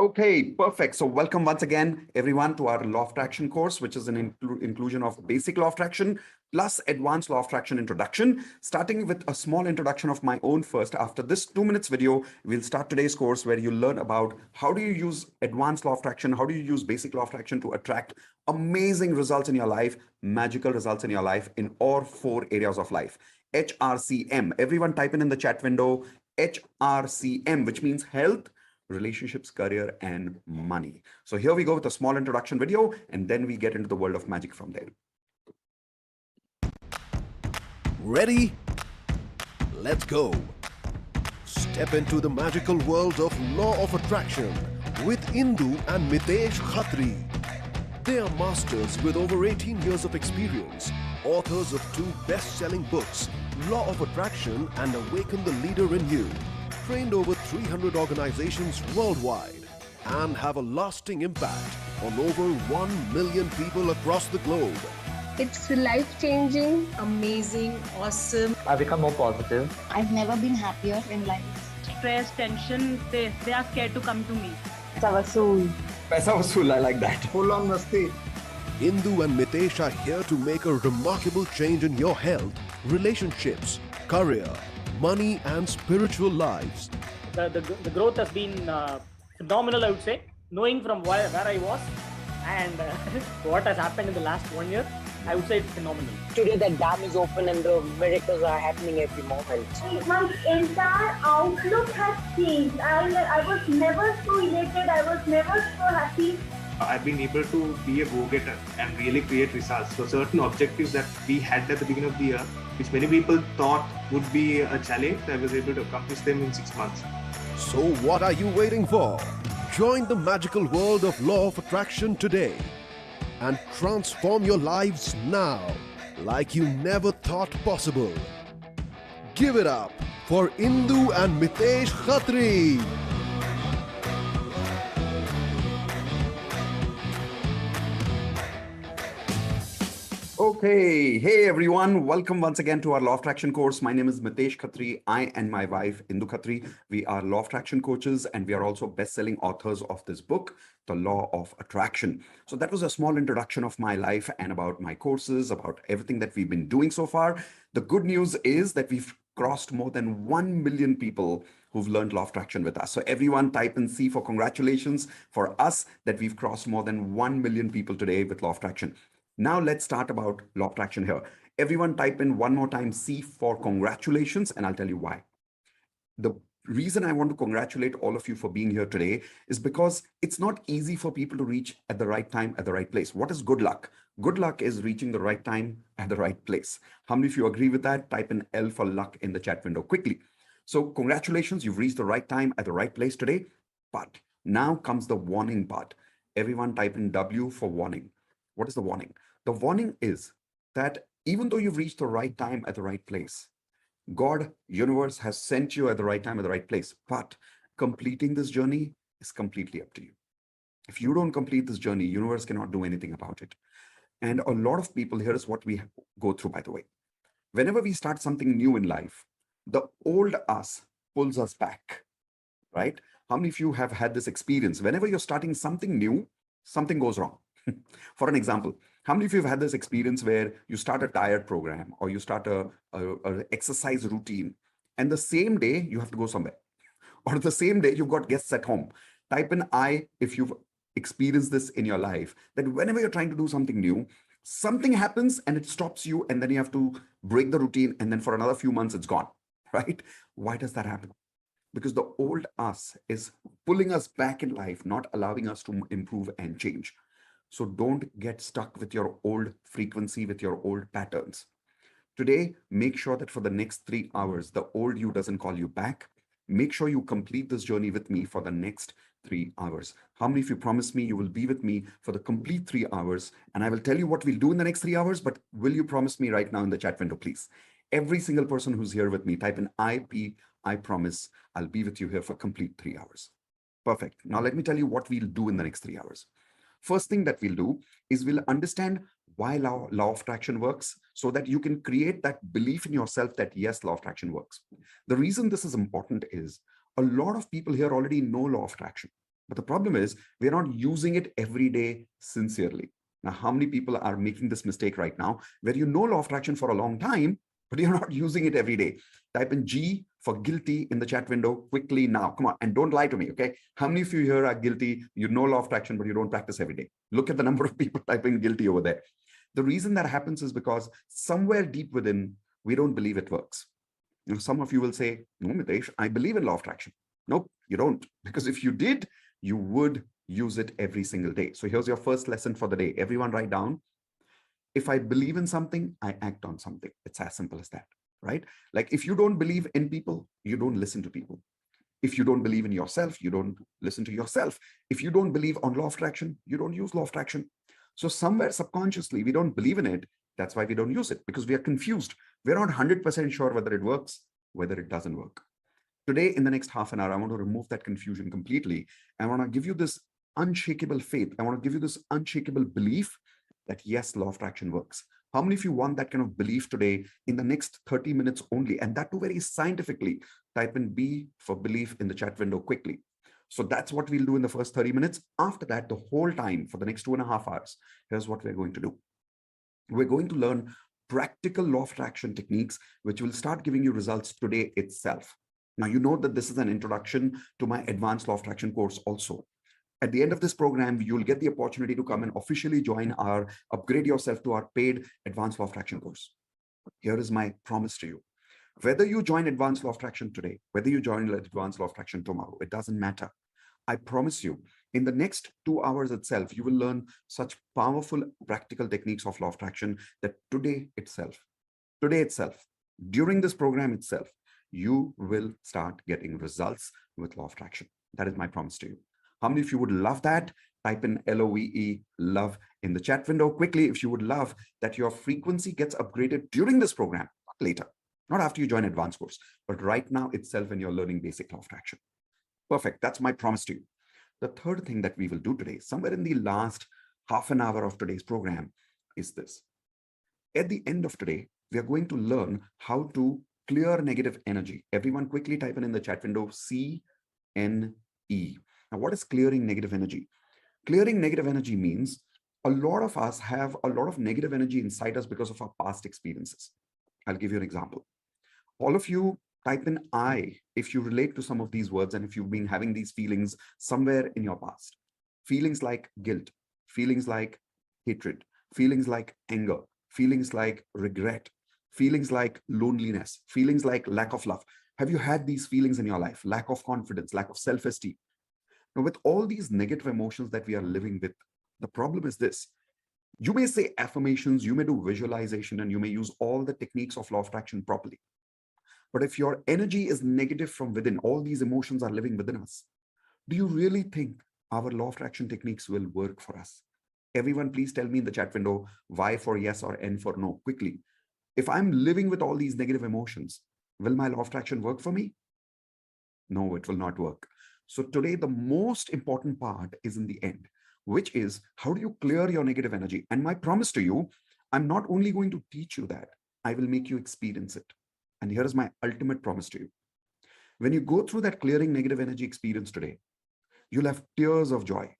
Okay, perfect. So welcome once again, everyone, to our Law of Attraction course, which is an inclusion of basic Law of Attraction plus advanced Law of Attraction introduction, starting with a small introduction of my own first. After this 2 minutes video, we'll start today's course where you learn about how do you use advanced Law of Attraction, how do you use basic Law of Attraction to attract amazing results in your life, magical results in your life in all 4 areas of life. HRCM. Everyone type in the chat window, HRCM, which means health, relationships, career, and money. So here we go with a small introduction video, and then we get into the world of magic from there. Ready? Let's go. Step into the magical world of Law of Attraction with Indu and Mitesh Khatri. They are masters with over 18 years of experience, authors of 2 best-selling books, Law of Attraction and Awaken the Leader in You, trained over 300 organizations worldwide, and have a lasting impact on over 1 million people across the globe. It's life-changing, amazing, awesome. I've become more positive. I've never been happier in life. Stress, tension, they are scared to come to me. Paisa vasool, I like that. Full on masti. Indu and Mitesh are here to make a remarkable change in your health, relationships, career, money and spiritual lives. The growth has been phenomenal, I would say. Knowing from where I was and what has happened in the last 1 year, I would say it's phenomenal. Today the dam is open and the miracles are happening every moment. My entire outlook has changed. I was never so elated. I was never so happy. I've been able to be a go-getter and really create results. So certain objectives that we had at the beginning of the year, which many people thought would be a challenge, I was able to accomplish them in 6 months. So what are you waiting for? Join the magical world of Law of Attraction today and transform your lives now like you never thought possible. Give it up for Indu and Mitesh Khatri. Okay, hey everyone, welcome once again to our Law of Attraction course. My name is Mitesh Khatri. I and my wife Indu Khatri, we are Law of Attraction coaches, and we are also best-selling authors of this book, The Law of Attraction. So that was a small introduction of my life and about my courses, about everything that we've been doing so far. The good news is that we've crossed more than 1 million people who've learned Law of Attraction with us. So everyone type in C for congratulations for us that we've crossed more than 1 million people today with Law of Attraction. Now let's start about Law of Attraction here. Everyone type in one more time C for congratulations, and I'll tell you why. The reason I want to congratulate all of you for being here today is because it's not easy for people to reach at the right time, at the right place. What is good luck? Good luck is reaching the right time at the right place. How many of you agree with that? Type in L for luck in the chat window quickly. So congratulations, you've reached the right time at the right place today. But now comes the warning part. Everyone type in W for warning. What is the warning? The warning is that even though you've reached the right time at the right place, God, universe has sent you at the right time at the right place, but completing this journey is completely up to you. If you don't complete this journey, universe cannot do anything about it. And a lot of people, here is what we go through, by the way. Whenever we start something new in life, the old us pulls us back, right? How many of you have had this experience? Whenever you're starting something new, something goes wrong. For an example, how many of you have had this experience where you start a diet program or you start a exercise routine, and the same day you have to go somewhere, or the same day you've got guests at home? Type in I if you've experienced this in your life, that whenever you're trying to do something new, something happens and it stops you, and then you have to break the routine, and then for another few months it's gone, right? Why does that happen? Because the old us is pulling us back in life, not allowing us to improve and change. So don't get stuck with your old frequency, with your old patterns. Today, make sure that for the next 3 hours, the old you doesn't call you back. Make sure you complete this journey with me for the next 3 hours. How many of you promise me you will be with me for the complete 3 hours? And I will tell you what we'll do in the next 3 hours, but will you promise me right now in the chat window, please? Every single person who's here with me, type in I promise I'll be with you here for complete 3 hours. Perfect. Now let me tell you what we'll do in the next 3 hours. First thing that we'll do is we'll understand why law of attraction works, so that you can create that belief in yourself that yes, law of attraction works. The reason this is important is a lot of people here already know law of attraction. But the problem is we're not using it every day sincerely. Now, how many people are making this mistake right now where you know law of attraction for a long time, but you're not using it every day? Type in G for guilty in the chat window quickly now. Come on, and don't lie to me, okay? How many of you here are guilty? You know law of attraction, but you don't practice every day. Look at the number of people typing guilty over there. The reason that happens is because somewhere deep within, we don't believe it works. You know, some of you will say, no, Mitesh, I believe in law of attraction. Nope, you don't. Because if you did, you would use it every single day. So here's your first lesson for the day. Everyone write down, if I believe in something, I act on something. It's as simple as that, right? Like if you don't believe in people, you don't listen to people. If you don't believe in yourself, you don't listen to yourself. If you don't believe on law of attraction, you don't use law of attraction. So somewhere subconsciously, we don't believe in it. That's why we don't use it, because we are confused. We're not 100% sure whether it works, whether it doesn't work. Today, in the next half an hour, I want to remove that confusion completely. I want to give you this unshakable faith. I want to give you this unshakable belief that yes, law of attraction works. How many of you want that kind of belief today in the next 30 minutes only? And that too very scientifically. Type in B for belief in the chat window quickly. So that's what we'll do in the first 30 minutes. After that, the whole time for the next 2.5 hours, here's what we're going to do. We're going to learn practical law of attraction techniques, which will start giving you results today itself. Now, you know that this is an introduction to my advanced law of attraction course also. At the end of this program, you'll get the opportunity to come and officially join our upgrade yourself to our paid advanced law of attraction course. Here is my promise to you. Whether you join advanced law of attraction today, whether you join advanced law of attraction tomorrow, it doesn't matter. I promise you, in the next 2 hours itself, you will learn such powerful practical techniques of law of attraction that today itself, during this program itself, you will start getting results with law of attraction. That is my promise to you. How many of you would love that? Type in LOVE, love, in the chat window quickly if you would love that your frequency gets upgraded during this program, not later, not after you join advanced course, but right now itself when you're learning basic law of attraction. Perfect. That's my promise to you. The third thing that we will do today, somewhere in the last half an hour of today's program, is this. At the end of today, we are going to learn how to clear negative energy. Everyone quickly type in the chat window, CNE. Now, what is clearing negative energy? Clearing negative energy means a lot of us have a lot of negative energy inside us because of our past experiences. I'll give you an example. All of you type in I if you relate to some of these words and if you've been having these feelings somewhere in your past. Feelings like guilt, feelings like hatred, feelings like anger, feelings like regret, feelings like loneliness, feelings like lack of love. Have you had these feelings in your life? Lack of confidence, lack of self-esteem. Now, with all these negative emotions that we are living with, the problem is this. You may say affirmations, you may do visualization, and you may use all the techniques of law of attraction properly. But if your energy is negative from within, all these emotions are living within us, do you really think our law of attraction techniques will work for us? Everyone, please tell me in the chat window, Y for yes or N for no, quickly. If I'm living with all these negative emotions, will my law of attraction work for me? No, it will not work. So today, the most important part is in the end, which is how do you clear your negative energy? And my promise to you, I'm not only going to teach you that, I will make you experience it. And here is my ultimate promise to you. When you go through that clearing negative energy experience today, you'll have tears of joy.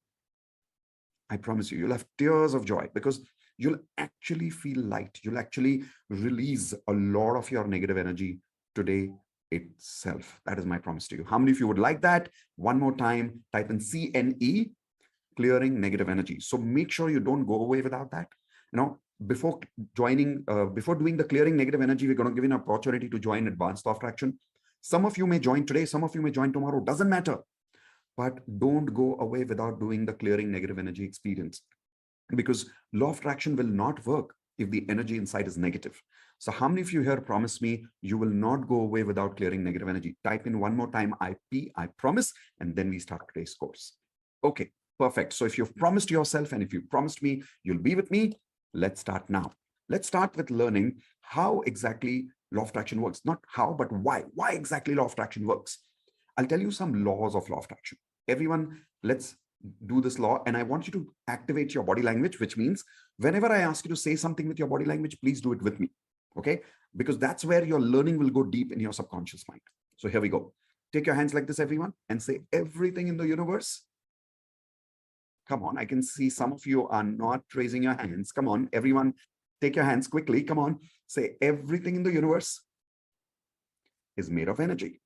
I promise you, you'll have tears of joy because you'll actually feel light. You'll actually release a lot of your negative energy today itself. That is my promise to you. How many of you would like that? One more time, type in CNE, clearing negative energy. So make sure you don't go away without that. You know, before doing the clearing negative energy, we're going to give you an opportunity to join advanced law of attraction. Some of you may join today, some of you may join tomorrow, doesn't matter. But don't go away without doing the clearing negative energy experience, because law of attraction will not work if the energy inside is negative. So how many of you here promise me you will not go away without clearing negative energy? Type in one more time, I promise, and then we start today's course. Okay, perfect. So if you've promised yourself and if you promised me, you'll be with me. Let's start now. Let's start with learning how exactly law of attraction works. Not how, but why. Why exactly law of attraction works? I'll tell you some laws of law of attraction. Everyone, let's do this law. And I want you to activate your body language, which means whenever I ask you to say something with your body language, please do it with me. Okay? Because that's where your learning will go deep in your subconscious mind. So here we go. Take your hands like this, everyone, and say everything in the universe Come on, I can see some of you are not raising your hands. Come on, everyone, take your hands quickly. Come on, say everything in the universe is made of energy.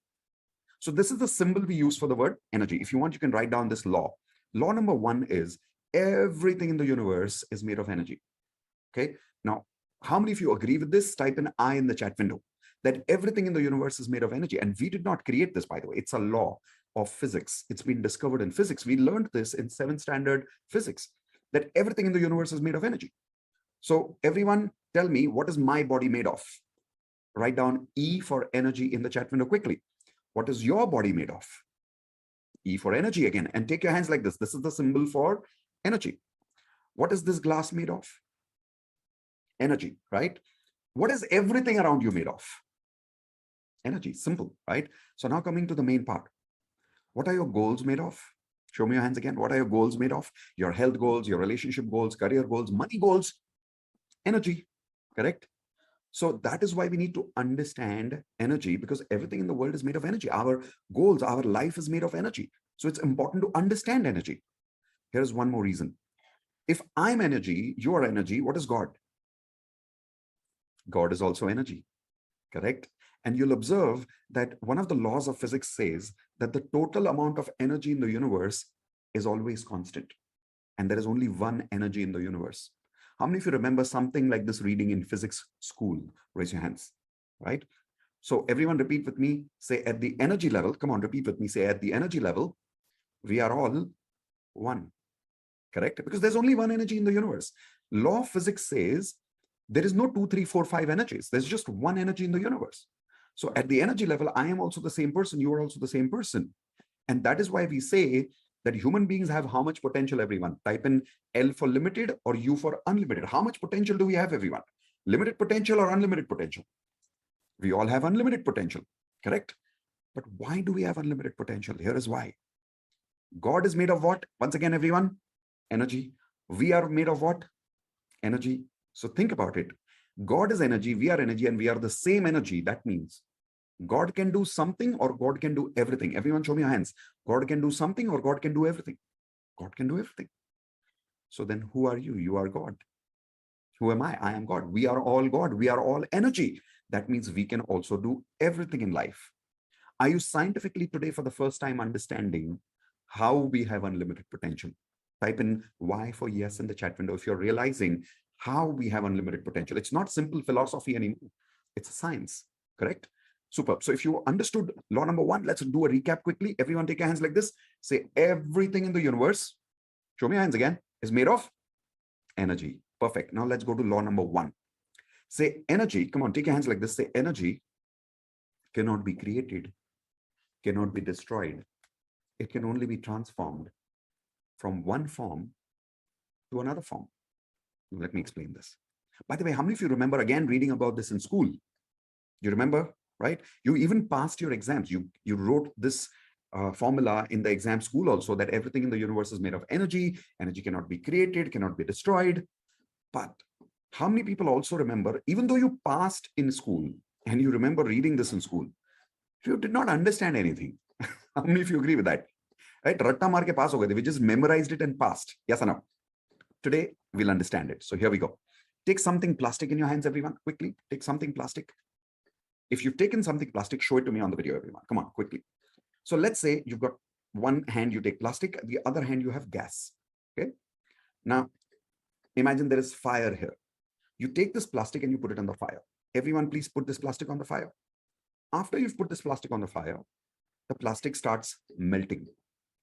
So this is the symbol we use for the word energy. If you want, you can write down this law. Law number 1 is everything in the universe is made of energy. Okay. Now, how many of you agree with this? Type an I in the chat window, that everything in the universe is made of energy. And we did not create this, by the way. It's a law of physics. It's been discovered in physics. We learned this in 7th standard physics, that everything in the universe is made of energy. So everyone tell me, what is my body made of? Write down E for energy in the chat window quickly. What is your body made of? E for energy again. And take your hands like this. This is the symbol for energy. What is this glass made of? Energy, right? What is everything around you made of? Energy. Simple, right? So now coming to the main part. What are your goals made of? Show me your hands again. What are your goals made of? Your health goals, your relationship goals, career goals, money goals, energy, correct? So that is why we need to understand energy, because everything in the world is made of energy. Our goals, our life is made of energy. So it's important to understand energy. Here's one more reason. If I'm energy, you are energy, what is God? God is also energy, correct? And you'll observe that one of the laws of physics says that the total amount of energy in the universe is always constant. And there is only one energy in the universe. How many of you remember something like this reading in physics school? Raise your hands, right? So everyone repeat with me, say at the energy level, come on, repeat with me, say at the energy level, we are all one, correct? Because there's only one energy in the universe. Law of physics says there is no 2, 3, 4, 5 energies. There's just one energy in the universe. So at the energy level, I am also the same person. You are also the same person. And that is why we say that human beings have how much potential, everyone? Type in L for limited or U for unlimited. How much potential do we have, everyone? Limited potential or unlimited potential? We all have unlimited potential, correct? But why do we have unlimited potential? Here is why. God is made of what? Once again, everyone, energy. We are made of what? Energy. So think about it. God is energy, we are energy, and we are the same energy. That means God can do something or God can do everything. Everyone show me your hands. God can do something or God can do everything. God can do everything. So then who are you? You are God. Who am I? I am God. We are all God. We are all energy. That means we can also do everything in life. Are you scientifically today for the first time understanding how we have unlimited potential? Type in Y for yes in the chat window if you're realizing how we have unlimited potential. It's not simple philosophy anymore. It's a science, correct? Superb. So if you understood law number 1, let's do a recap quickly. Everyone take your hands like this. Say everything in the universe, show me your hands again, is made of energy. Perfect. Now let's go to law number 1. Say energy, come on, take your hands like this. Say energy cannot be created, cannot be destroyed. It can only be transformed from one form to another form. Let me explain this. By the way, how many of you remember again reading about this in school? You remember, right? You even passed your exams. You wrote this formula in the exam school also, that everything in the universe is made of energy. Energy cannot be created, cannot be destroyed. But how many people also remember, even though you passed in school and you remember reading this in school, you did not understand anything? How many of you agree with that? Right? Ratta maar ke pass ho gaye. We just memorized it and passed. Yes or no? Today, we'll understand it. So here we go. Take something plastic in your hands, everyone. Quickly, take something plastic. If you've taken something plastic, show it to me on the video, everyone. Come on, quickly. So let's say you've got one hand, you take plastic, the other hand, you have gas. Okay. Now, imagine there is fire here. You take this plastic and you put it on the fire. Everyone, please put this plastic on the fire. After you've put this plastic on the fire, the plastic starts melting,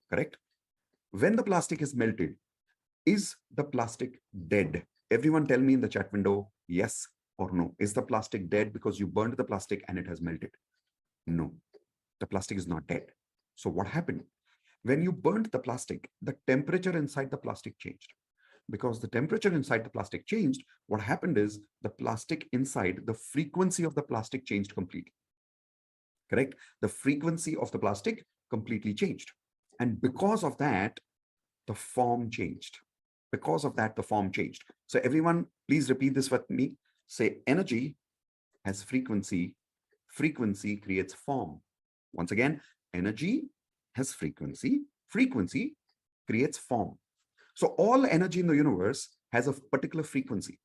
correct? When the plastic is melted, is the plastic dead? Everyone tell me in the chat window, yes or no. Is the plastic dead because you burned the plastic and it has melted? No, the plastic is not dead. So what happened? When you burned the plastic, the temperature inside the plastic changed. Because the temperature inside the plastic changed, what happened is the plastic inside, the frequency of the plastic changed completely. Correct? The frequency of the plastic completely changed. And because of that, the form changed. Because of that, the form changed. So everyone, please repeat this with me. Say energy has frequency. Frequency creates form. Once again, energy has frequency. Frequency creates form. So all energy in the universe has a particular frequency.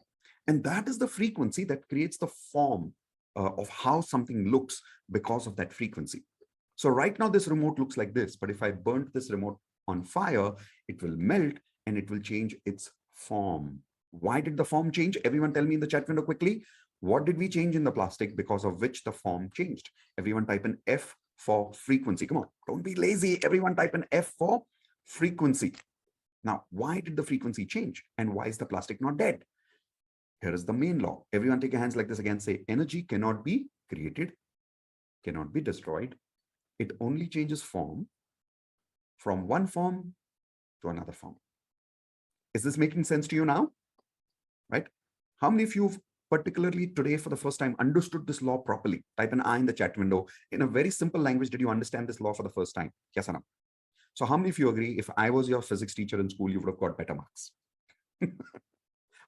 And that is the frequency that creates the form of how something looks because of that frequency. So right now this remote looks like this, but if I burnt this remote on fire, it will melt and it will change its form. Why did the form change? Everyone tell me in the chat window quickly. What did we change in the plastic because of which the form changed? Everyone type in F for frequency. Come on, don't be lazy. Everyone type in F for frequency. Now, why did the frequency change? And why is the plastic not dead? Here is the main law. Everyone take your hands like this again. Say, energy cannot be created, cannot be destroyed. It only changes form from one form to another form. Is this making sense to you now? Right? How many of you particularly today for the first time understood this law properly? Type an I in the chat window. In a very simple language, did you understand this law for the first time? Yes or no? So how many of you agree if I was your physics teacher in school, you would have got better marks?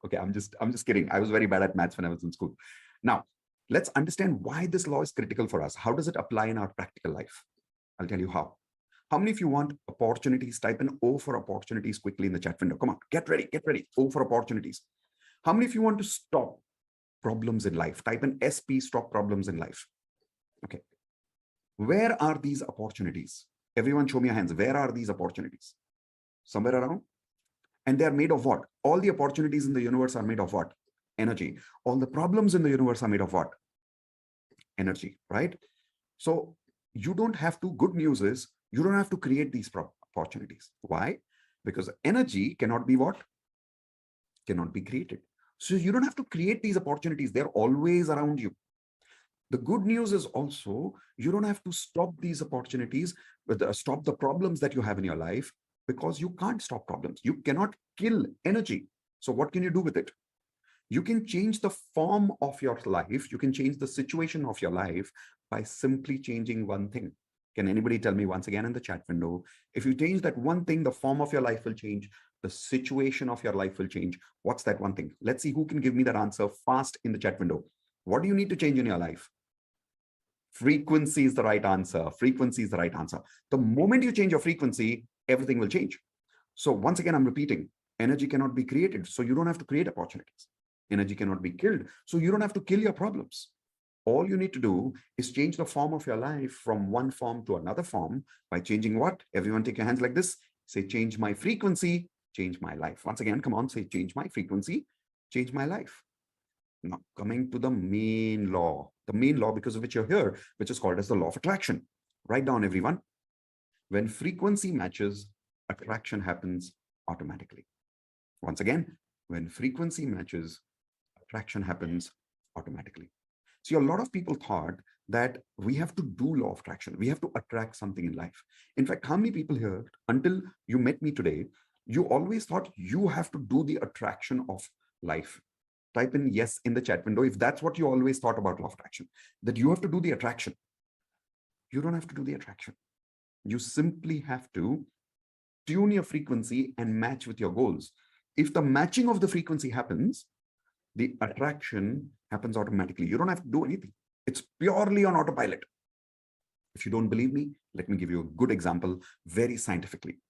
Okay, I'm just kidding. I was very bad at maths when I was in school. Now, let's understand why this law is critical for us. How does it apply in our practical life? I'll tell you how. How many of you want opportunities? Type in O for opportunities quickly in the chat window. Come on, get ready, get ready. O for opportunities. How many of you want to stop problems in life? Type in SP, stop problems in life. Okay. Where are these opportunities? Everyone show me your hands. Where are these opportunities? Somewhere around? And they are made of what? All the opportunities in the universe are made of what? Energy. All the problems in the universe are made of what? Energy, right? So you don't have to, good news is, you don't have to create these opportunities. Why? Because energy cannot be what? Cannot be created. So you don't have to create these opportunities. They're always around you. The good news is also, you don't have to stop these opportunities, stop the problems that you have in your life, because you can't stop problems. You cannot kill energy. So what can you do with it? You can change the form of your life. You can change the situation of your life by simply changing one thing. Can anybody tell me once again in the chat window, if you change that one thing, the form of your life will change, the situation of your life will change. What's that one thing? Let's see who can give me that answer fast in the chat window. What do you need to change in your life? Frequency is the right answer. Frequency is the right answer. The moment you change your frequency, everything will change. So once again, I'm repeating, energy cannot be created, so you don't have to create opportunities. Energy cannot be killed, so you don't have to kill your problems. All you need to do is change the form of your life from one form to another form by changing what? Everyone take your hands like this. Say, change my frequency, change my life. Once again, come on, say, change my frequency, change my life. Now, coming to the main law because of which you're here, which is called as the law of attraction. Write down, everyone. When frequency matches, attraction happens automatically. Once again, when frequency matches, attraction happens automatically. See, a lot of people thought that we have to do law of attraction. We have to attract something in life. In fact, how many people here, until you met me today, you always thought you have to do the attraction of life? Type in yes in the chat window if that's what you always thought about law of attraction, that you have to do the attraction. You don't have to do the attraction. You simply have to tune your frequency and match with your goals. If the matching of the frequency happens, the attraction happens automatically. You don't have to do anything. It's purely on autopilot. If you don't believe me, let me give you a good example very scientifically.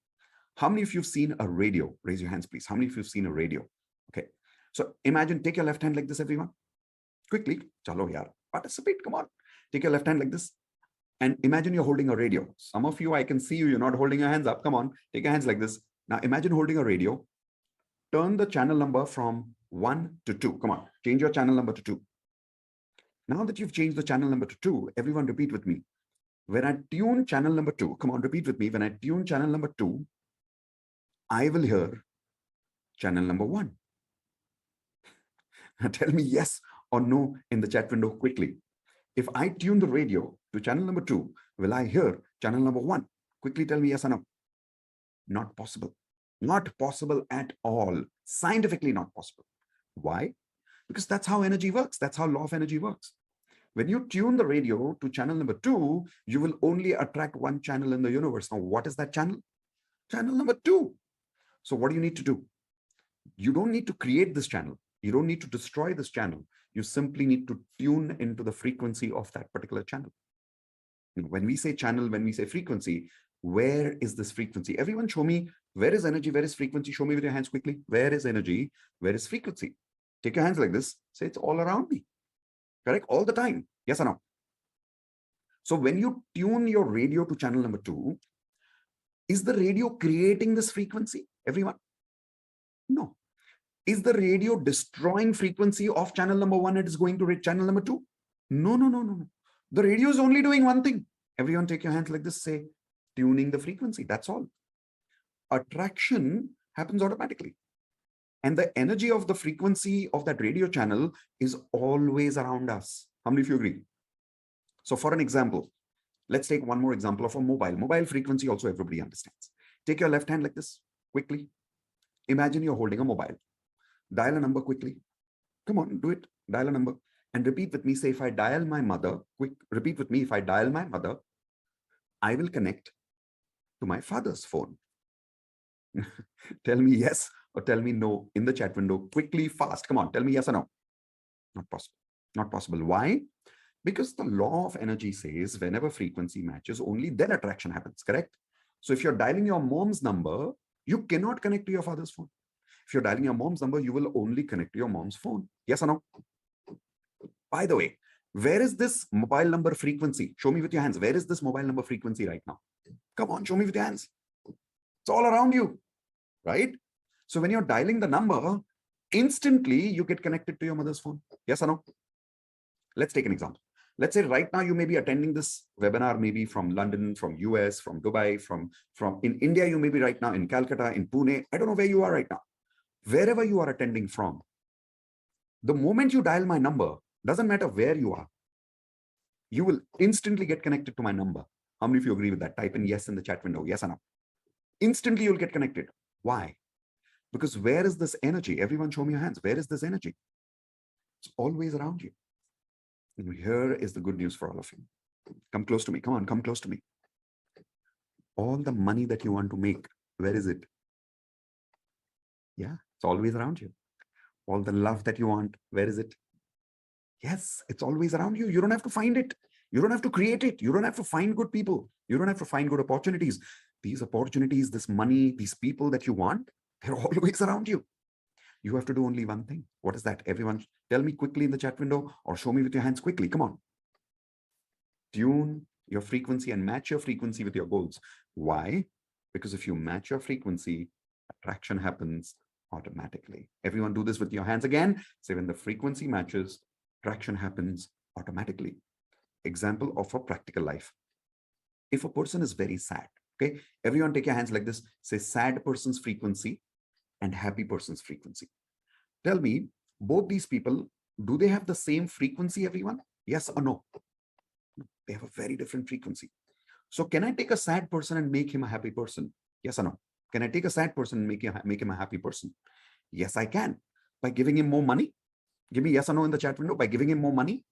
How many of you have seen a radio? Raise your hands, please. How many of you have seen a radio? Okay. So imagine, take your left hand like this, everyone. Quickly. Chalo yaar. Participate. Come on. Take your left hand like this. And imagine you're holding a radio. Some of you, I can see you, you're not holding your hands up. Come on. Take your hands like this. Now imagine holding a radio. Turn the channel number from 1 to 2. Come on. Change your channel number to 2. Now that you've changed the channel number to 2, everyone repeat with me. When I tune channel number 2, come on, repeat with me. When I tune channel number 2, I will hear channel number 1. Tell me yes or no in the chat window quickly. If I tune the radio to channel number 2, will I hear channel number 1? Quickly tell me yes or no. Not possible. Not possible at all. Scientifically not possible. Why? Because that's how energy works. That's how law of energy works. When you tune the radio to channel number 2, you will only attract one channel in the universe. Now, what is that channel? Channel number 2. So what do you need to do? You don't need to create this channel. You don't need to destroy this channel. You simply need to tune into the frequency of that particular channel. When we say channel, when we say frequency, Where is this frequency? Everyone show me, where is energy? Where is frequency? Show me with your hands quickly. Where is energy? Where is frequency? Take your hands like this. Say it's all around me. Correct? All the time. Yes or no? So when you tune your radio to channel number 2, is the radio creating this frequency? Everyone? No. Is the radio destroying frequency of channel number 1 and is going to channel number 2? No, no, no, no, no. The radio is only doing one thing. Everyone take your hands like this, say, tuning the frequency. That's all. Attraction happens automatically. And the energy of the frequency of that radio channel is always around us. How many of you agree? So for an example, let's take one more example of a mobile. Mobile frequency also everybody understands. Take your left hand like this, quickly. Imagine you're holding a mobile. Dial a number quickly. Come on, do it. Dial a number. And repeat with me. Say, if I dial my mother, repeat with me. If I dial my mother, I will connect to my father's phone. Tell me yes or tell me no in the chat window. Quickly, fast. Come on, tell me yes or no. Not possible. Not possible. Why? Because the law of energy says whenever frequency matches, only then attraction happens, correct? So if you're dialing your mom's number, you cannot connect to your father's phone. If you're dialing your mom's number, you will only connect to your mom's phone. Yes or no? By the way, where is this mobile number frequency? Show me with your hands. Where is this mobile number frequency right now? Come on, show me with your hands. It's all around you, right? So when you're dialing the number, instantly you get connected to your mother's phone. Yes or no? Let's take an example. Let's say right now you may be attending this webinar, maybe from London, from US, from Dubai, from in India, you may be right now in Calcutta, in Pune. I don't know where you are right now. Wherever you are attending from, the moment you dial my number, doesn't matter where you are, you will instantly get connected to my number. How many of you agree with that? Type in yes in the chat window. Yes or no? Instantly you'll get connected. Why? Because where is this energy? Everyone show me your hands. Where is this energy? It's always around you. And here is the good news for all of you. Come close to me. Come on, come close to me. All the money that you want to make, where is it? Yeah, it's always around you. All the love that you want, where is it? Yes, it's always around you. You don't have to find it. You don't have to create it. You don't have to find good people. You don't have to find good opportunities. These opportunities, this money, these people that you want, they're always around you. You have to do only one thing. What is that? Everyone, tell me quickly in the chat window or show me with your hands quickly. Come on. Tune your frequency and match your frequency with your goals. Why? Because if you match your frequency, attraction happens automatically. Everyone do this with your hands again. Say when the frequency matches, attraction happens automatically. Example of a practical life. If a person is very sad, okay, everyone take your hands like this. Say sad person's frequency and happy person's frequency. Tell me, both these people, do they have the same frequency, everyone? Yes or no? They have a very different frequency. So can I take a sad person and make him a happy person? Yes or no? Can I take a sad person and make him a happy person? Yes, I can. By giving him more money? Give me yes or no in the chat window. By giving him more money?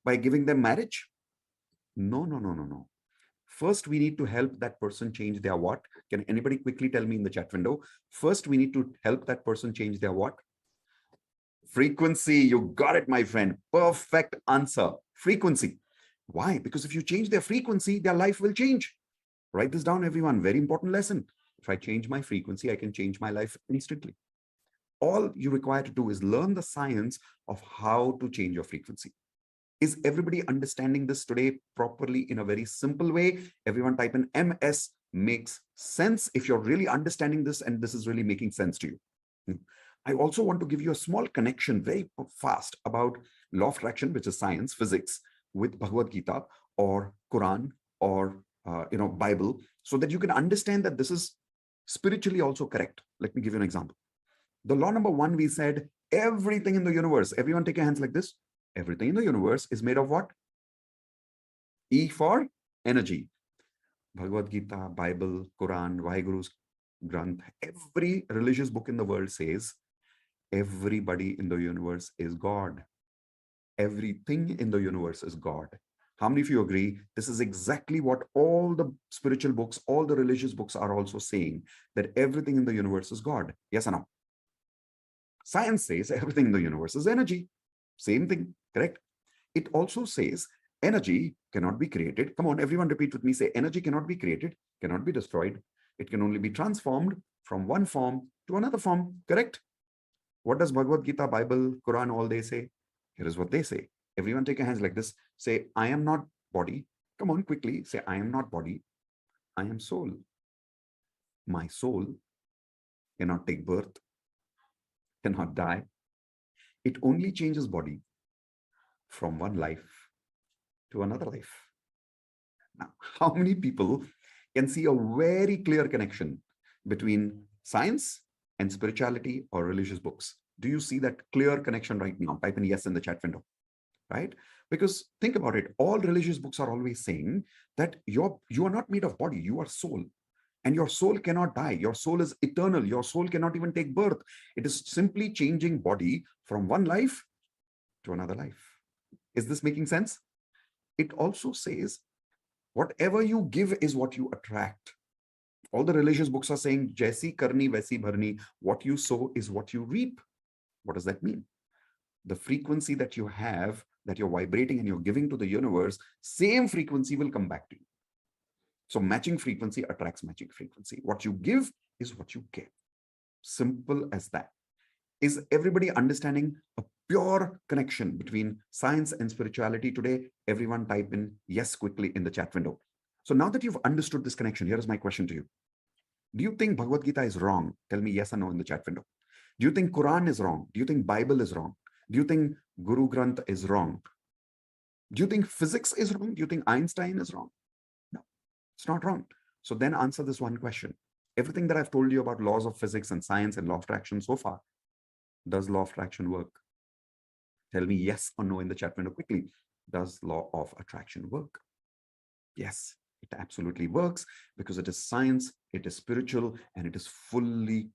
By giving them marriage? No, no, no, no, no. First, we need to help that person change their what? Can anybody quickly tell me in the chat window? First, we need to help that person change their what? Frequency. You got it, my friend. Perfect answer. Frequency. Why? Because if you change their frequency, their life will change. Write this down, everyone. Very important lesson. If I change my frequency, I can change my life instantly. All you require to do is learn the science of how to change your frequency. Is everybody understanding this today properly in a very simple way? Everyone type in MS makes sense if you're really understanding this and this is really making sense to you. I also want to give you a small connection very fast about law of attraction, which is science, physics, with Bhagavad Gita or Quran or Bible, so that you can understand that this is spiritually also correct. Let me give you an example. The law number 1, we said everything in the universe. Everyone take your hands like this. Everything in the universe is made of what? E for energy. Bhagavad Gita, Bible, Quran, Vaheguru's Granth, every religious book in the world says everybody in the universe is God. Everything in the universe is God. How many of you agree? This is exactly what all the spiritual books, all the religious books are also saying, that everything in the universe is God. Yes or no? Science says everything in the universe is energy. Same thing, correct? It also says energy cannot be created. Come on, everyone repeat with me. Say, energy cannot be created, cannot be destroyed. It can only be transformed from one form to another form. Correct? What does Bhagavad Gita, Bible, Quran, all they say? Here is what they say. Everyone take your hands like this. Say, I am not body. Come on, quickly. Say, I am not body. I am soul. My soul cannot take birth, cannot die. It only changes body from one life to another life. Now, how many people can see a very clear connection between science and spirituality or religious books? Do you see that clear connection right now? Type in yes in the chat window, right? Because think about it. All religious books are always saying that you are not made of body, you are soul. And your soul cannot die. Your soul is eternal. Your soul cannot even take birth. It is simply changing body from one life to another life. Is this making sense? It also says, whatever you give is what you attract. All the religious books are saying, Jaisi karni, vaisi bharni. What you sow is what you reap. What does that mean? The frequency that you have, that you're vibrating and you're giving to the universe, same frequency will come back to you. So matching frequency attracts matching frequency. What you give is what you get. Simple as that. Is everybody understanding a pure connection between science and spirituality today? Everyone type in yes quickly in the chat window. So now that you've understood this connection, here is my question to you. Do you think Bhagavad Gita is wrong? Tell me yes or no in the chat window. Do you think Quran is wrong? Do you think Bible is wrong? Do you think Guru Granth is wrong? Do you think physics is wrong? Do you think Einstein is wrong? No, it's not wrong. So then answer this one question. Everything that I've told you about laws of physics and science and law of attraction so far, does law of attraction work? Tell me yes or no in the chat window quickly. Does law of attraction work? Yes, it absolutely works because it is science, it is spiritual, and it is fully,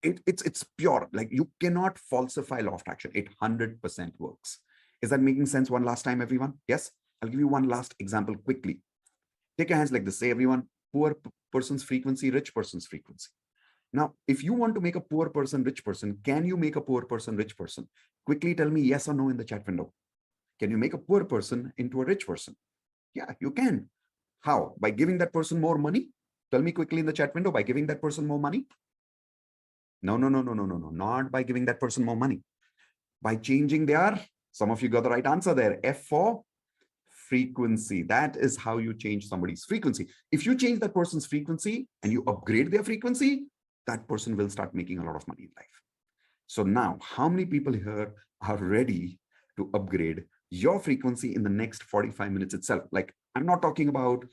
it's pure. Like you cannot falsify law of attraction. It 100% works. Is that making sense one last time, everyone? Yes? I'll give you one last example quickly. Take your hands like this. Say, everyone, poor person's frequency, rich person's frequency. Now, if you want to make a poor person rich person, can you make a poor person rich person? Quickly tell me yes or no in the chat window. Can you make a poor person into a rich person? Yeah, you can. How? By giving that person more money? Tell me quickly in the chat window, by giving that person more money? No, not by giving that person more money. By changing their, some of you got the right answer there, F for frequency. That is how you change somebody's frequency. If you change that person's frequency and you upgrade their frequency, that person will start making a lot of money in life. So now, how many people here are ready to upgrade your frequency in the next 45 minutes itself? Like, I'm not talking about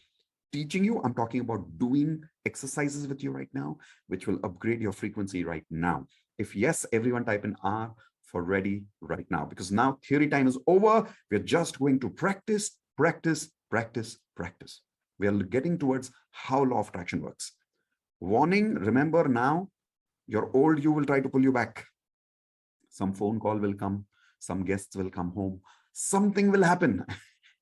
teaching you, I'm talking about doing exercises with you right now, which will upgrade your frequency right now. If yes, everyone type in R for ready right now, because now theory time is over. We're just going to practice, practice, practice, practice. We are getting towards how law of attraction works. Warning, remember now, your old you will try to pull you back. Some phone call will come, some guests will come home, something will happen,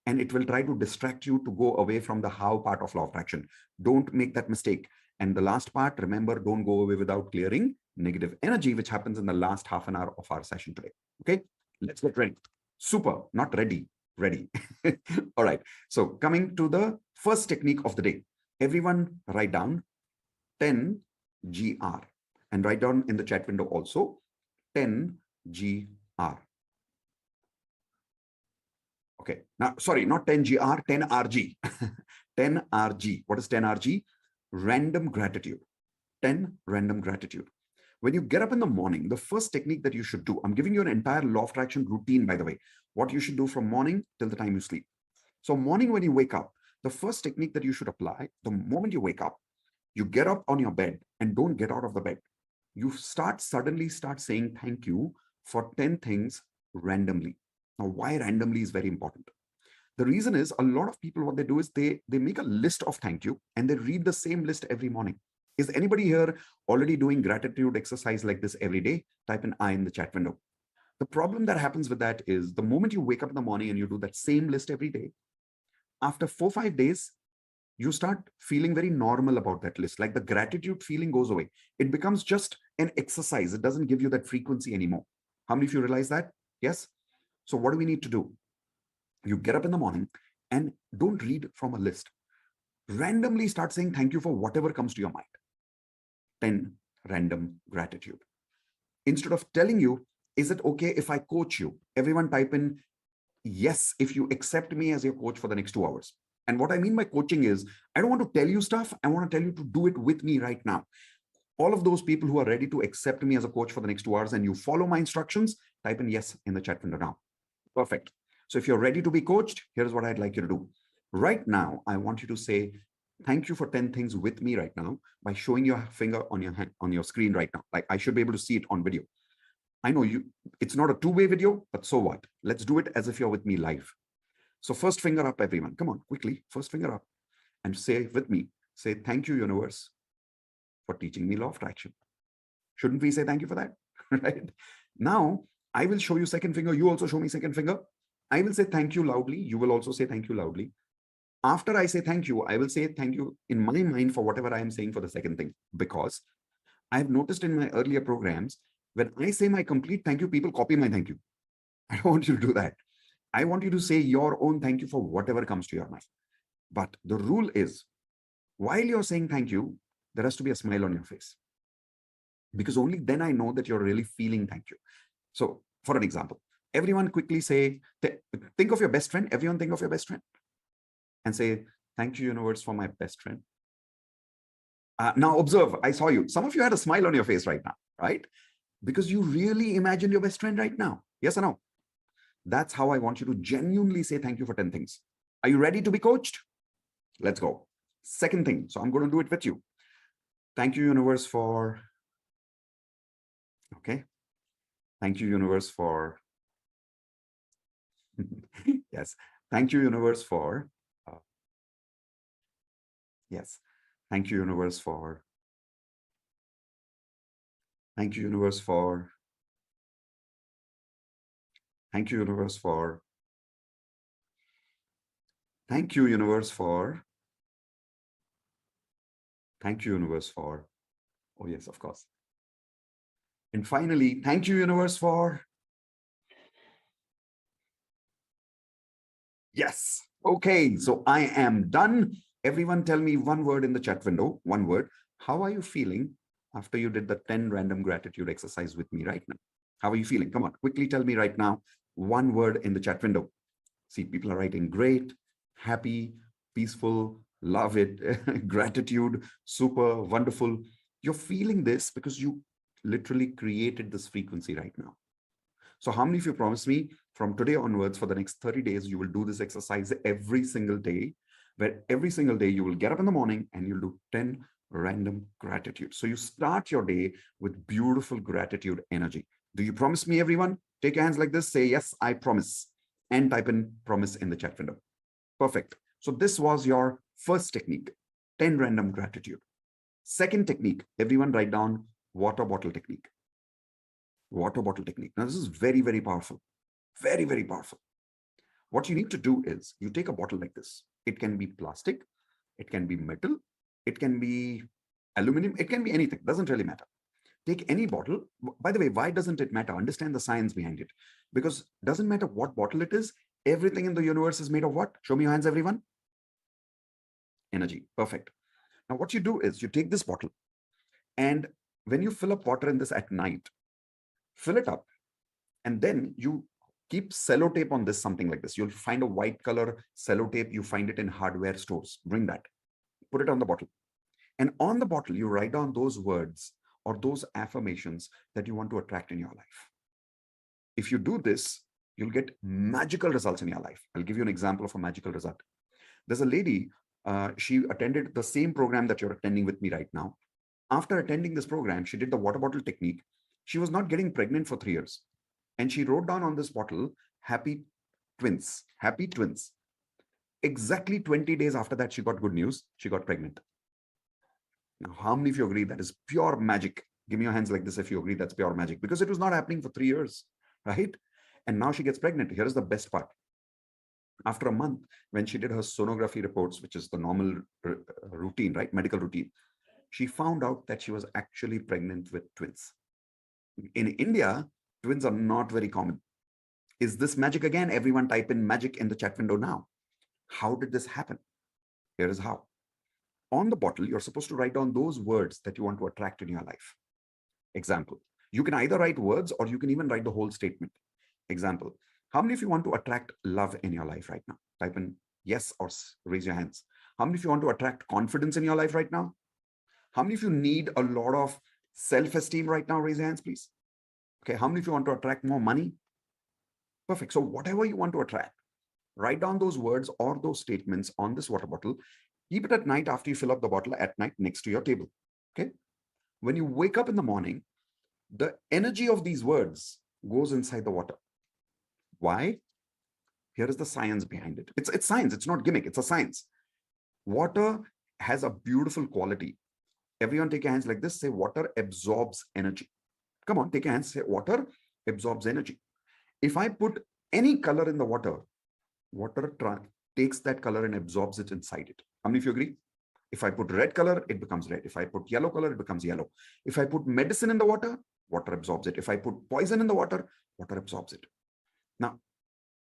and it will try to distract you to go away from the how part of law of attraction. Don't make that mistake. And the last part, remember, don't go away without clearing negative energy, which happens in the last half an hour of our session today. Okay, let's get ready. Super, not ready, ready. All right, so coming to the first technique of the day. Everyone write down 10 GR and write down in the chat window also 10 GR. Okay, now, sorry, not 10 GR, 10 RG. 10 RG. What is 10 RG? Random gratitude. 10 random gratitude. When you get up in the morning, the first technique that you should do, I'm giving you an entire law of attraction routine, by the way, what you should do from morning till the time you sleep. So morning when you wake up, the first technique that you should apply, the moment you wake up, you get up on your bed and don't get out of the bed. You suddenly start saying thank you for 10 things randomly. Now, why randomly is very important. The reason is a lot of people, what they do is they make a list of thank you and they read the same list every morning. Is anybody here already doing gratitude exercise like this every day? Type an I in the chat window. The problem that happens with that is the moment you wake up in the morning and you do that same list every day, after 4-5 days, you start feeling very normal about that list. Like the gratitude feeling goes away. It becomes just an exercise. It doesn't give you that frequency anymore. How many of you realize that? Yes? So what do we need to do? You get up in the morning And don't read from a list. Randomly start saying thank you for whatever comes to your mind. 10 random gratitude. Instead of telling you, is it okay if I coach you? Everyone type in, yes, if you accept me as your coach for the next 2 hours. And what I mean by coaching is, I don't want to tell you stuff. I want to tell you to do it with me right now. All of those people who are ready to accept me as a coach for the next 2 hours and you follow my instructions, type in yes in the chat window now. Perfect. So if you're ready to be coached, here's what I'd like you to do. Right now, I want you to say, thank you for 10 things with me right now by showing your finger on your hand, on your screen right now. Like I should be able to see it on video. I know it's not a two-way video, but so what? Let's do it as if you're with me live. So first finger up, everyone. Come on, quickly. First finger up and say with me, say, thank you, universe, for teaching me law of attraction. Shouldn't we say thank you for that? Right? Now, I will show you second finger. You also show me second finger. I will say thank you loudly. You will also say thank you loudly. After I say thank you, I will say thank you in my mind for whatever I am saying for the second thing, because I have noticed in my earlier programs, when I say my complete thank you, people copy my thank you. I don't want you to do that. I want you to say your own thank you for whatever comes to your mind. But the rule is, while you're saying thank you, there has to be a smile on your face. Because only then I know that you're really feeling thank you. So for an example, everyone quickly say, think of your best friend. Everyone think of your best friend. And say, thank you, universe, for my best friend. Now observe, I saw you. Some of you had a smile on your face right now, right? Because you really imagined your best friend right now. Yes or no? That's how I want you to genuinely say thank you for 10 things. Are you ready to be coached? Let's go. Second thing. So I'm going to do it with you. Thank you, universe, for... Okay. Thank you, universe, for... Yes. Thank you, universe, for... Yes. Thank you, universe, for... Thank you, universe, for... Thank you, universe, for... Thank you, universe, for... Thank you, universe, for... Oh, yes, of course. And finally, thank you, universe, for... Yes. Okay, so I am done. Everyone tell me one word in the chat window, one word. How are you feeling after you did the 10 random gratitude exercise with me right now? How are you feeling? Come on, quickly tell me right now, one word in the chat window. See, people are writing great, happy, peaceful, love it, gratitude, super, wonderful. You're feeling this because you literally created this frequency right now. So how many of you promise me from today onwards for the next 30 days, you will do this exercise every single day, where every single day you will get up in the morning and you'll do 10 random gratitude. So you start your day with beautiful gratitude energy. Do you promise me, everyone? Take your hands like this, say, yes, I promise, and type in promise in the chat window. Perfect. So this was your first technique, 10 random gratitude. Second technique, everyone write down water bottle technique. Water bottle technique. Now, this is very, very powerful. Very, very powerful. What you need to do is you take a bottle like this. It can be plastic. It can be metal. It can be aluminum. It can be anything. Doesn't really matter. Take any bottle. By the way, why doesn't it matter? Understand the science behind it. Because it doesn't matter what bottle it is. Everything in the universe is made of what? Show me your hands, everyone. Energy. Perfect. Now, what you do is you take this bottle, and when you fill up water in this at night, fill it up, and then you keep sellotape on this, something like this. You'll find a white color sellotape. You find it in hardware stores. Bring that. Put it on the bottle. And on the bottle, you write down those words or those affirmations that you want to attract in your life. If you do this, you'll get magical results in your life. I'll give you an example of a magical result. There's a lady, she attended the same program that you're attending with me right now. After attending this program, she did the water bottle technique. She was not getting pregnant for 3 years. And she wrote down on this bottle, happy twins, happy twins. Exactly 20 days after that, she got good news. She got pregnant. Now, how many of you agree that is pure magic? Give me your hands like this if you agree that's pure magic, because it was not happening for 3 years, right? And now she gets pregnant. Here is the best part. After a month, when she did her sonography reports, which is the normal routine, right? Medical routine, she found out that she was actually pregnant with twins. In India, twins are not very common. Is this magic again? Everyone type in magic in the chat window now. How did this happen? Here is how. On the bottle, you're supposed to write down those words that you want to attract in your life. Example, you can either write words or you can even write the whole statement. Example, how many of you want to attract love in your life right now? Type in yes or raise your hands. How many of you want to attract confidence in your life right now? How many of you need a lot of self-esteem right now? Raise your hands, please. Okay, how many of you want to attract more money? Perfect. So whatever you want to attract, write down those words or those statements on this water bottle. Keep it at night after you fill up the bottle at night next to your table. Okay. When you wake up in the morning, the energy of these words goes inside the water. Why? Here is the science behind it. It's science. It's not gimmick. It's a science. Water has a beautiful quality. Everyone take your hands like this. Say water absorbs energy. Come on, take your hands. Say water absorbs energy. If I put any color in the water, water takes that color and absorbs it inside it. How many of you agree? If I put red color, it becomes red. If I put yellow color, it becomes yellow. If I put medicine in the water, water absorbs it. If I put poison in the water, water absorbs it. Now,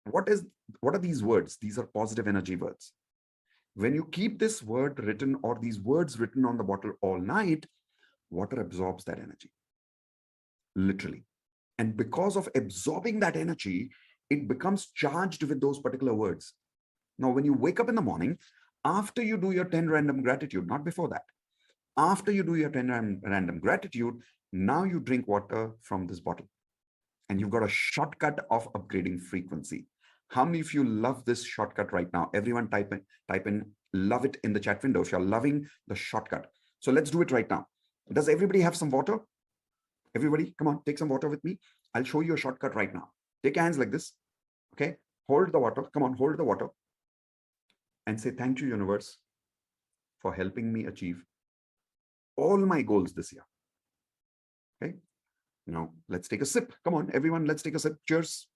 what are these words? These are positive energy words. When you keep this word written or these words written on the bottle all night, water absorbs that energy. Literally. And because of absorbing that energy, it becomes charged with those particular words. Now, when you wake up in the morning, after you do your 10 random gratitude, not before that, after you do your 10 random gratitude, now you drink water from this bottle. And you've got a shortcut of upgrading frequency. How many of you love this shortcut right now? Everyone type in love it in the chat window if you're loving the shortcut. So let's do it right now. Does everybody have some water? Everybody, come on, take some water with me. I'll show you a shortcut right now. Take your hands like this. Okay, hold the water. Come on, hold the water. And say, thank you, universe, for helping me achieve all my goals this year. Okay, now let's take a sip. Come on, everyone, let's take a sip. Cheers.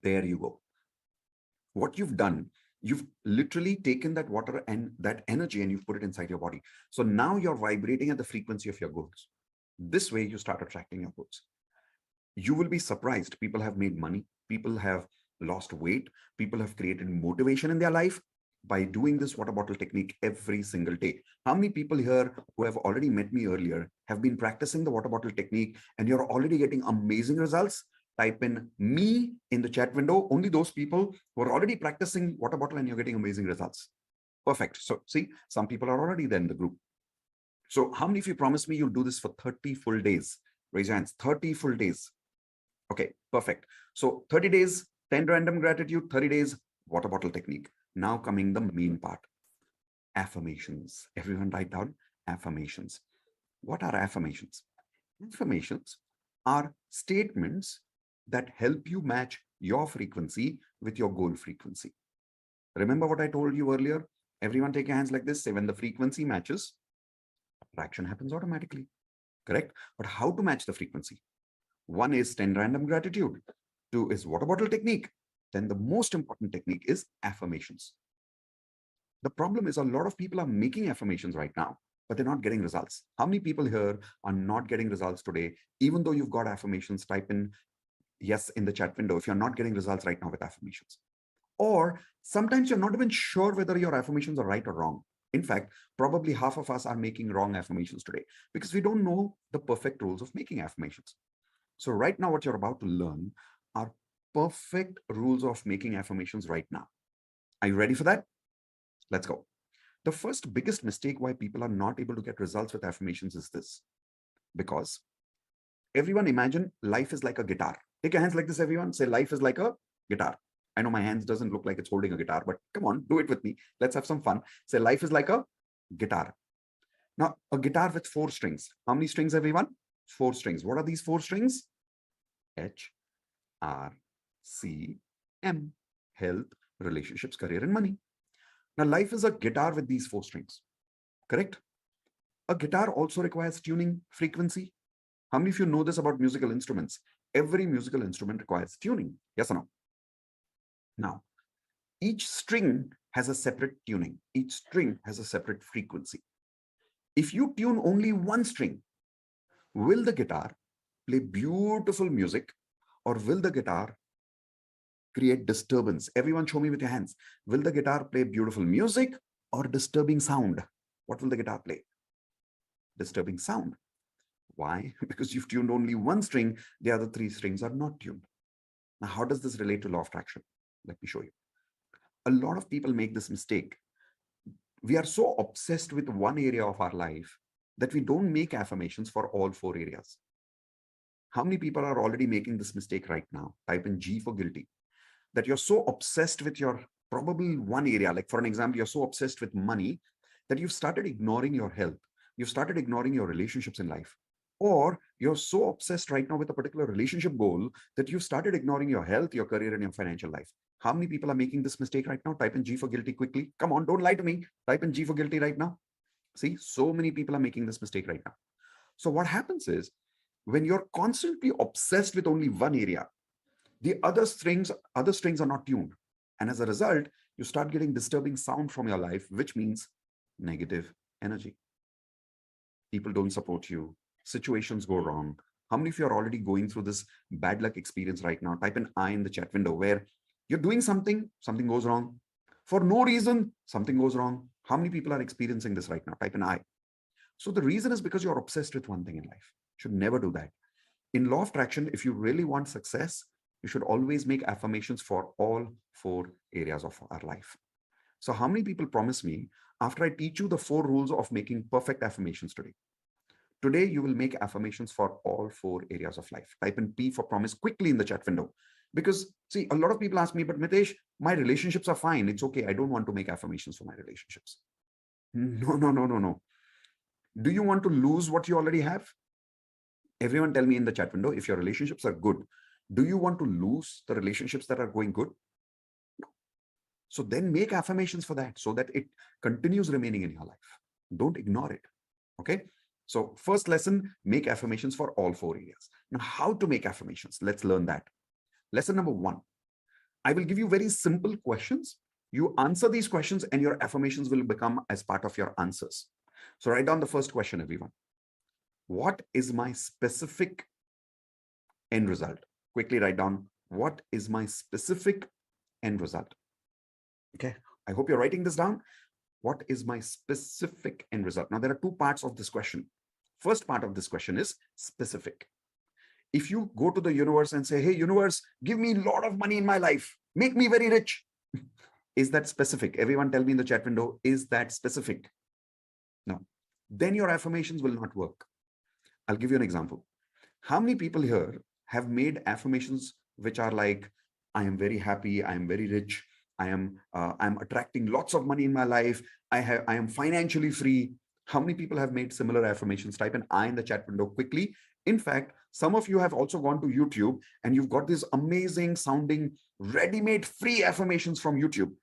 There you go. What you've done, you've literally taken that water and that energy and you've put it inside your body. So now you're vibrating at the frequency of your goals. This way you start attracting your goals. You will be surprised. People have made money. People have lost weight. People have created motivation in their life by doing this water bottle technique every single day. How many people here who have already met me earlier have been practicing the water bottle technique and you're already getting amazing results? Type in me in the chat window. Only those people who are already practicing water bottle and you're getting amazing results. Perfect. So see, some people are already there in the group. So how many of you promise me you'll do this for 30 full days? Raise your hands. 30 full days. Okay, perfect. So 30 days, 10 random gratitude, 30 days, water bottle technique. Now coming the main part, affirmations. Everyone write down affirmations. What are affirmations? Affirmations are statements that help you match your frequency with your goal frequency. Remember what I told you earlier? Everyone take your hands like this. Say when the frequency matches, attraction happens automatically. Correct? But how to match the frequency? One is 10 random gratitude. Two is water bottle technique. Then the most important technique is affirmations. The problem is a lot of people are making affirmations right now, but they're not getting results. How many people here are not getting results today? Even though you've got affirmations, type in yes in the chat window if you're not getting results right now with affirmations. Or sometimes you're not even sure whether your affirmations are right or wrong. In fact, probably half of us are making wrong affirmations today because we don't know the perfect rules of making affirmations. So right now, what you're about to learn are perfect rules of making affirmations right now. Are you ready for that? Let's go. The first biggest mistake why people are not able to get results with affirmations is this. Because everyone imagine life is like a guitar. Take your hands like this, everyone. Say life is like a guitar. I know my hands doesn't look like it's holding a guitar, but come on, do it with me. Let's have some fun. Say life is like a guitar. Now, a guitar with 4 strings. How many strings, everyone? 4 strings. What are these 4 strings? H, R, C, M. Health, relationships, career, and money. Now, life is a guitar with these 4 strings. Correct? A guitar also requires tuning frequency. How many of you know this about musical instruments? Every musical instrument requires tuning. Yes or no? Now, each string has a separate tuning. Each string has a separate frequency. If you tune only one string, will the guitar play beautiful music or will the guitar create disturbance? Everyone show me with your hands. Will the guitar play beautiful music or disturbing sound? What will the guitar play? Disturbing sound. Why? Because you've tuned only one string, the other three strings are not tuned. Now, how does this relate to law of attraction? Let me show you. A lot of people make this mistake. We are so obsessed with one area of our life that we don't make affirmations for all four areas. How many people are already making this mistake right now? Type in G for guilty. That you're so obsessed with your probably one area. Like for an example, you're so obsessed with money that you've started ignoring your health. You've started ignoring your relationships in life. Or you're so obsessed right now with a particular relationship goal that you've started ignoring your health, your career, and your financial life. How many people are making this mistake right now? Type in G for guilty quickly. Come on, don't lie to me. Type in G for guilty right now. See, so many people are making this mistake right now. So what happens is, when you're constantly obsessed with only one area, the other strings are not tuned. And as a result, you start getting disturbing sound from your life, which means negative energy. People don't support you. Situations go wrong. How many of you are already going through this bad luck experience right now? Type an I in the chat window where you're doing something goes wrong. For no reason, something goes wrong. How many people are experiencing this right now? Type an I. So the reason is because you're obsessed with one thing in life. Should never do that. In law of attraction, if you really want success, you should always make affirmations for all four areas of our life. So how many people promise me after I teach you the 4 rules of making perfect affirmations today? Today, you will make affirmations for all 4 areas of life. Type in P for promise quickly in the chat window. Because see, a lot of people ask me, but Mitesh, my relationships are fine. It's okay. I don't want to make affirmations for my relationships. No. Do you want to lose what you already have? Everyone tell me in the chat window, if your relationships are good, do you want to lose the relationships that are going good? No. So then make affirmations for that so that it continues remaining in your life. Don't ignore it. Okay. So first lesson, make affirmations for all 4 areas. Now, how to make affirmations? Let's learn that. Lesson number 1. I will give you very simple questions. You answer these questions and your affirmations will become as part of your answers. So write down the first question, everyone. What is my specific end result? Quickly write down, what is my specific end result? Okay, I hope you're writing this down. What is my specific end result? Now, there are 2 parts of this question. First part of this question is specific. If you go to the universe and say, hey, universe, give me a lot of money in my life, make me very rich. Is that specific? Everyone tell me in the chat window, is that specific? No. Then your affirmations will not work. I'll give you an example. How many people here have made affirmations which are like, I am very happy, I am very rich, I'm attracting lots of money in my life, I am financially free. How many people have made similar affirmations? Type an I in the chat window quickly. In fact, some of you have also gone to YouTube and you've got these amazing sounding ready-made free affirmations from YouTube.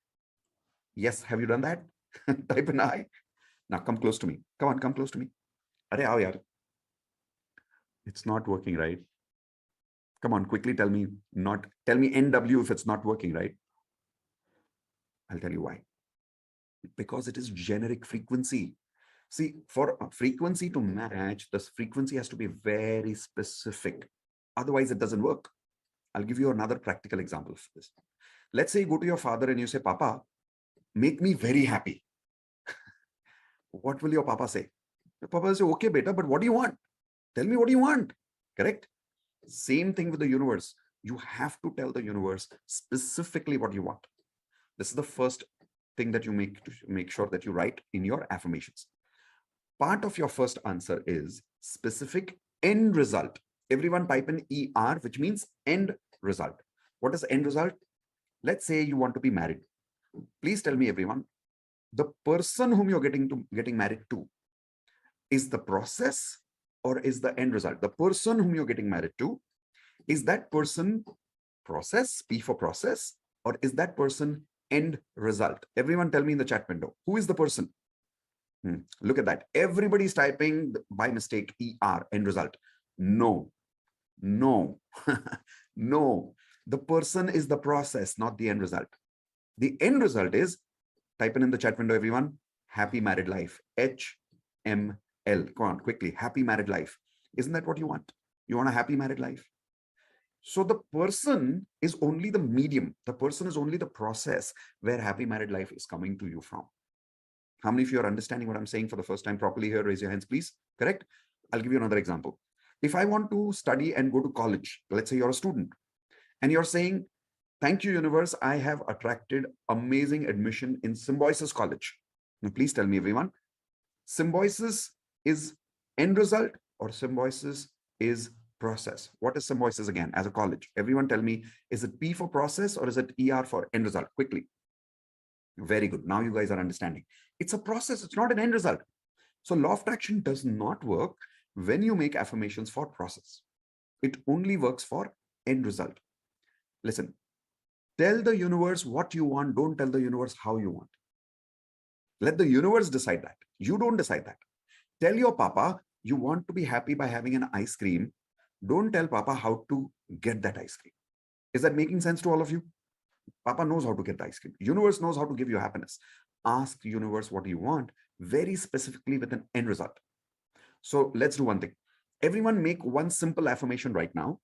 Yes, have you done that? Type an I. Now come close to me. Come on, come close to me. Arey aao yaar. It's not working, right? Come on, quickly tell me NW if it's not working, right? I'll tell you why. Because it is generic frequency. See, for a frequency to match, this frequency has to be very specific. Otherwise, it doesn't work. I'll give you another practical example for this. Let's say you go to your father and you say, Papa, make me very happy. What will your Papa say? Your Papa will say, okay, beta, but what do you want? Tell me what you want. Correct? Same thing with the universe. You have to tell the universe specifically what you want. This is the first thing that you make sure that you write in your affirmations. Part of your first answer is specific end result. Everyone type in ER, which means end result. What is end result? Let's say you want to be married. Please tell me, everyone, the person whom you're getting married to is the process or is the end result? The person whom you're getting married to, is that person process, P for process, or is that person end result? Everyone tell me in the chat window, who is the person? Look at that. Everybody's typing by mistake ER, end result. No. No. The person is the process, not the end result. The end result is, type in the chat window, everyone, happy married life. HML. Come on, quickly. Happy married life. Isn't that what you want? You want a happy married life? So the person is only the medium. The person is only the process where happy married life is coming to you from. How many of you are understanding what I'm saying for the first time properly here? Raise your hands, please. Correct? I'll give you another example. If I want to study and go to college, let's say you're a student and you're saying, thank you, universe, I have attracted amazing admission in Symbiosis College. Now, please tell me, everyone, Symbiosis is end result or Symbiosis is process? What is Symbiosis again as a college? Everyone tell me, is it P for process or is it ER for end result? Quickly. Very good. Now you guys are understanding. It's a process. It's not an end result. So law of attraction does not work when you make affirmations for process. It only works for end result. Listen, tell the universe what you want. Don't tell the universe how you want. Let the universe decide that. You don't decide that. Tell your papa you want to be happy by having an ice cream. Don't tell papa how to get that ice cream. Is that making sense to all of you? Papa knows how to get the ice cream. Universe knows how to give you happiness. Ask the universe what you want very specifically with an end result. So let's do one thing. Everyone make one simple affirmation right now,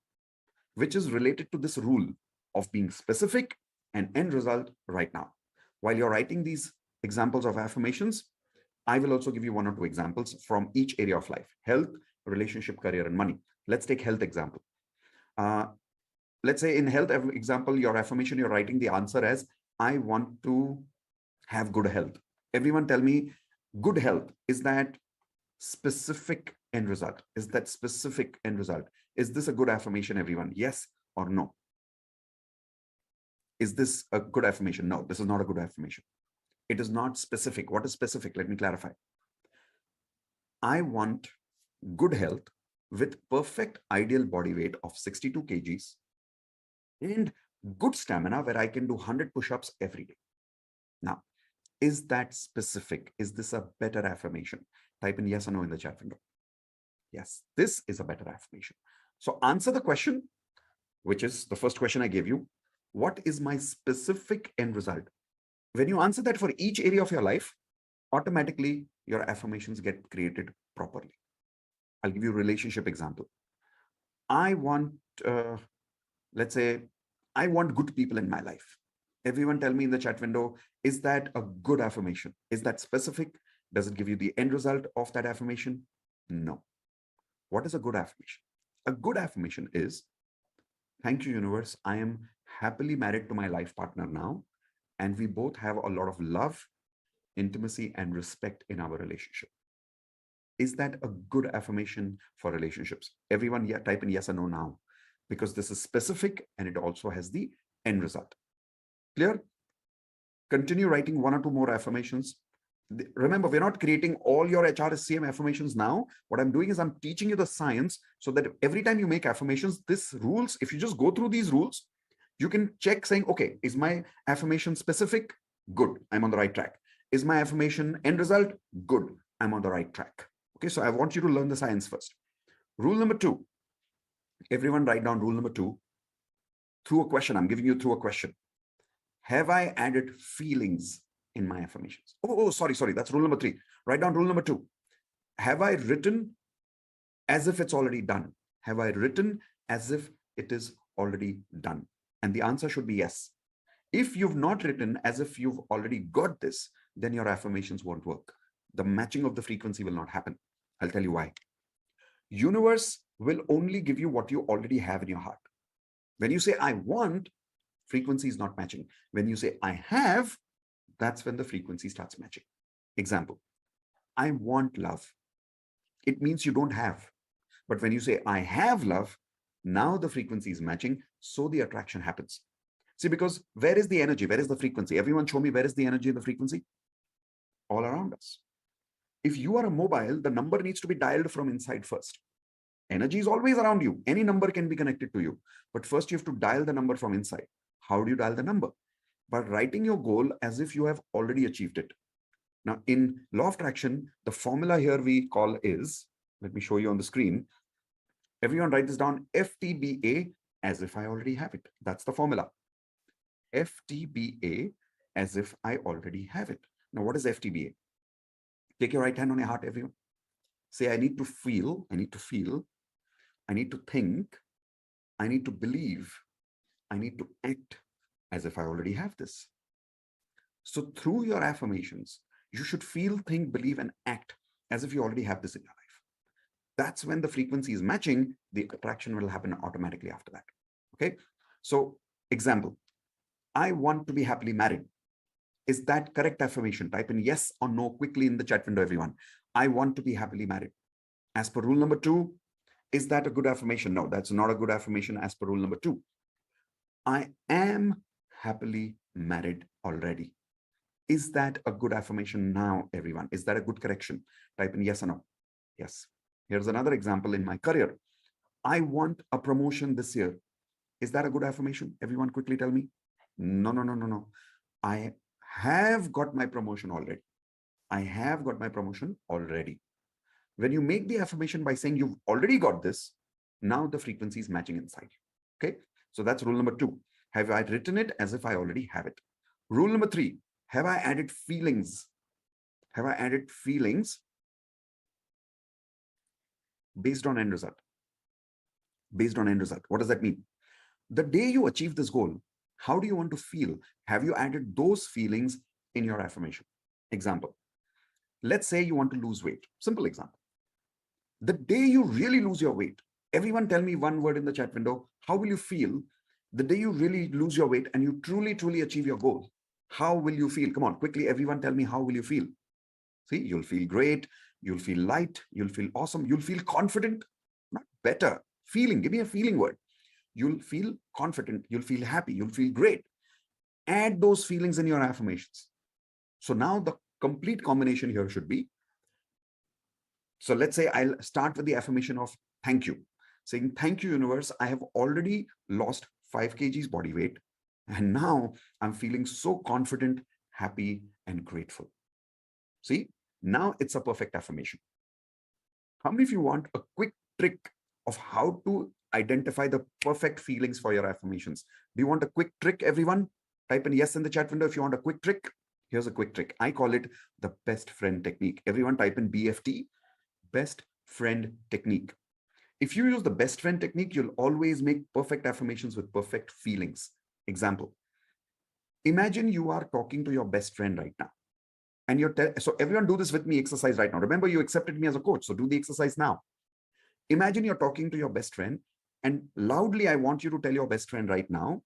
which is related to this rule of being specific and end result right now. While you're writing these examples of affirmations, I will also give you one or two examples from each area of life: health, relationship, career, and money. Let's take health example. Let's say in health example, your affirmation, you're writing the answer as, I want to have good health. Everyone tell me, good health, is that specific end result? Is that specific end result? Is this a good affirmation, everyone? Yes or no? Is this a good affirmation? No, this is not a good affirmation. It is not specific. What is specific? Let me clarify. I want good health with perfect ideal body weight of 62 kgs and good stamina where I can do 100 push-ups every day. Now, is that specific? Is this a better affirmation? Type in yes or no in the chat window. Yes, this is a better affirmation. So answer the question, which is the first question I gave you. What is my specific end result? When you answer that for each area of your life, automatically your affirmations get created properly. I'll give you a relationship example. I want, let's say, I want good people in my life. Everyone tell me in the chat window, is that a good affirmation? Is that specific? Does it give you the end result of that affirmation? No. What is a good affirmation? A good affirmation is, thank you, universe. I am happily married to my life partner now, and we both have a lot of love, intimacy, and respect in our relationship. Is that a good affirmation for relationships? Everyone type in yes or no now, because this is specific and it also has the end result. Clear? Continue writing one or two more affirmations. Remember, we're not creating all your HRSCM affirmations now. What I'm doing is I'm teaching you the science so that every time you make affirmations, this rules, if you just go through these rules, you can check saying, okay, is my affirmation specific? Good, I'm on the right track. Is my affirmation end result? Good, I'm on the right track. Okay, so I want you to learn the science first. Rule number 2. Everyone write down rule number 2 through a question. I'm giving you through a question. Have I added feelings in my affirmations? Sorry. That's rule number 3. Write down rule number 2. Have I written as if it's already done? Have I written as if it is already done? And the answer should be yes. If you've not written as if you've already got this, then your affirmations won't work. The matching of the frequency will not happen. I'll tell you why. Universe will only give you what you already have in your heart. When you say, I want, frequency is not matching. When you say, I have, that's when the frequency starts matching. Example, I want love. It means you don't have. But when you say, I have love, now the frequency is matching, so the attraction happens. See, because where is the energy? Where is the frequency? Everyone show me, where is the energy and the frequency? All around us. If you are a mobile, the number needs to be dialed from inside first. Energy is always around you. Any number can be connected to you. But first you have to dial the number from inside. How do you dial the number? By writing your goal as if you have already achieved it. Now, in law of attraction, the formula here we call is, let me show you on the screen. Everyone write this down, FTBA, as if I already have it. That's the formula. FTBA, as if I already have it. Now, what is FTBA? Take your right hand on your heart, everyone. Say, I need to feel, I need to feel, I need to think, I need to believe, I need to act as if I already have this. So through your affirmations, you should feel, think, believe, and act as if you already have this in your life. That's when the frequency is matching, the attraction will happen automatically after that. Okay. So example, I want to be happily married. Is that correct affirmation? Type in yes or no quickly in the chat window, everyone. I want to be happily married. As per rule number 2, is that a good affirmation? No, that's not a good affirmation as per rule number 2. I am happily married already. Is that a good affirmation now, everyone? Is that a good correction? Type in yes or no. Yes. Here's another example in my career. I want a promotion this year. Is that a good affirmation? Everyone quickly tell me. No, no, no, no, no. I have got my promotion already. I have got my promotion already. When you make the affirmation by saying you've already got this, now the frequency is matching inside. Okay. So that's rule number 2. Have I written it as if I already have it? Rule number 3. Have I added feelings? Have I added feelings based on end result? Based on end result. What does that mean? The day you achieve this goal, how do you want to feel? Have you added those feelings in your affirmation? Example. Let's say you want to lose weight. Simple example. The day you really lose your weight, everyone tell me one word in the chat window. How will you feel the day you really lose your weight and you truly, truly achieve your goal? How will you feel? Come on, quickly, everyone tell me, how will you feel? See, you'll feel great. You'll feel light. You'll feel awesome. You'll feel confident. Not better. Feeling. Give me a feeling word. You'll feel confident. You'll feel happy. You'll feel great. Add those feelings in your affirmations. So now the complete combination here should be, so let's say I'll start with the affirmation of thank you. Saying, thank you, universe. I have already lost 5 kgs body weight. And now I'm feeling so confident, happy, and grateful. See, now it's a perfect affirmation. How many of you want a quick trick of how to identify the perfect feelings for your affirmations? Do you want a quick trick, everyone? Type in yes in the chat window if you want a quick trick. Here's a quick trick. I call it the best friend technique. Everyone type in BFT, best friend technique. If you use the best friend technique, you'll always make perfect affirmations with perfect feelings. Example. Imagine you are talking to your best friend right now. And so everyone do this with me exercise right now. Remember, you accepted me as a coach. So do the exercise now. Imagine you're talking to your best friend and loudly, I want you to tell your best friend right now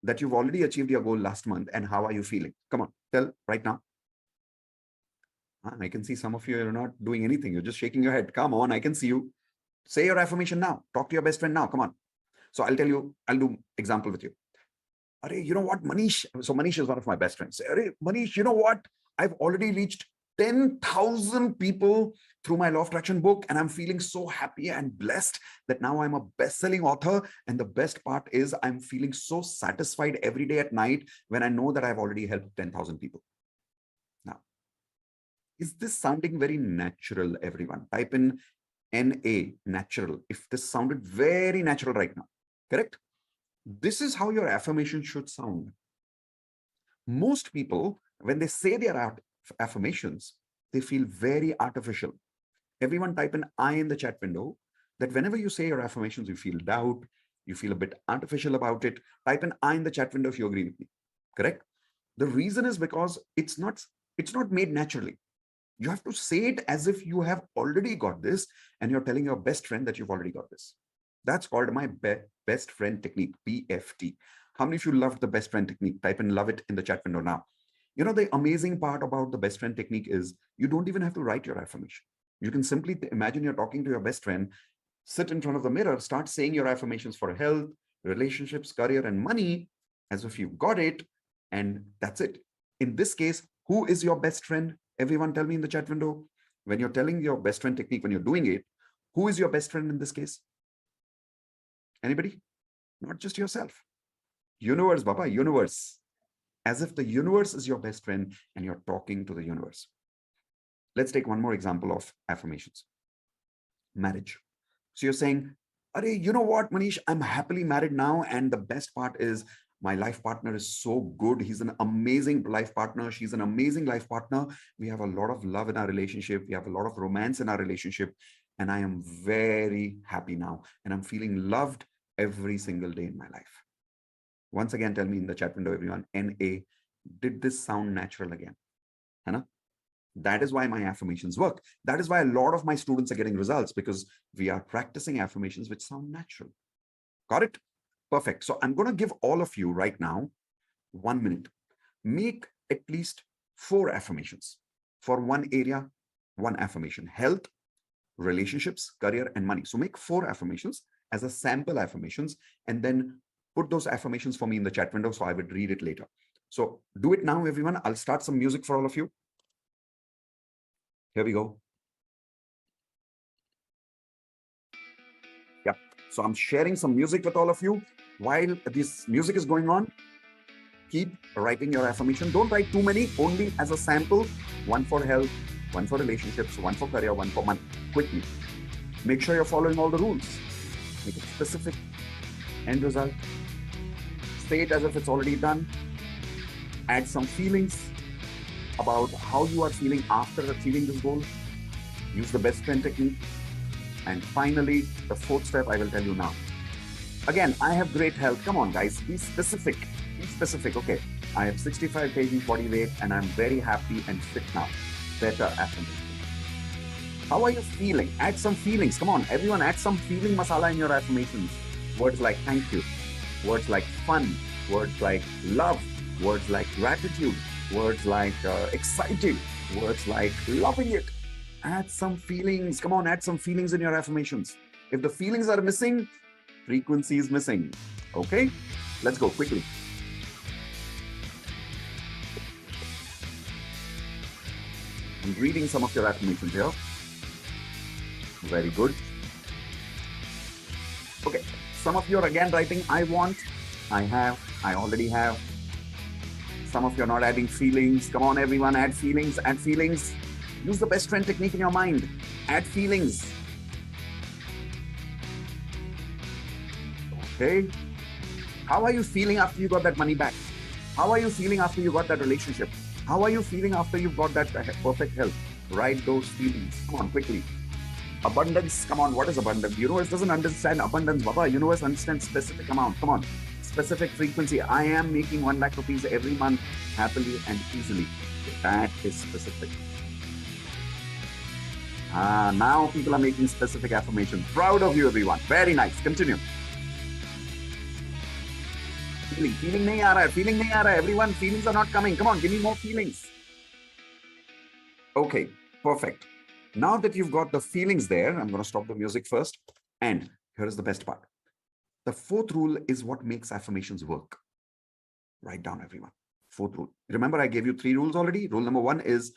that you've already achieved your goal last month and how are you feeling? Come on, tell right now. I can see some of you are not doing anything. You're just shaking your head. Come on, I can see you. Say your affirmation now. Talk to your best friend now. Come on. So I'll tell you, I'll do example with you. Are you know what, Manish? So Manish is one of my best friends. Say, Manish, you know what? I've already reached 10,000 people through my Law of Attraction book, and I'm feeling so happy and blessed that now I'm a best-selling author. And the best part is I'm feeling so satisfied every day at night when I know that I've already helped 10,000 people. Now, is this sounding very natural, everyone? Type in NA, natural. If this sounded very natural right now, correct? This is how your affirmation should sound. Most people, when they say their affirmations, they feel very artificial. Everyone type an I in the chat window that whenever you say your affirmations, you feel doubt, you feel a bit artificial about it. Type an I in the chat window if you agree with me, correct? The reason is because it's not made naturally. You have to say it as if you have already got this and you're telling your best friend that you've already got this. That's called my best friend technique, BFT. How many of you loved the best friend technique? Type in love it in the chat window now. You know, the amazing part about the best friend technique is you don't even have to write your affirmation. You can simply imagine you're talking to your best friend, sit in front of the mirror, start saying your affirmations for health, relationships, career, and money as if you've got it. And that's it. In this case, who is your best friend? Everyone tell me in the chat window. When you're telling your best friend technique, when you're doing it, who is your best friend in this case? Anybody? Not just yourself. Universe, Baba, universe. As if the universe is your best friend and you're talking to the universe. Let's take one more example of affirmations. Marriage. So you're saying, you know what, Manish, I'm happily married now. And the best part is my life partner is so good. He's an amazing life partner. She's an amazing life partner. We have a lot of love in our relationship. We have a lot of romance in our relationship. And I am very happy now. And I'm feeling loved every single day in my life. Once again, tell me in the chat window, everyone, NA, did this sound natural again? Hana? That is why my affirmations work. That is why a lot of my students are getting results, because we are practicing affirmations which sound natural. Got it? Perfect. So I'm going to give all of you right now 1 minute. Make at least 4 affirmations for one area, one affirmation: health, relationships, career, and money. So make 4 affirmations as a sample affirmations, and then put those affirmations for me in the chat window so I would read it later. So do it now, everyone. I'll start some music for all of you. Here we go. Yeah. So I'm sharing some music with all of you. While this music is going on, keep writing your affirmation. Don't write too many, only as a sample. 1 for health, 1 for relationships, 1 for career, 1 for money. Quickly. Make sure you're following all the rules. Make it specific. End result. Say it as if it's already done. Add some feelings about how you are feeling after achieving this goal. Use the best friend technique. And finally, the 4th step I will tell you now. Again, I have great health. Come on, guys, be specific. Be specific. Okay, I have 65 kg body weight and I'm very happy and fit now. Better affirmation. How are you feeling? Add some feelings. Come on, everyone, add some feeling masala in your affirmations. Words like thank you, words like fun, words like love, words like gratitude, words like excited, words like loving it. Add some feelings. Come on, add some feelings in your affirmations. If the feelings are missing, frequency is missing. Okay, let's go quickly. I'm reading some of your affirmations here. Very good. Okay, some of you are again writing I want, I have, I already have. Some of you are not adding feelings. Come on, everyone, add feelings, add feelings. Use the best friend technique in your mind. Add feelings. Okay. How are you feeling after you got that money back? How are you feeling after you got that relationship? How are you feeling after you got that perfect health? Write those feelings. Come on, quickly. Abundance. Come on, what is abundance? Universe doesn't understand abundance, Baba. Universe understands specific amount. Come on. Specific frequency. I am making 1 lakh rupees every month happily and easily. That is specific. Now people are making specific affirmations. Proud of you, everyone. Very nice. Continue. Feeling nahi aa raha hai. Feeling nahi aa raha hai. Everyone, feelings are not coming. Come on, give me more feelings. Okay, perfect. Now that you've got the feelings there, I'm going to stop the music first. And here is the best part. The 4th rule is what makes affirmations work. Write down, everyone. 4th rule. Remember, I gave you 3 rules already. Rule number 1 is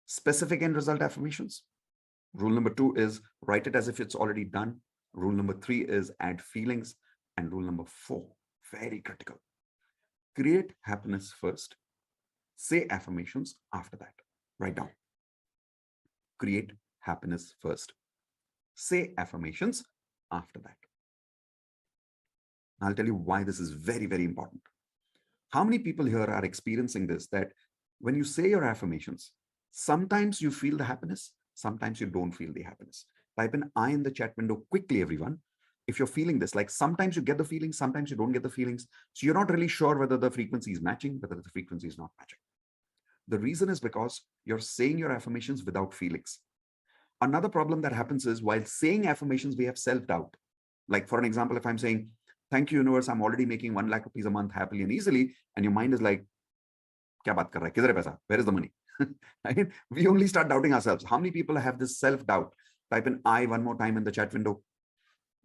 specific end result affirmations. Rule number 2 is write it as if it's already done. Rule number 3 is add feelings. And rule number 4, very critical. Create happiness first. Say affirmations after that. Write down. Create happiness first. Say affirmations after that. I'll tell you why this is very, very important. How many people here are experiencing this, that when you say your affirmations, sometimes you feel the happiness, sometimes you don't feel the happiness? Type in I in the chat window quickly, everyone. If you're feeling this, like sometimes you get the feelings, sometimes you don't get the feelings. So you're not really sure whether the frequency is matching, whether the frequency is not matching. The reason is because you're saying your affirmations without feelings. Another problem that happens is while saying affirmations, we have self-doubt. Like for an example, if I'm saying, thank you, universe, I'm already making 1 lakh rupees a month happily and easily. And your mind is like, kya baat kar raha hai? Kidhar hai paisa? Where is the money? Right? We only start doubting ourselves. How many people have this self-doubt? Type in I one more time in the chat window.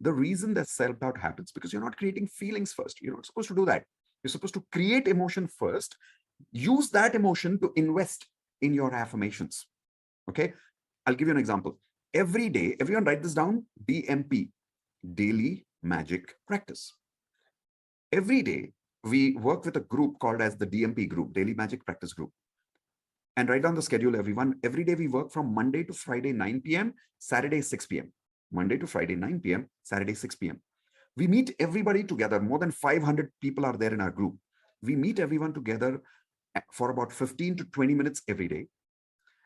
The reason that self-doubt happens because you're not creating feelings first. You're not supposed to do that. You're supposed to create emotion first. Use that emotion to invest in your affirmations. Okay. I'll give you an example. Every day, everyone write this down, DMP, Daily Magic Practice. Every day, we work with a group called as the DMP group, Daily Magic Practice Group. And write down the schedule, everyone. Every day we work from Monday to Friday, 9 p.m., Saturday, 6 p.m. Monday to Friday, 9 p.m., Saturday, 6 p.m. We meet everybody together. More than 500 people are there in our group. We meet everyone together for about 15 to 20 minutes every day.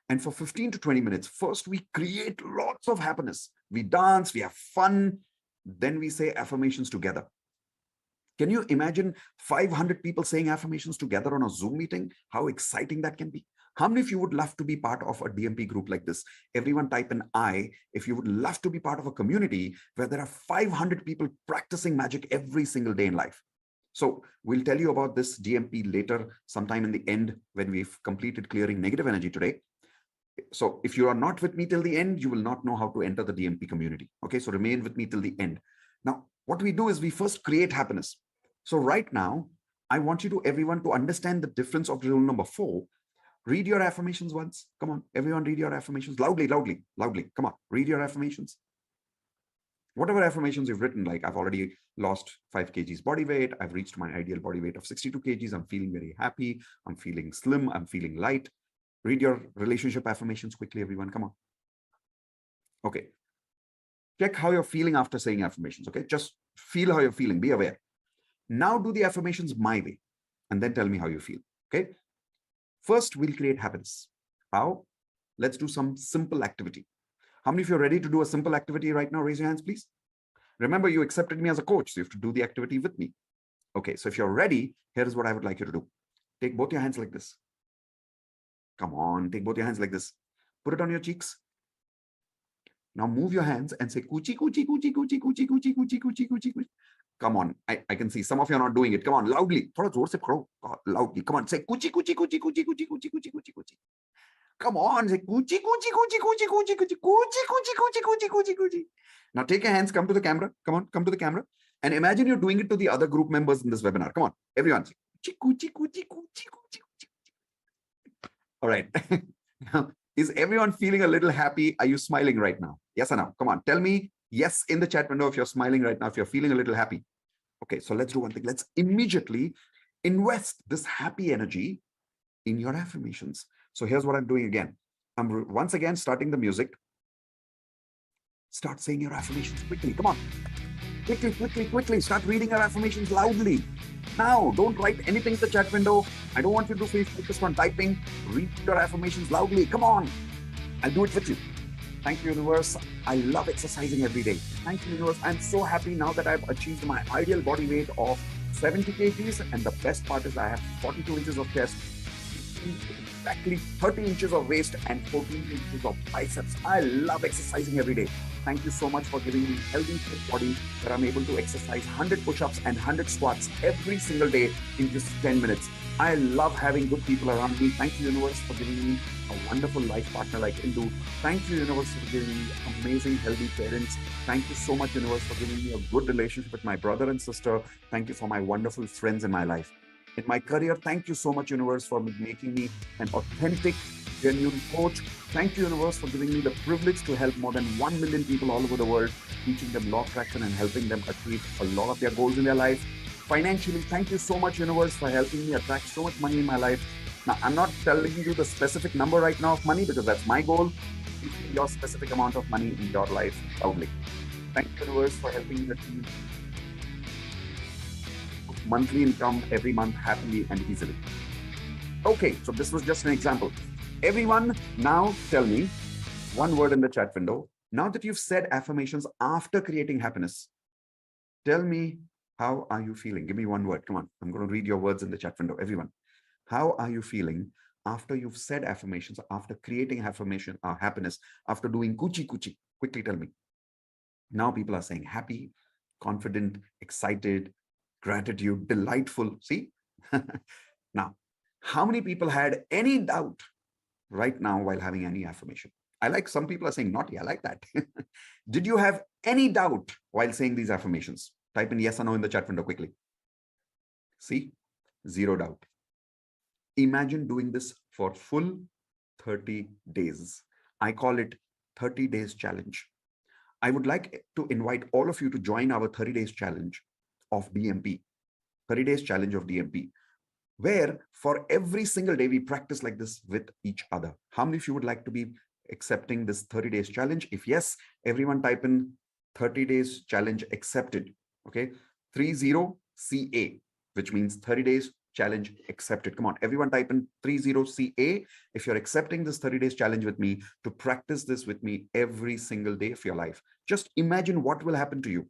And for 15 to 20 minutes, first we create lots of happiness. We dance, we have fun, Then we say affirmations together. Can you imagine 500 people saying affirmations together on a Zoom meeting? How exciting that can be. How many of you would love to be part of a DMP group like this? Everyone type in I if you would love to be part of a community where there are 500 people practicing magic every single day in life. So we'll tell you about this DMP later, sometime in the end when we've completed clearing negative energy today. So if you are not with me till the end, you will not know how to enter the DMP community. Okay, so remain with me till the end. Now, what we do is we first create happiness. So right now, I want you to everyone to understand the difference of rule number 4. Read your affirmations once. Come on, everyone read your affirmations loudly, loudly, loudly. Come on, read your affirmations. Whatever affirmations you've written, like I've already lost 5 kgs body weight. I've reached my ideal body weight of 62 kgs. I'm feeling very happy. I'm feeling slim. I'm feeling light. Read your relationship affirmations quickly, everyone. Come on. Okay. Check how you're feeling after saying affirmations. Okay. Just feel how you're feeling. Be aware. Now do the affirmations my way and then tell me how you feel. Okay. First, we'll create happiness. How? Let's do some simple activity. How many of you are ready to do a simple activity right now? Raise your hands, please. Remember, you accepted me as a coach, so you have to do the activity with me. Okay, so if you're ready, here is what I would like you to do. Take both your hands like this. Come on, take both your hands like this. Put it on your cheeks. Now move your hands and say coochie, coochie, coochie, coochie, coochie, coochie, coochie, coochie, coochie, coochie. Come on, I can see some of you are not doing it. Come on, loudly. Thoda zor se karo. Loudly. Come on, say coochie, coochie, coochie, coochie, coochie, coochie, coochie, coochie, coochie. Come on, say coochie, coochie, coochie, coochie, coochie, coochie, coochie, coochie, coochie, coochie, coochie, coochie. Now take your hands, come to the camera. Come on, come to the camera. And imagine you're doing it to the other group members in this webinar. Come on, everyone. Say coochie, coochie, coochie, coochie, coochie, coochie. All right. Now, is everyone feeling a little happy? Are you smiling right now? Yes or no? Come on, tell me yes in the chat window if you're smiling right now, if you're feeling a little happy. Okay, so let's do one thing. Let's immediately invest this happy energy in your affirmations. So here's what I'm doing again. I'm once again starting the music. Start saying your affirmations quickly. Come on. Quickly, quickly, quickly. Start reading your affirmations loudly. Now, don't write anything in the chat window. I don't want you to be focused on typing. Read your affirmations loudly. Come on. I'll do it with you. Thank you, universe. I love exercising every day. Thank you, universe. I'm so happy now that I've achieved my ideal body weight of 70 kgs. And the best part is I have 42 inches of chest, exactly 30 inches of waist, and 14 inches of biceps. I love exercising every day. Thank you so much for giving me a healthy, fit body where I'm able to exercise 100 push-ups and 100 squats every single day in just 10 minutes. I love having good people around me. Thank you, universe, for giving me a wonderful life partner like Indu. Thank you, universe, for giving me amazing, healthy parents. Thank you so much, universe, for giving me a good relationship with my brother and sister. Thank you for my wonderful friends in my life. In my career, thank you so much, universe, for making me an authentic, genuine coach. Thank you, universe, for giving me the privilege to help more than 1 million people all over the world, teaching them law of attraction and helping them achieve a lot of their goals in their life. Financially, thank you so much, universe, for helping me attract so much money in my life. Now, I'm not telling you the specific number right now of money because that's my goal. Give me your specific amount of money in your life loudly. Thank you, universe, for helping me achieve monthly income every month happily and easily. Okay, so this was just an example. Everyone, now tell me one word in the chat window. Now that you've said affirmations after creating happiness, tell me, how are you feeling? Give me one word. Come on. I'm going to read your words in the chat window. Everyone, how are you feeling after you've said affirmations, after creating affirmation, happiness, after doing coochie coochie? Quickly tell me. Now people are saying happy, confident, excited, gratitude, delightful. See? Now, how many people had any doubt right now while having any affirmation? I like some people are saying naughty. I like that. Did you have any doubt while saying these affirmations? Type in yes or no in the chat window quickly. See? Zero doubt. Imagine doing this for full 30 days. I call it 30 days challenge. I would like to invite all of you to join our 30 days challenge of DMP, 30 days challenge of DMP, where for every single day we practice like this with each other. How many of you would like to be accepting this 30 days challenge? If yes, everyone type in 30 days challenge accepted. Okay, 30CA, which means 30 days challenge accepted. Come on, everyone type in 30CA if you're accepting this 30 days challenge with me, to practice this with me every single day of your life. Just imagine what will happen to you. 30 days challenge accepted. Come on, everyone type in 30CA if you're accepting this 30 days challenge with me to practice this with me every single day of your life. Just imagine what will happen to you. 30 days challenge accepted. Come on, everyone type in 30CA if you're accepting this 30 days challenge with me to practice this with me every single day of your life. Just imagine what will happen to you.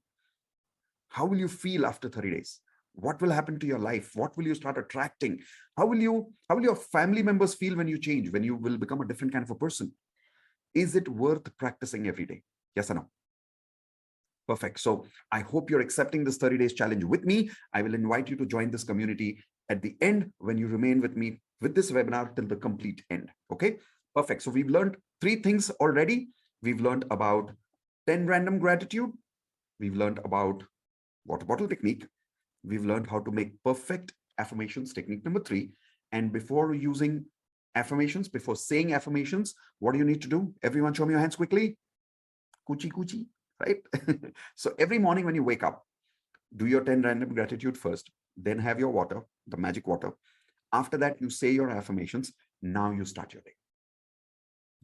How will you feel after 30 days? What will happen to your life? What will you start attracting? How will your family members feel when you change, when you will become a different kind of a person? Is it worth practicing every day? Yes or no? Perfect. So I hope you're accepting this 30 days challenge with me. I will invite you to join this community at the end when you remain with me with this webinar till the complete end. Okay, perfect. So we've learned 3 things already. We've learned about 10 random gratitude. We've learned about water bottle technique. We've learned how to make perfect affirmations, technique number 3. And before using affirmations, before saying affirmations, what do you need to do? Everyone show me your hands quickly. Coochie coochie, right? So every morning when you wake up, do your 10 random gratitude first, then have your water, the magic water. After that, you say your affirmations. Now you start your day.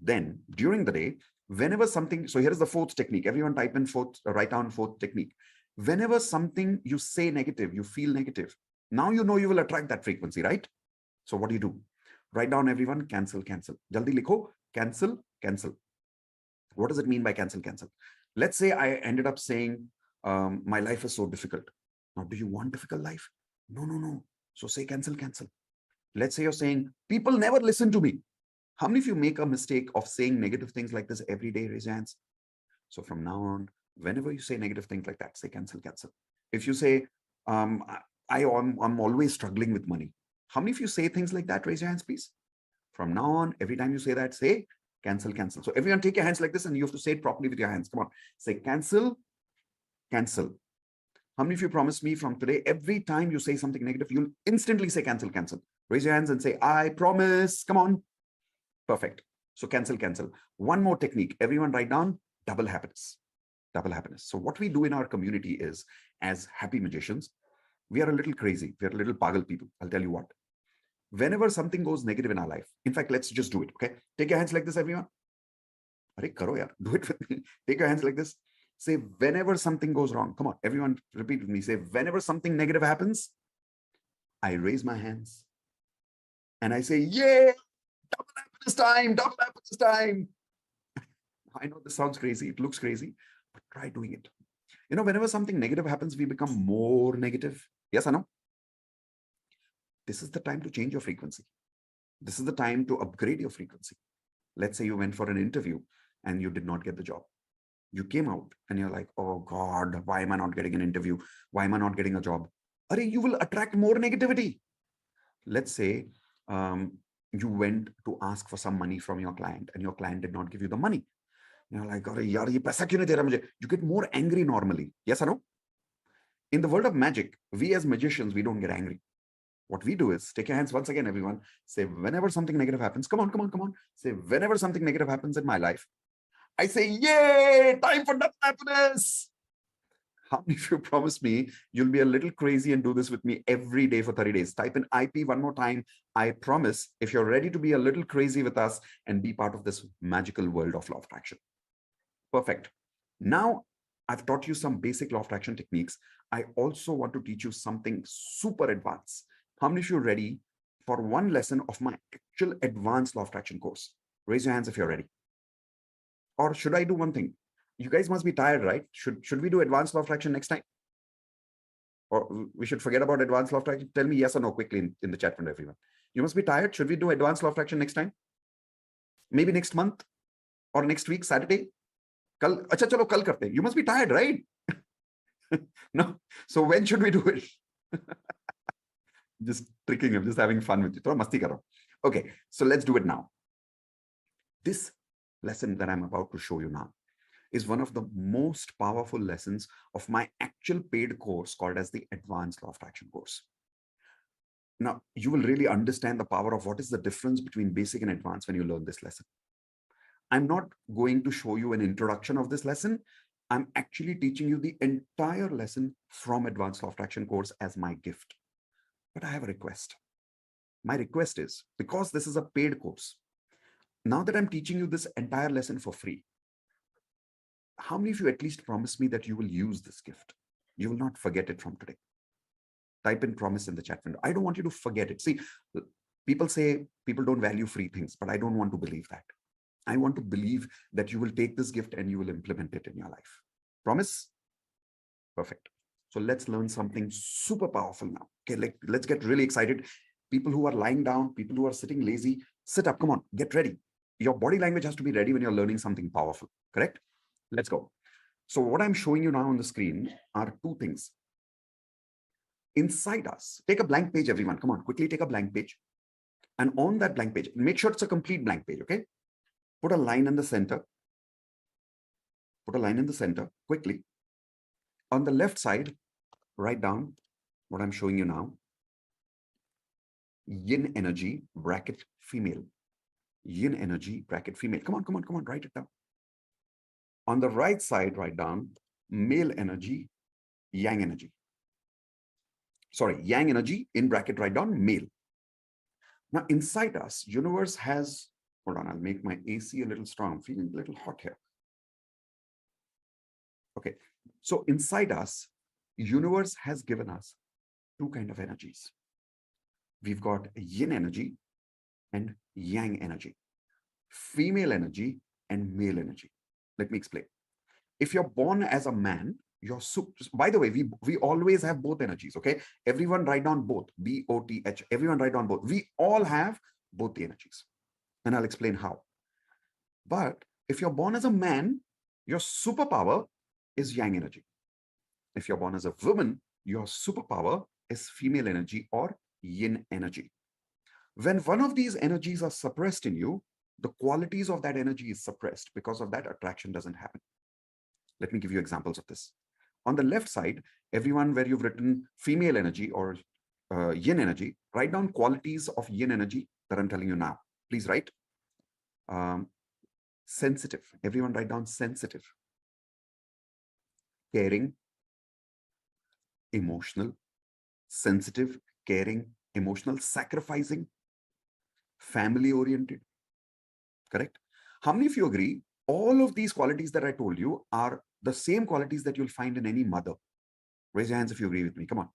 Then during the day, whenever something, so here is the 4th technique. Everyone type in 4th, write down 4th technique. Whenever something you say negative, you feel negative, now you know you will attract that frequency, right? So what do? Write down everyone, cancel, cancel. Jaldi likho, cancel, cancel. What does it mean by cancel, cancel? Let's say I ended up saying, my life is so difficult. Now, do you want difficult life? No, no, no. So say cancel, cancel. Let's say you're saying, people never listen to me. How many of you make a mistake of saying negative things like this every day? Raise your hands. So from now on, whenever you say negative things like that, say cancel, cancel. If you say, I'm always struggling with money. How many of you say things like that? Raise your hands, please. From now on, every time you say that, say cancel, cancel. So everyone take your hands like this and you have to say it properly with your hands. Come on, say cancel, cancel. How many of you promise me from today, every time you say something negative, you'll instantly say cancel, cancel? Raise your hands and say, I promise. Come on. Perfect. So cancel, cancel. One more technique. Everyone write down double happiness. Double happiness. So what we do in our community is, as happy magicians, we are a little crazy. We are a little pagal people. I'll tell you what. Whenever something goes negative in our life, in fact, let's just do it. Okay. Take your hands like this, everyone. Arey, karo yaar. Do it with me. Take your hands like this. Say, whenever something goes wrong. Come on, everyone, repeat with me. Say, whenever something negative happens, I raise my hands and I say, yay, double happiness time, double happiness time. I know this sounds crazy. It looks crazy, but try doing it. You know, whenever something negative happens, we become more negative. Yes or no? This is the time to change your frequency. This is the time to upgrade your frequency. Let's say you went for an interview and you did not get the job. You came out and you're like, oh God, why am I not getting an interview? Why am I not getting a job? You will attract more negativity. Let's say you went to ask for some money from your client and your client did not give you the money. You're like, yaar, ye paisa kyun nahi de raha mujhe? You get more angry normally. Yes or no? In the world of magic, we as magicians, we don't get angry. What we do is, take your hands once again, everyone. Say, whenever something negative happens, come on, come on, come on. Say, whenever something negative happens in my life, I say, yay, time for double happiness. How many of you promise me you'll be a little crazy and do this with me every day for 30 days? Type in IP one more time. I promise, if you're ready to be a little crazy with us and be part of this magical world of law of attraction. Perfect. Now, I've taught you some basic law of attraction techniques. I also want to teach you something super advanced. How many of you are ready for one lesson of my actual advanced law of attraction course? Raise your hands if you're ready. Or should I do one thing? You guys must be tired, right? Should we do advanced law of attraction next time? Or we should forget about advanced law of attraction? Tell me yes or no quickly in the chat room, everyone. You must be tired. Should we do advanced law of attraction next time? Maybe next month or next week, Saturday? Kal, acha chalo, kal karte. You must be tired, right? No. So when should we do it? Just tricking him, just having fun with you. Thoda masti karo. Okay, so let's do it now. This lesson that I'm about to show you now is one of the most powerful lessons of my actual paid course called as the Advanced Law of Attraction course. Now, you will really understand the power of what is the difference between basic and advanced when you learn this lesson. I'm not going to show you an introduction of this lesson. I'm actually teaching you the entire lesson from Advanced Law of Attraction course as my gift. But I have a request. My request is, because this is a paid course, now that I'm teaching you this entire lesson for free, how many of you at least promise me that you will use this gift? You will not forget it from today. Type in promise in the chat window. I don't want you to forget it. See, people say people don't value free things, but I don't want to believe that. I want to believe that you will take this gift and you will implement it in your life. Promise? Perfect. So let's learn something super powerful now. Okay, let's get really excited. People who are lying down, people who are sitting lazy, sit up. Come on, get ready. Your body language has to be ready when you're learning something powerful. Correct? Let's go. So what I'm showing you now on the screen are two things. Inside us, take a blank page, everyone. Come on, quickly take a blank page. And on that blank page, make sure it's a complete blank page, okay? Put a line in the center. Put a line in the center, quickly. On the left side, write down what I'm showing you now. Yin energy, bracket female. Yin energy, bracket female. Come on, write it down. On the right side, write down male energy, yang energy. Sorry, yang energy, in bracket, write down male. Now, inside us, universe has, hold on, I'll make my AC a little strong. I'm feeling a little hot here. Okay, so inside us, universe has given us two kind of energies. We've got yin energy and yang energy, female energy and male energy. Let me explain. If you're born as a man, you're by the way, we always have both energies, okay? Everyone write down both, B-O-T-H. Everyone write down both. We all have both the energies, and I'll explain how. But if you're born as a man, your superpower is yang energy. If you're born as a woman, your superpower is female energy or yin energy. When one of these energies are suppressed in you, the qualities of that energy is suppressed. Because of that, attraction doesn't happen. Let me give you examples of this. On the left side, everyone where you've written female energy or yin energy, write down qualities of yin energy that I'm telling you now. Please write. Sensitive. Everyone write down sensitive. Caring. Emotional. Sensitive, caring, emotional, sacrificing, family oriented. Correct? How many of you agree all of these qualities that I told you are the same qualities that you'll find in any mother? Raise your hands if you agree with me. Come on.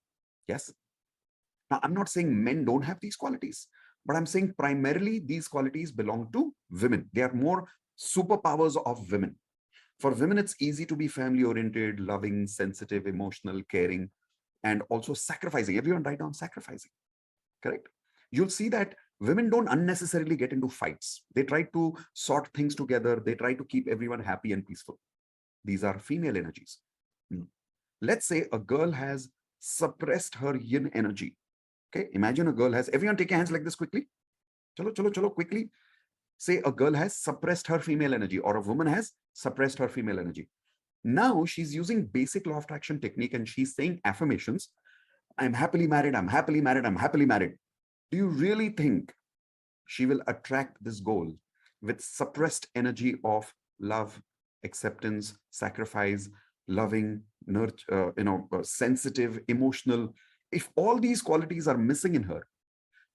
Yes? Now, I'm not saying men don't have these qualities, but I'm saying primarily these qualities belong to women. They are more superpowers of women. For women, it's easy to be family oriented, loving, sensitive, emotional, caring, and also sacrificing. Everyone write down sacrificing. Correct? You'll see that women don't unnecessarily get into fights. They try to sort things together. They try to keep everyone happy and peaceful. These are female energies. Let's say a girl has suppressed her yin energy. Okay, imagine a girl has, everyone take your hands like this quickly. Chalo, quickly. Say a girl has suppressed her female energy, or a woman has suppressed her female energy. Now she's using basic law of attraction technique and she's saying affirmations. I'm happily married, I'm happily married, I'm happily married. Do you really think she will attract this goal with suppressed energy of love, acceptance, sacrifice, loving, nurture, sensitive, emotional? If all these qualities are missing in her,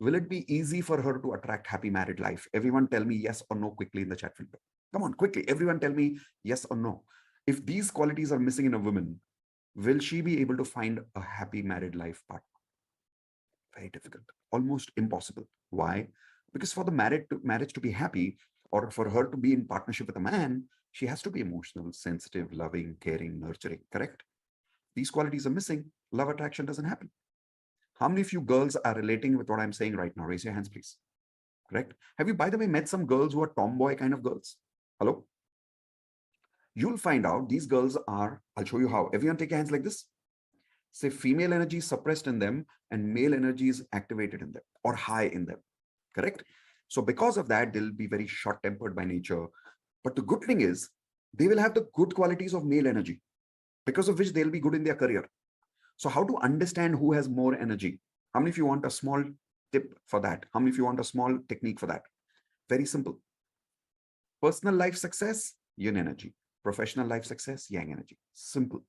will it be easy for her to attract happy married life? Everyone tell me yes or no quickly in the chat window. Come on, quickly. Everyone tell me yes or no. If these qualities are missing in a woman, will she be able to find a happy married life partner? Very difficult, almost impossible. Why? Because for the marriage to be happy, or for her to be in partnership with a man, she has to be emotional, sensitive, loving, caring, nurturing, correct? These qualities are missing. Love attraction doesn't happen. How many of you girls are relating with what I'm saying right now? Raise your hands, please. Correct? Have you, by the way, met some girls who are tomboy kind of girls? Hello? You'll find out these girls are, I'll show you how. Everyone take your hands like this. Say female energy is suppressed in them and male energy is activated in them or high in them. Correct? So because of that, they'll be very short-tempered by nature. But the good thing is they will have the good qualities of male energy, because of which they'll be good in their career. So how to understand who has more energy? How many of you want a small tip for that? How many of you want a small technique for that? Very simple. Personal life success, yin energy. Professional life success, yang energy. Simple.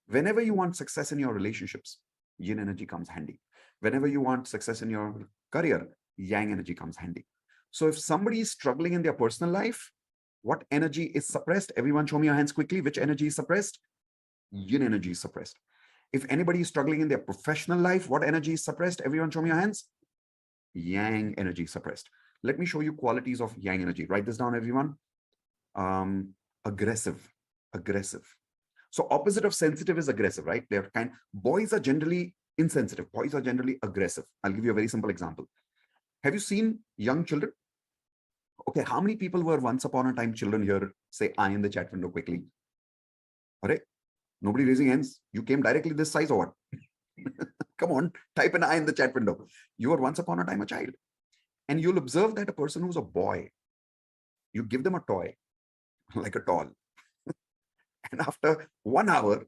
Whenever you want success in your relationships, yin energy comes handy. Whenever you want success in your career, yang energy comes handy. So if somebody is struggling in their personal life, what energy is suppressed? Everyone show me your hands quickly. Which energy is suppressed? Yin energy is suppressed. If anybody is struggling in their professional life, what energy is suppressed? Everyone show me your hands. Yang energy is suppressed. Let me show you qualities of yang energy. Write this down, everyone. Aggressive. So opposite of sensitive is aggressive, right? They're kind. Boys are generally insensitive. Boys are generally aggressive. I'll give you a very simple example. Have you seen young children? Okay, how many people were once upon a time children here? Say I in the chat window quickly. All right. Nobody raising hands. You came directly this size or what? Come on, type an I in the chat window. You were once upon a time a child. And you'll observe that a person who's a boy, you give them a toy, like a doll. And after 1 hour,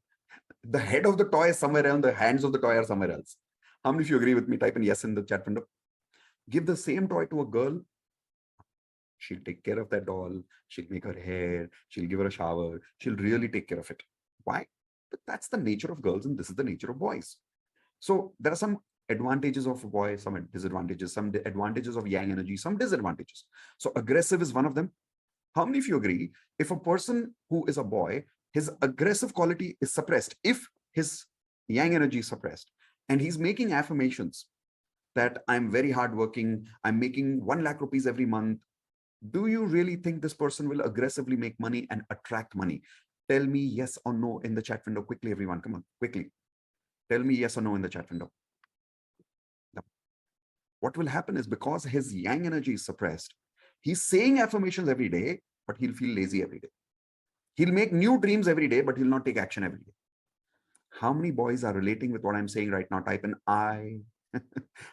the head of the toy is somewhere else, the hands of the toy are somewhere else. How many of you agree with me? Type in yes in the chat window. Give the same toy to a girl. She'll take care of that doll. She'll make her hair. She'll give her a shower. She'll really take care of it. Why? But that's the nature of girls and this is the nature of boys. So there are some advantages of a boy, some disadvantages, some advantages of yang energy, some disadvantages. So aggressive is one of them. How many of you agree? If a person who is a boy, his aggressive quality is suppressed, if his yang energy is suppressed, and he's making affirmations that I'm very hardworking, I'm making 1 lakh rupees every month, do you really think this person will aggressively make money and attract money? Tell me yes or no in the chat window quickly, everyone. Come on, quickly. Tell me yes or no in the chat window. No. What will happen is because his yang energy is suppressed, he's saying affirmations every day, but he'll feel lazy every day. He'll make new dreams every day, but he'll not take action every day. How many boys are relating with what I'm saying right now? Type in I.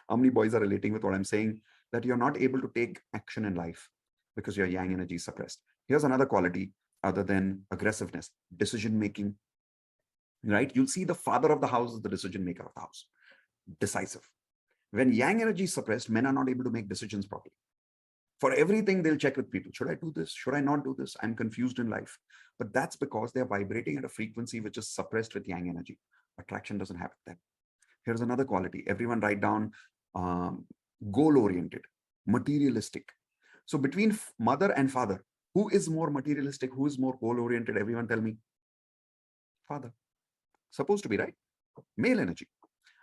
How many boys are relating with what I'm saying? That you're not able to take action in life because your yang energy is suppressed. Here's another quality other than aggressiveness, decision making, right? You'll see the father of the house is the decision maker of the house, decisive. When yang energy is suppressed, men are not able to make decisions properly. For everything, they'll check with people. Should I do this? Should I not do this? I'm confused in life. But that's because they're vibrating at a frequency which is suppressed with yang energy. Attraction doesn't happen then. Here's another quality. Everyone write down goal-oriented, materialistic. So between mother and father, who is more materialistic? Who is more goal-oriented? Everyone tell me. Father. Supposed to be, right? Male energy.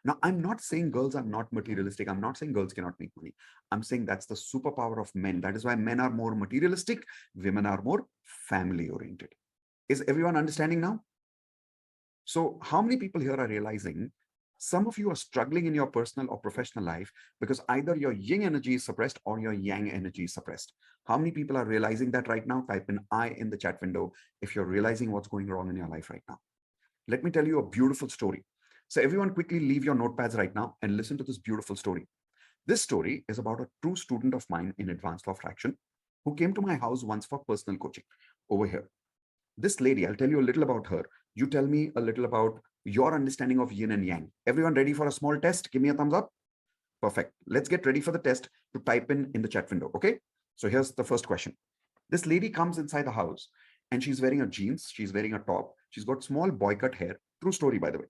Now, I'm not saying girls are not materialistic. I'm not saying girls cannot make money. I'm saying that's the superpower of men. That is why men are more materialistic. Women are more family-oriented. Is everyone understanding now? So how many people here are realizing some of you are struggling in your personal or professional life because either your yin energy is suppressed or your yang energy is suppressed? How many people are realizing that right now? Type in I in the chat window if you're realizing what's going wrong in your life right now. Let me tell you a beautiful story. So everyone quickly leave your notepads right now and listen to this beautiful story. This story is about a true student of mine in advanced law of attraction who came to my house once for personal coaching over here. This lady, I'll tell you a little about her. You tell me a little about your understanding of yin and yang. Everyone ready for a small test? Give me a thumbs up. Perfect. Let's get ready for the test to type in the chat window. Okay. So here's the first question. This lady comes inside the house and she's wearing a jeans. She's wearing a top. She's got small boy cut hair. True story, by the way.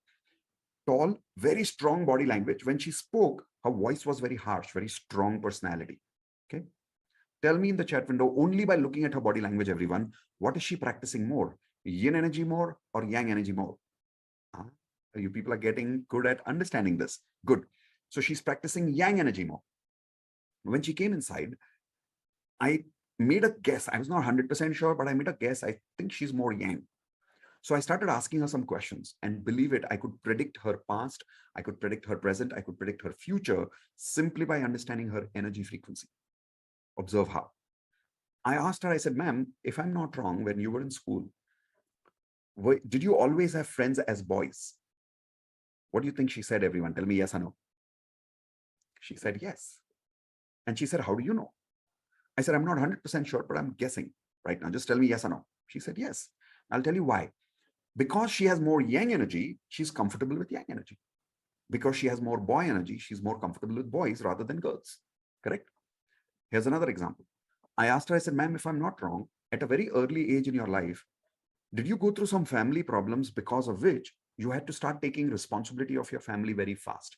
Tall, very strong body language. When she spoke, her voice was very harsh, very strong personality. Okay. Tell me in the chat window, only by looking at her body language, everyone, what is she practicing more? Yin energy more or yang energy more? You people are getting good at understanding this. Good. So she's practicing yang energy more. When she came inside, I made a guess. I was not 100% sure, but I made a guess. I think she's more yang. So I started asking her some questions, and believe it, I could predict her past, I could predict her present, I could predict her future simply by understanding her energy frequency. Observe how. I asked her, I said, ma'am, if I'm not wrong, when you were in school, did you always have friends as boys? What do you think she said, everyone? Tell me yes or no. She said yes. And she said, how do you know? I said, I'm not 100% sure, but I'm guessing right now. Just tell me yes or no. She said yes. I'll tell you why. Because she has more yang energy, she's comfortable with yang energy. Because she has more boy energy, she's more comfortable with boys rather than girls. Correct? Here's another example. I asked her, I said, ma'am, if I'm not wrong, at a very early age in your life, did you go through some family problems because of which you had to start taking responsibility of your family very fast?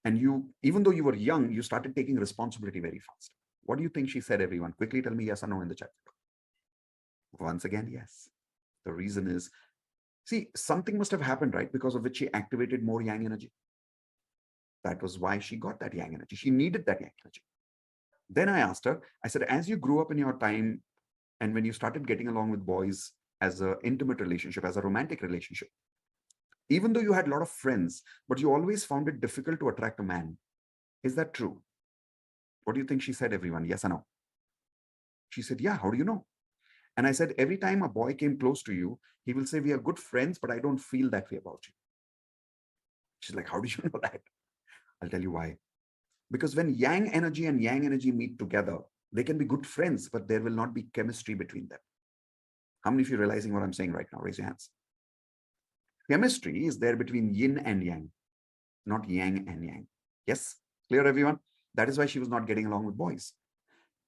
And you, even though you were young, you started taking responsibility very fast. What do you think she said, everyone? Quickly tell me yes or no in the chat. Once again, yes. The reason is, see, something must have happened, right? Because of which she activated more yang energy. That was why she got that yang energy. She needed that yang energy. Then I asked her, I said, as you grew up in your time and when you started getting along with boys as an intimate relationship, as a romantic relationship. Even though you had a lot of friends, but you always found it difficult to attract a man. Is that true? What do you think she said, everyone? Yes or no? She said, yeah, how do you know? And I said, every time a boy came close to you, he will say, we are good friends, but I don't feel that way about you. She's like, how do you know that? I'll tell you why. Because when yang energy and yang energy meet together, they can be good friends, but there will not be chemistry between them. How many of you are realizing what I'm saying right now? Raise your hands. Chemistry is there between yin and yang, not yang and yang. Yes? Clear, everyone? That is why she was not getting along with boys.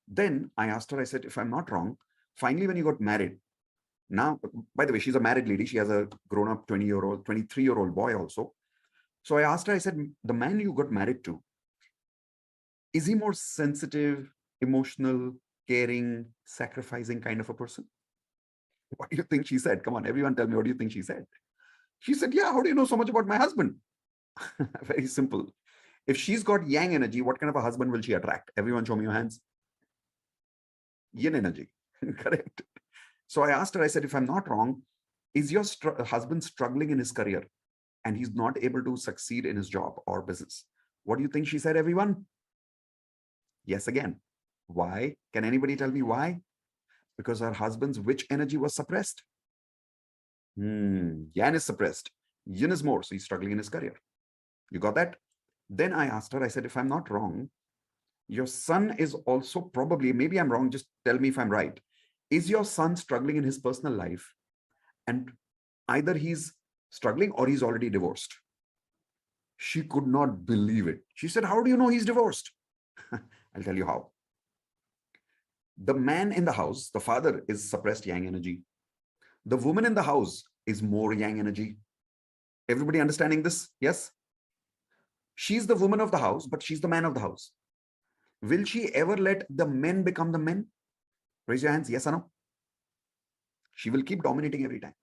Then I asked her, I said, if I'm not wrong, finally, when you got married, now, by the way, she's a married lady. She has a grown-up 20-year-old, 23-year-old boy also. So I asked her, I said, the man you got married to, is he more sensitive, emotional, caring, sacrificing kind of a person? What do you think she said? Come on, everyone tell me, what do you think she said? She said, yeah, how do you know so much about my husband? Very simple. If she's got yang energy, what kind of a husband will she attract? Everyone show me your hands. Yin energy, correct? So I asked her, I said, if I'm not wrong, is your husband struggling in his career and he's not able to succeed in his job or business? What do you think she said, everyone? Yes, again. Why? Can anybody tell me why? Because her husband's which energy was suppressed? Yang is suppressed. Yin is more, so he's struggling in his career. You got that? Then I asked her, I said, if I'm not wrong, your son is also probably, maybe I'm wrong, just tell me if I'm right. Is your son struggling in his personal life? And either he's struggling or he's already divorced. She could not believe it. She said, how do you know he's divorced? I'll tell you how. The man in the house, the father, is suppressed yang energy. The woman in the house is more yang energy. Everybody understanding this? Yes? She's the woman of the house, but she's the man of the house. Will she ever let the men become the men? Raise your hands, yes or no? She will keep dominating every time.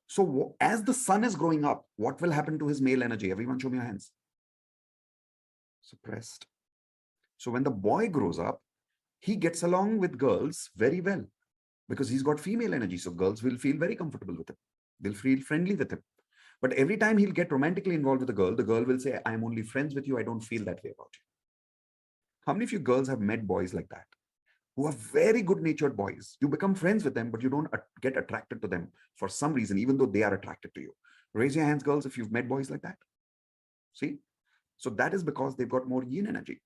So as the son is growing up, what will happen to his male energy? Everyone show me your hands. Suppressed. So when the boy grows up, he gets along with girls very well because he's got female energy. So girls will feel very comfortable with him. They'll feel friendly with him. But every time he'll get romantically involved with a girl, the girl will say, I'm only friends with you. I don't feel that way about you. How many of you girls have met boys like that, who are very good-natured boys? You become friends with them, but you don't get attracted to them for some reason, even though they are attracted to you. Raise your hands, girls, if you've met boys like that. See? So that is because they've got more yin energy.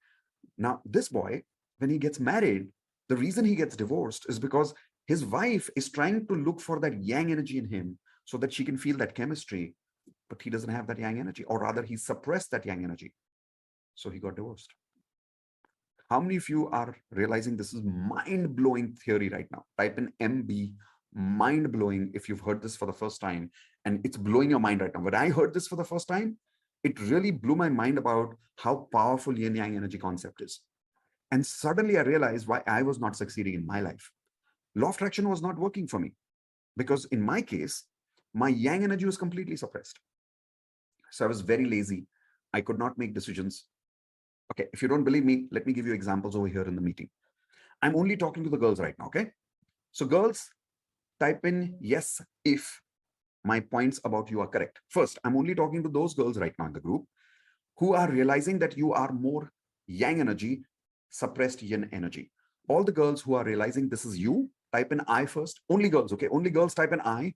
Now, this boy, when he gets married, the reason he gets divorced is because his wife is trying to look for that yang energy in him so that she can feel that chemistry, but he doesn't have that yang energy, or rather he suppressed that yang energy. So he got divorced. How many of you are realizing this is mind-blowing theory right now? Type in MB, mind-blowing, if you've heard this for the first time, and it's blowing your mind right now. When I heard this for the first time, it really blew my mind about how powerful yin-yang energy concept is. And suddenly I realized why I was not succeeding in my life. Law of attraction was not working for me because in my case, my yang energy was completely suppressed. So I was very lazy. I could not make decisions. Okay, if you don't believe me, let me give you examples over here in the meeting. I'm only talking to the girls right now, okay? So girls, type in yes if my points about you are correct. First, I'm only talking to those girls right now in the group who are realizing that you are more yang energy, suppressed yin energy. All the girls who are realizing this is you, type in I first. Only girls, okay? Only girls type in I.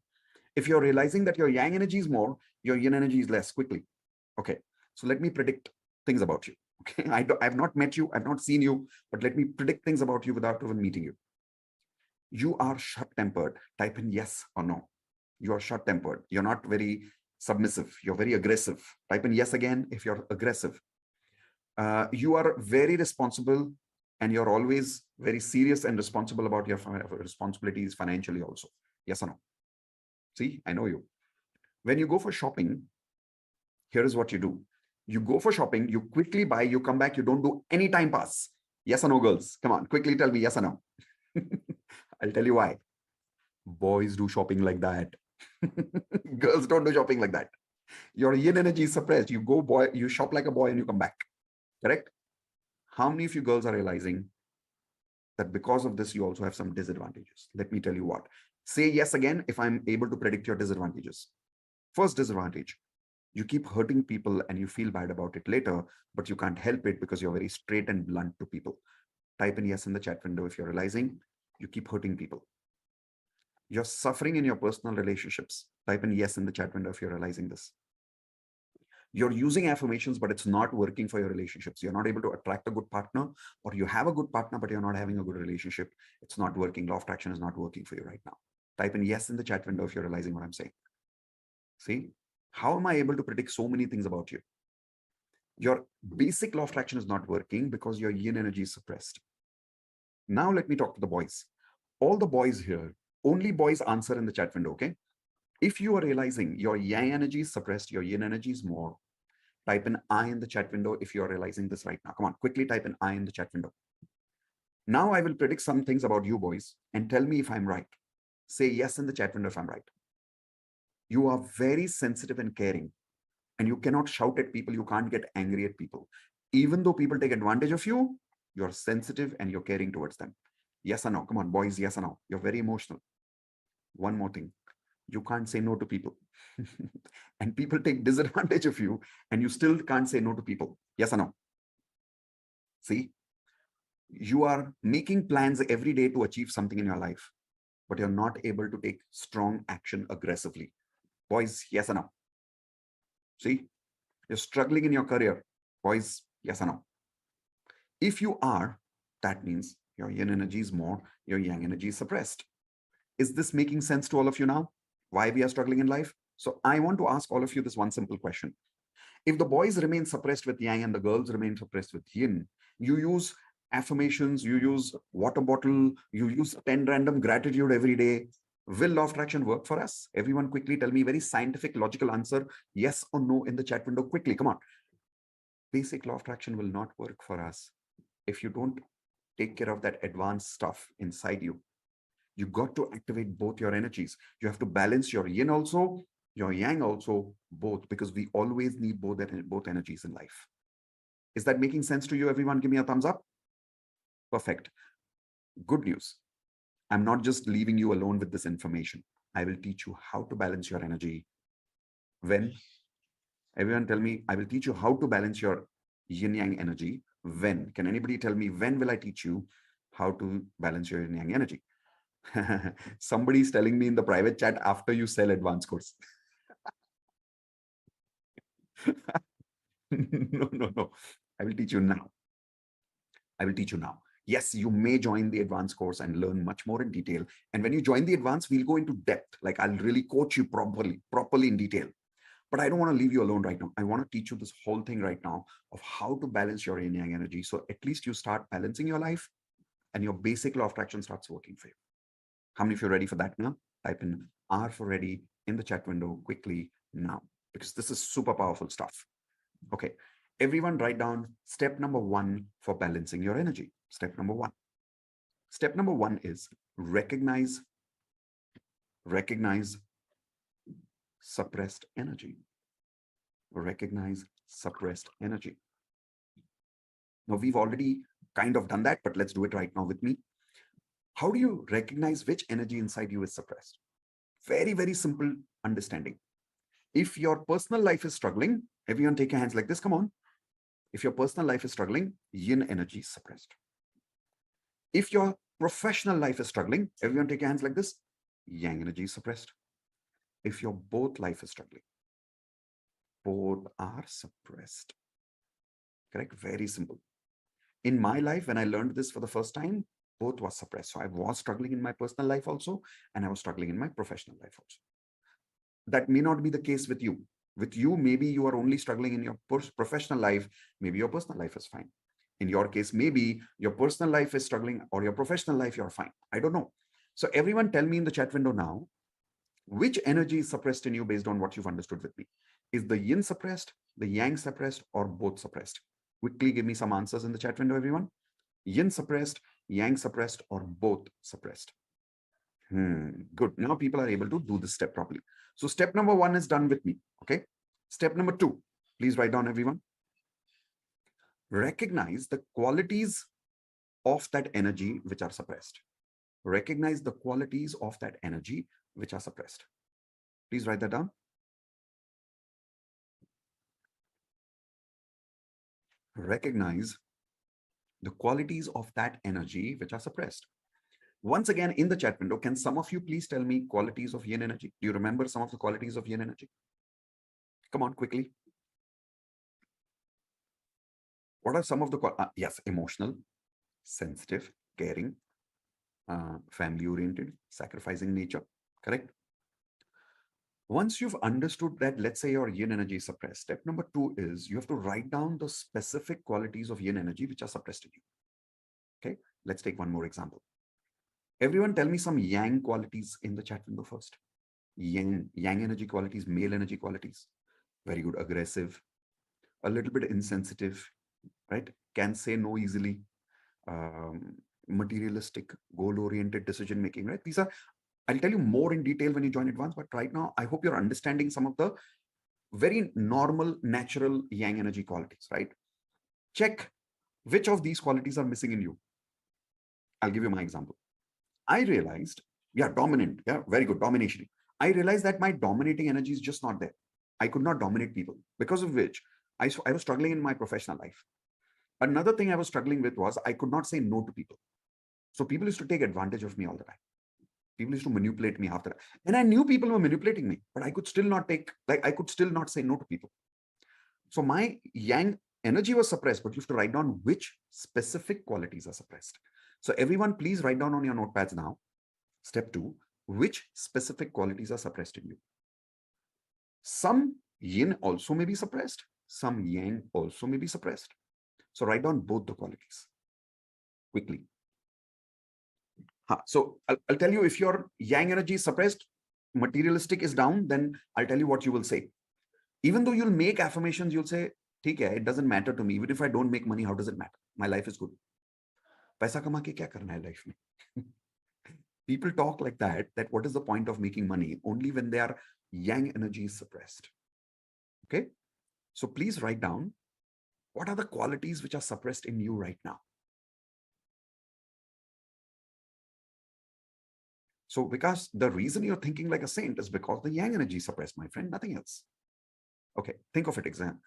If you're realizing that your yang energy is more, your yin energy is less, quickly. Okay, so let me predict things about you. Okay, I've not met you, I've not seen you, but let me predict things about you without even meeting you. You are short-tempered. Type in yes or no. You are short-tempered. You're not very submissive. You're very aggressive. Type in yes again if you're aggressive. You are very responsible and you're always very serious and responsible about your responsibilities financially also. Yes or no? See, I know you. When you go for shopping, here is what you do. You go for shopping, you quickly buy, you come back, you don't do any time pass. Yes or no, girls? Come on, quickly tell me yes or no. I'll tell you why. Boys do shopping like that. Girls don't do shopping like that. Your yin energy is suppressed. You go boy, you shop like a boy and you come back. Correct? How many of you girls are realizing that because of this, you also have some disadvantages? Let me tell you what. Say yes again if I'm able to predict your disadvantages. First disadvantage, you keep hurting people and you feel bad about it later, but you can't help it because you're very straight and blunt to people. Type in yes in the chat window if you're realizing you keep hurting people. You're suffering in your personal relationships. Type in yes in the chat window if you're realizing this. You're using affirmations, but it's not working for your relationships. You're not able to attract a good partner, or you have a good partner, but you're not having a good relationship. It's not working. Law of attraction is not working for you right now. Type in yes in the chat window if you're realizing what I'm saying. See, how am I able to predict so many things about you? Your basic law of attraction is not working because your yin energy is suppressed. Now let me talk to the boys. All the boys here, only boys answer in the chat window, okay? If you are realizing your yang energy is suppressed, your yin energy is more, type in I in the chat window if you are realizing this right now. Come on, quickly type in I in the chat window. Now I will predict some things about you boys and tell me if I'm right. Say yes in the chat window if I'm right. You are very sensitive and caring, and you cannot shout at people. You can't get angry at people. Even though people take advantage of you, you're sensitive and you're caring towards them. Yes or no? Come on, boys, yes or no? You're very emotional. One more thing. You can't say no to people. And people take disadvantage of you and you still can't say no to people. Yes or no? See, you are making plans every day to achieve something in your life, but you're not able to take strong action aggressively. Boys, yes or no? See, you're struggling in your career. Boys, yes or no? If you are, that means your yin energy is more, your yang energy is suppressed. Is this making sense to all of you now? Why we are struggling in life? So I want to ask all of you this one simple question. If the boys remain suppressed with yang and the girls remain suppressed with yin, you use affirmations, you use water bottle, you use 10 random gratitude every day. Will law of attraction work for us? Everyone quickly tell me very scientific, logical answer, yes or no in the chat window quickly. Come on. Basic law of attraction will not work for us if you don't take care of that advanced stuff inside you. You got to activate both your energies. You have to balance your yin also, your yang also, both, because we always need both energies in life. Is that making sense to you, everyone? Give me a thumbs up. Perfect. Good news. I'm not just leaving you alone with this information. I will teach you how to balance your energy. When? Everyone tell me, I will teach you how to balance your yin yang energy. When? Can anybody tell me when will I teach you how to balance your yin yang energy? Somebody's telling me in the private chat after you sell advanced course. No. I will teach you now. I will teach you now. Yes, you may join the advanced course and learn much more in detail. And when you join the advanced, we'll go into depth. Like I'll really coach you properly in detail. But I don't want to leave you alone right now. I want to teach you this whole thing right now of how to balance your yin yang energy. So at least you start balancing your life and your basic law of attraction starts working for you. How many of you are ready for that now? Type in R for ready in the chat window quickly now, because this is super powerful stuff. Okay, everyone write down step number 1 for balancing your energy. Step number 1. Step number 1 is recognize suppressed energy. Recognize suppressed energy. Now we've already kind of done that, but let's do it right now with me. How do you recognize which energy inside you is suppressed? Very, very simple understanding. If your personal life is struggling, everyone take your hands like this, come on. If your personal life is struggling, yin energy is suppressed. If your professional life is struggling, everyone take your hands like this, yang energy is suppressed. If your both life is struggling, both are suppressed. Correct? Very simple. In my life, when I learned this for the first time, both was suppressed. So I was struggling in my personal life also, and I was struggling in my professional life also. That may not be the case with you. With you, maybe you are only struggling in your professional life. Maybe your personal life is fine. In your case, maybe your personal life is struggling or your professional life, you're fine. I don't know. So everyone tell me in the chat window now, which energy is suppressed in you based on what you've understood with me? Is the yin suppressed, the yang suppressed, or both suppressed? Quickly give me some answers in the chat window, everyone. Yin suppressed, yang suppressed, or both suppressed? Good. Now people are able to do this step properly. So step number 1 is done with me. Okay. Step number 2, please write down, everyone. Recognize the qualities of that energy which are suppressed. recognize the qualities of that energy which are suppressed. Please write that down. Recognize the qualities of that energy which are suppressed. Once again, in the chat window, can some of you please tell me qualities of yin energy? Do you remember some of the qualities of yin energy? Come on, quickly. What are some of the, yes, emotional, sensitive, caring, family oriented, sacrificing nature, correct? Once you've understood that, let's say your yin energy is suppressed, step number 2 is you have to write down the specific qualities of yin energy which are suppressed in you. Okay, let's take one more example. Everyone tell me some yang qualities in the chat window first. Yang energy qualities, male energy qualities. Very good. Aggressive, a little bit insensitive, right? Can say no easily, materialistic, goal-oriented decision making, right? These are, I'll tell you more in detail when you join advance, but right now, I hope you're understanding some of the very normal, natural yang energy qualities, right? Check which of these qualities are missing in you. I'll give you my example. I realized, yeah, dominant, yeah, very good, domination. I realized that my dominating energy is just not there. I could not dominate people, because of which I was struggling in my professional life. Another thing I was struggling with was I could not say no to people. So people used to take advantage of me all the time. People used to manipulate me after that. And I knew people were manipulating me, but I could still not say no to people. So my yang energy was suppressed, but you have to write down which specific qualities are suppressed. So everyone, please write down on your notepads now. Step 2, which specific qualities are suppressed in you? Some yin also may be suppressed. Some yang also may be suppressed. So write down both the qualities quickly. So I'll tell you, if your yang energy is suppressed, materialistic is down, then I'll tell you what you will say. Even though you'll make affirmations, you'll say, okay, it doesn't matter to me. Even if I don't make money, how does it matter? My life is good. Paisa kama ke kya karna hai life mein? People talk like that what is the point of making money? Only when their yang energy is suppressed. Okay? So please write down, what are the qualities which are suppressed in you right now? So because the reason you're thinking like a saint is because the yang energy is suppressed, my friend, nothing else. Okay, think of it, exam.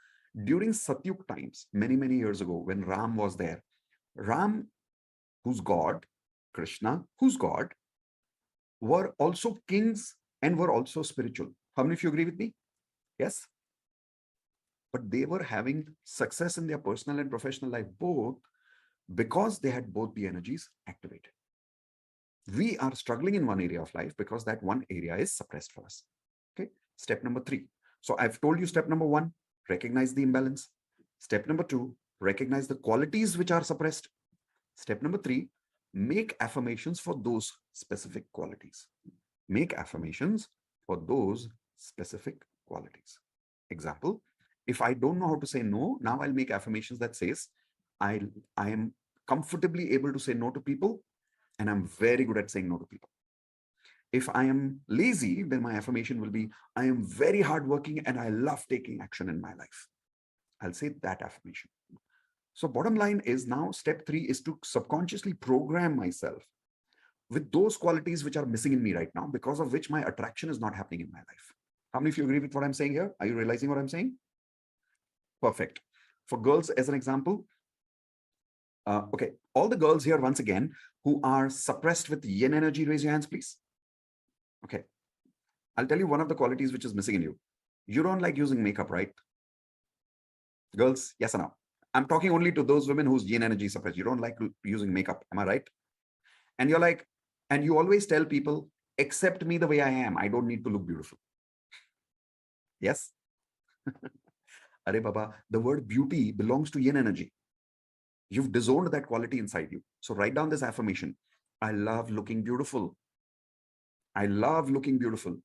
During Satyug times, many, many years ago, when Ram was there, Ram, who's God, Krishna, who's God, were also kings and were also spiritual. How many of you agree with me? Yes? But they were having success in their personal and professional life both because they had both the energies activated. We are struggling in one area of life because that one area is suppressed for us. Okay, step number 3. So I've told you step number 1, recognize the imbalance. Step number 2, recognize the qualities which are suppressed. Step number 3, make affirmations for those specific qualities. Make affirmations for those specific qualities. Example, if I don't know how to say no, now I'll make affirmations that says, I am comfortably able to say no to people, and I'm very good at saying no to people. If I am lazy, then my affirmation will be, I am very hardworking and I love taking action in my life. I'll say that affirmation. So bottom line is, now step 3 is to subconsciously program myself with those qualities which are missing in me right now, because of which my attraction is not happening in my life. How many of you agree with what I'm saying here? Are you realizing what I'm saying? Perfect. For girls, as an example, okay, all the girls here, once again, who are suppressed with yin energy, raise your hands, please. Okay, I'll tell you one of the qualities which is missing in you. You don't like using makeup, right? Girls, yes or no? I'm talking only to those women whose yin energy is suppressed. You don't like using makeup, am I right? And you're like, and you always tell people, accept me the way I am. I don't need to look beautiful. Yes? Arey Baba, the word beauty belongs to yin energy. You've disowned that quality inside you. So write down this affirmation. I love looking beautiful. I love looking beautiful.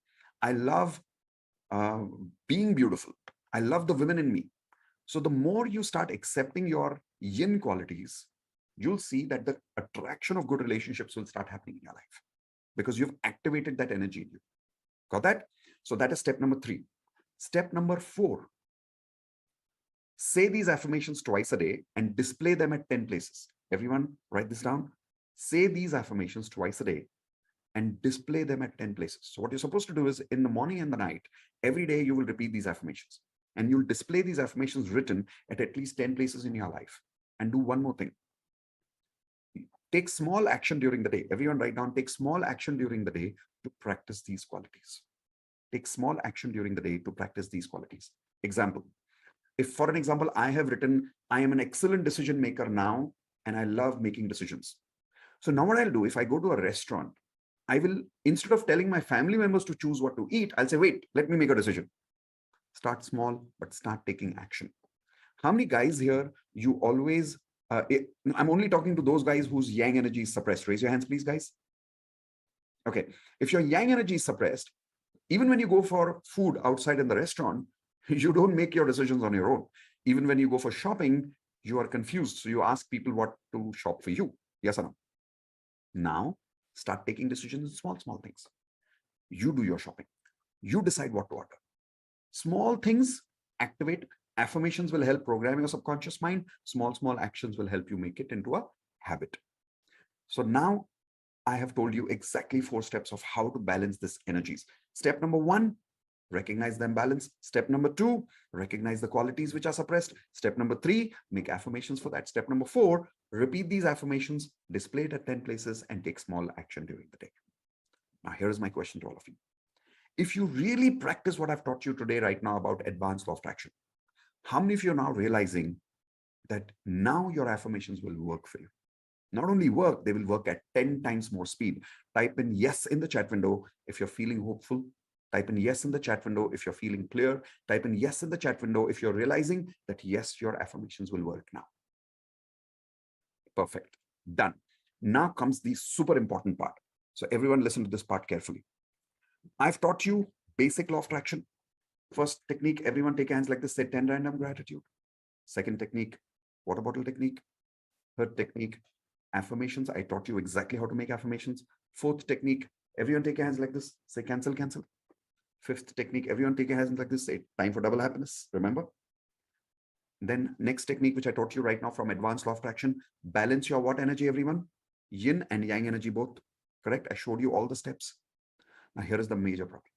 I love being beautiful. I love the women in me. So the more you start accepting your yin qualities, you'll see that the attraction of good relationships will start happening in your life because you've activated that energy in you. Got that? So that is step number 3. Step number 4. Say these affirmations twice a day and display them at 10 places. Everyone write this down. Say these affirmations twice a day and display them at 10 places. So what you're supposed to do is in the morning and the night, every day you will repeat these affirmations and you'll display these affirmations written at least 10 places in your life. And do one more thing. Take small action during the day. Everyone write down, take small action during the day to practice these qualities. Take small action during the day to practice these qualities. Example, if for an example, I have written, I am an excellent decision maker now, and I love making decisions. So now what I'll do, if I go to a restaurant, I will, instead of telling my family members to choose what to eat, I'll say, wait, let me make a decision. Start small, but start taking action. How many guys here, you always, I'm only talking to those guys whose yang energy is suppressed. Raise your hands, please, guys. Okay, if your yang energy is suppressed, even when you go for food outside in the restaurant, you don't make your decisions on your own. Even when you go for shopping, you are confused. So you ask people what to shop for you. Yes or no? Now, start taking decisions in small, small things. You do your shopping. You decide what to order. Small things activate. Affirmations will help program your subconscious mind. Small, small actions will help you make it into a habit. So now I have told you exactly 4 steps of how to balance these energies. Step number 1, recognize the imbalance. Step number 2, recognize the qualities which are suppressed. Step number 3, make affirmations for that. Step number 4, repeat these affirmations, display it at 10 places, and take small action during the day. Now, here's my question to all of you. If you really practice what I've taught you today right now about advanced law of attraction, how many of you are now realizing that now your affirmations will work for you? Not only work, they will work at 10 times more speed. Type in yes in the chat window if you're feeling hopeful. Type in yes in the chat window if you're feeling clear. Type in yes in the chat window if you're realizing that yes, your affirmations will work now. Perfect. Done. Now comes the super important part. So everyone listen to this part carefully. I've taught you basic law of attraction. First technique, everyone take hands like this, say 10 random gratitude. Second technique, water bottle technique. Third technique, affirmations. I taught you exactly how to make affirmations. Fourth technique, everyone take hands like this, say cancel, cancel. Fifth technique, everyone take hands like this, say time for double happiness, remember? Then next technique, which I taught you right now from advanced law of attraction, balance your what energy, everyone? Yin and yang energy both, correct? I showed you all the steps. Now here is the major problem.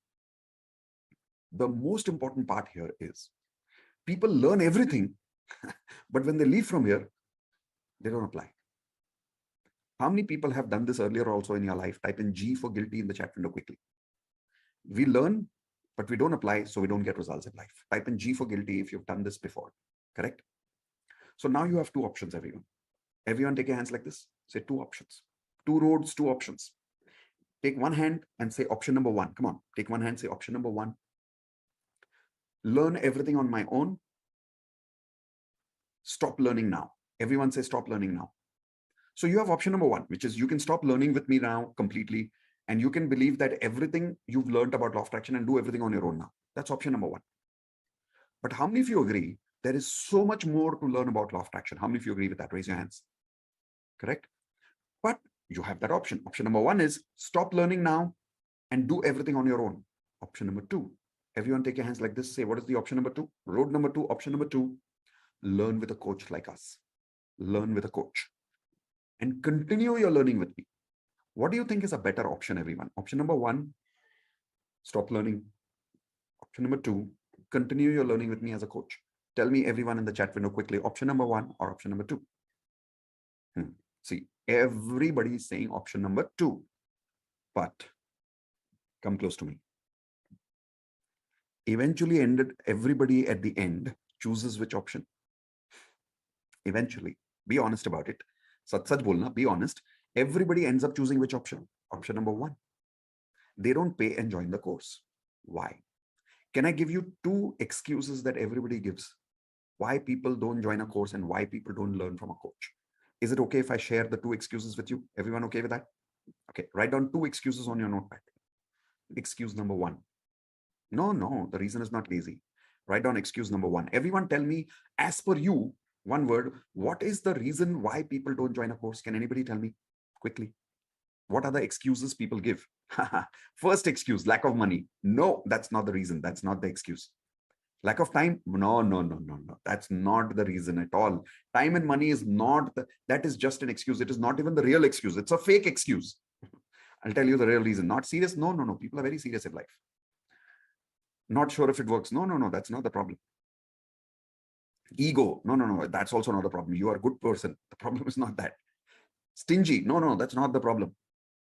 The most important part here is people learn everything, but when they leave from here, they don't apply. How many people have done this earlier also in your life? Type in G for guilty in the chat window quickly. We learn, but we don't apply, so we don't get results in life. Type in G for guilty if you've done this before, correct? So now you have 2 options, everyone. Everyone take your hands like this. Say 2 options. 2 roads, 2 options. Take one hand and say option number 1. Come on, take one hand, say option number 1. Learn everything on my own. Stop learning now. Everyone say stop learning now. So you have option number 1, which is you can stop learning with me now completely, and you can believe that everything you've learned about law of attraction and do everything on your own now. That's option number 1. But how many of you agree there is so much more to learn about law of attraction? How many of you agree with that? Raise your hands. Correct? But you have that option. Option number 1 is stop learning now and do everything on your own. Option number 2, everyone take your hands like this. Say, what is the option number 2? Road number 2, option number 2, learn with a coach like us. Learn with a coach and continue your learning with me. What do you think is a better option, everyone? Option number 1, stop learning. Option number 2, continue your learning with me as a coach. Tell me, everyone in the chat window quickly, option number 1 or option number 2? See, everybody is saying option number 2, but come close to me. Eventually, everybody at the end chooses which option? Eventually, be honest about it. Sach bolna, be honest. Everybody ends up choosing which option? Option number 1. They don't pay and join the course. Why? Can I give you 2 excuses that everybody gives? Why people don't join a course and why people don't learn from a coach? Is it okay if I share the 2 excuses with you? Everyone okay with that? Okay, write down 2 excuses on your notepad. Excuse number 1. No, the reason is not lazy. Write down excuse number 1. Everyone tell me, as per you, one word, what is the reason why people don't join a course? Can anybody tell me quickly? What are the excuses people give? First excuse, lack of money. No, that's not the reason. That's not the excuse. Lack of time? No, no, no, no, no. That's not the reason at all. Time and money is not, that is just an excuse. It is not even the real excuse. It's a fake excuse. I'll tell you the real reason. Not serious? No, no, no. People are very serious in life. Not sure if it works. No, no, no. That's not the problem. Ego? No, no, no. That's also not the problem. You are a good person. The problem is not that. Stingy? No, no, that's not the problem.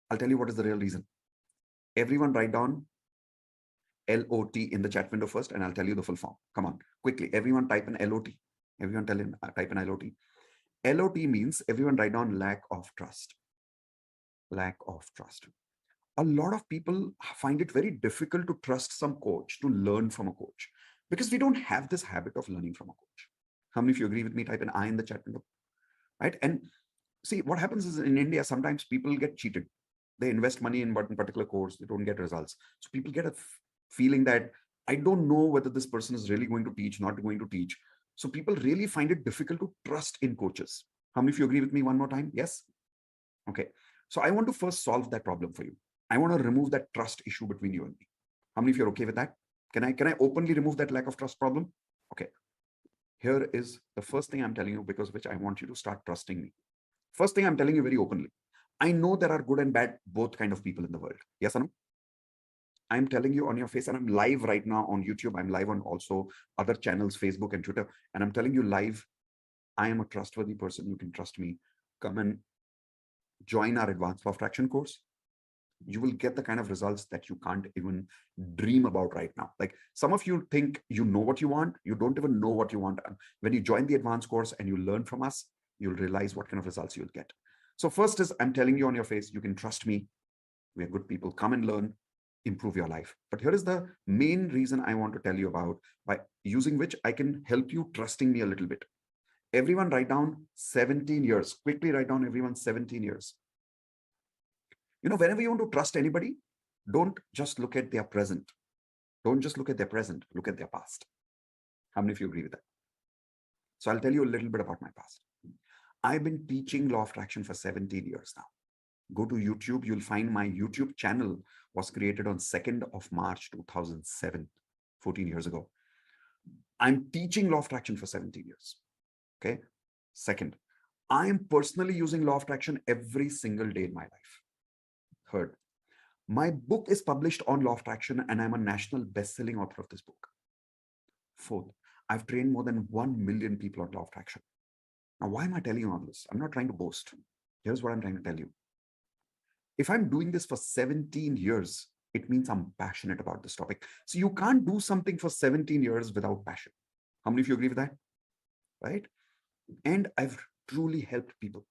I'll tell you what is the real reason. Everyone write down LOT in the chat window first, and I'll tell you the full form. Come on, quickly. Everyone type in LOT. Everyone type in LOT. LOT means everyone write down lack of trust. Lack of trust. A lot of people find it very difficult to trust some coach, to learn from a coach, because we don't have this habit of learning from a coach. How many of you agree with me? Type an I in the chat window, right? And see, what happens is in India, sometimes people get cheated. They invest money in one particular course, they don't get results. So people get a feeling that I don't know whether this person is really going to teach, not going to teach. So people really find it difficult to trust in coaches. How many of you agree with me one more time? Yes? Okay. So I want to first solve that problem for you. I want to remove that trust issue between you and me. How many of you are okay with that? Can I openly remove that lack of trust problem? Okay. Here is the first thing I'm telling you, because of which I want you to start trusting me. First thing I'm telling you very openly. I know there are good and bad, both kind of people in the world. Yes or no? I'm telling you on your face, and I'm live right now on YouTube. I'm live on also other channels, Facebook and Twitter. And I'm telling you live, I am a trustworthy person. You can trust me. Come and join our advanced law of attraction course. You will get the kind of results that you can't even dream about right now. Like some of you think you know what you want. You don't even know what you want. When you join the advanced course and you learn from us, you'll realize what kind of results you'll get. So first is, I'm telling you on your face, you can trust me. We are good people. Come and learn, improve your life. But here is the main reason I want to tell you about, by using which I can help you trusting me a little bit. Everyone write down 17 years. Quickly write down everyone 17 years. You know, whenever you want to trust anybody, don't just look at their present. Don't just look at their present, look at their past. How many of you agree with that? So I'll tell you a little bit about my past. I've been teaching law of attraction for 17 years now. Go to YouTube, you'll find my YouTube channel was created on 2nd of March 2007, 14 years ago. I'm teaching law of attraction for 17 years. Okay. Second, I am personally using law of attraction every single day in my life. Third, my book is published on law of attraction and I'm a national best-selling author of this book. Fourth, I've trained more than 1 million people on law of attraction. Now, why am I telling you all this? I'm not trying to boast. Here's what I'm trying to tell you. If I'm doing this for 17 years, it means I'm passionate about this topic. So you can't do something for 17 years without passion. How many of you agree with that? Right? And I've truly helped people.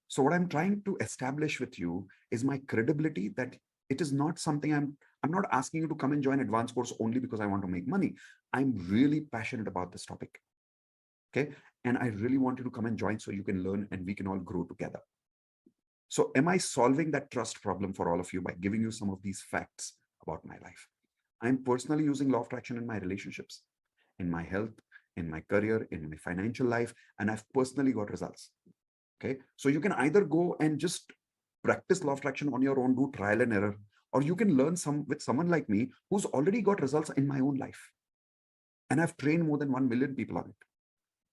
So what I'm trying to establish with you is my credibility, that it is not something I'm not asking you to come and join advanced course only because I want to make money. I'm really passionate about this topic. Okay. And I really want you to come and join so you can learn and we can all grow together. So am I solving that trust problem for all of you by giving you some of these facts about my life? I'm personally using law of attraction in my relationships, in my health, in my career, in my financial life, and I've personally got results. Okay. So you can either go and just practice law of attraction on your own, do trial and error, or you can learn with someone like me who's already got results in my own life. And I've trained more than 1 million people on it.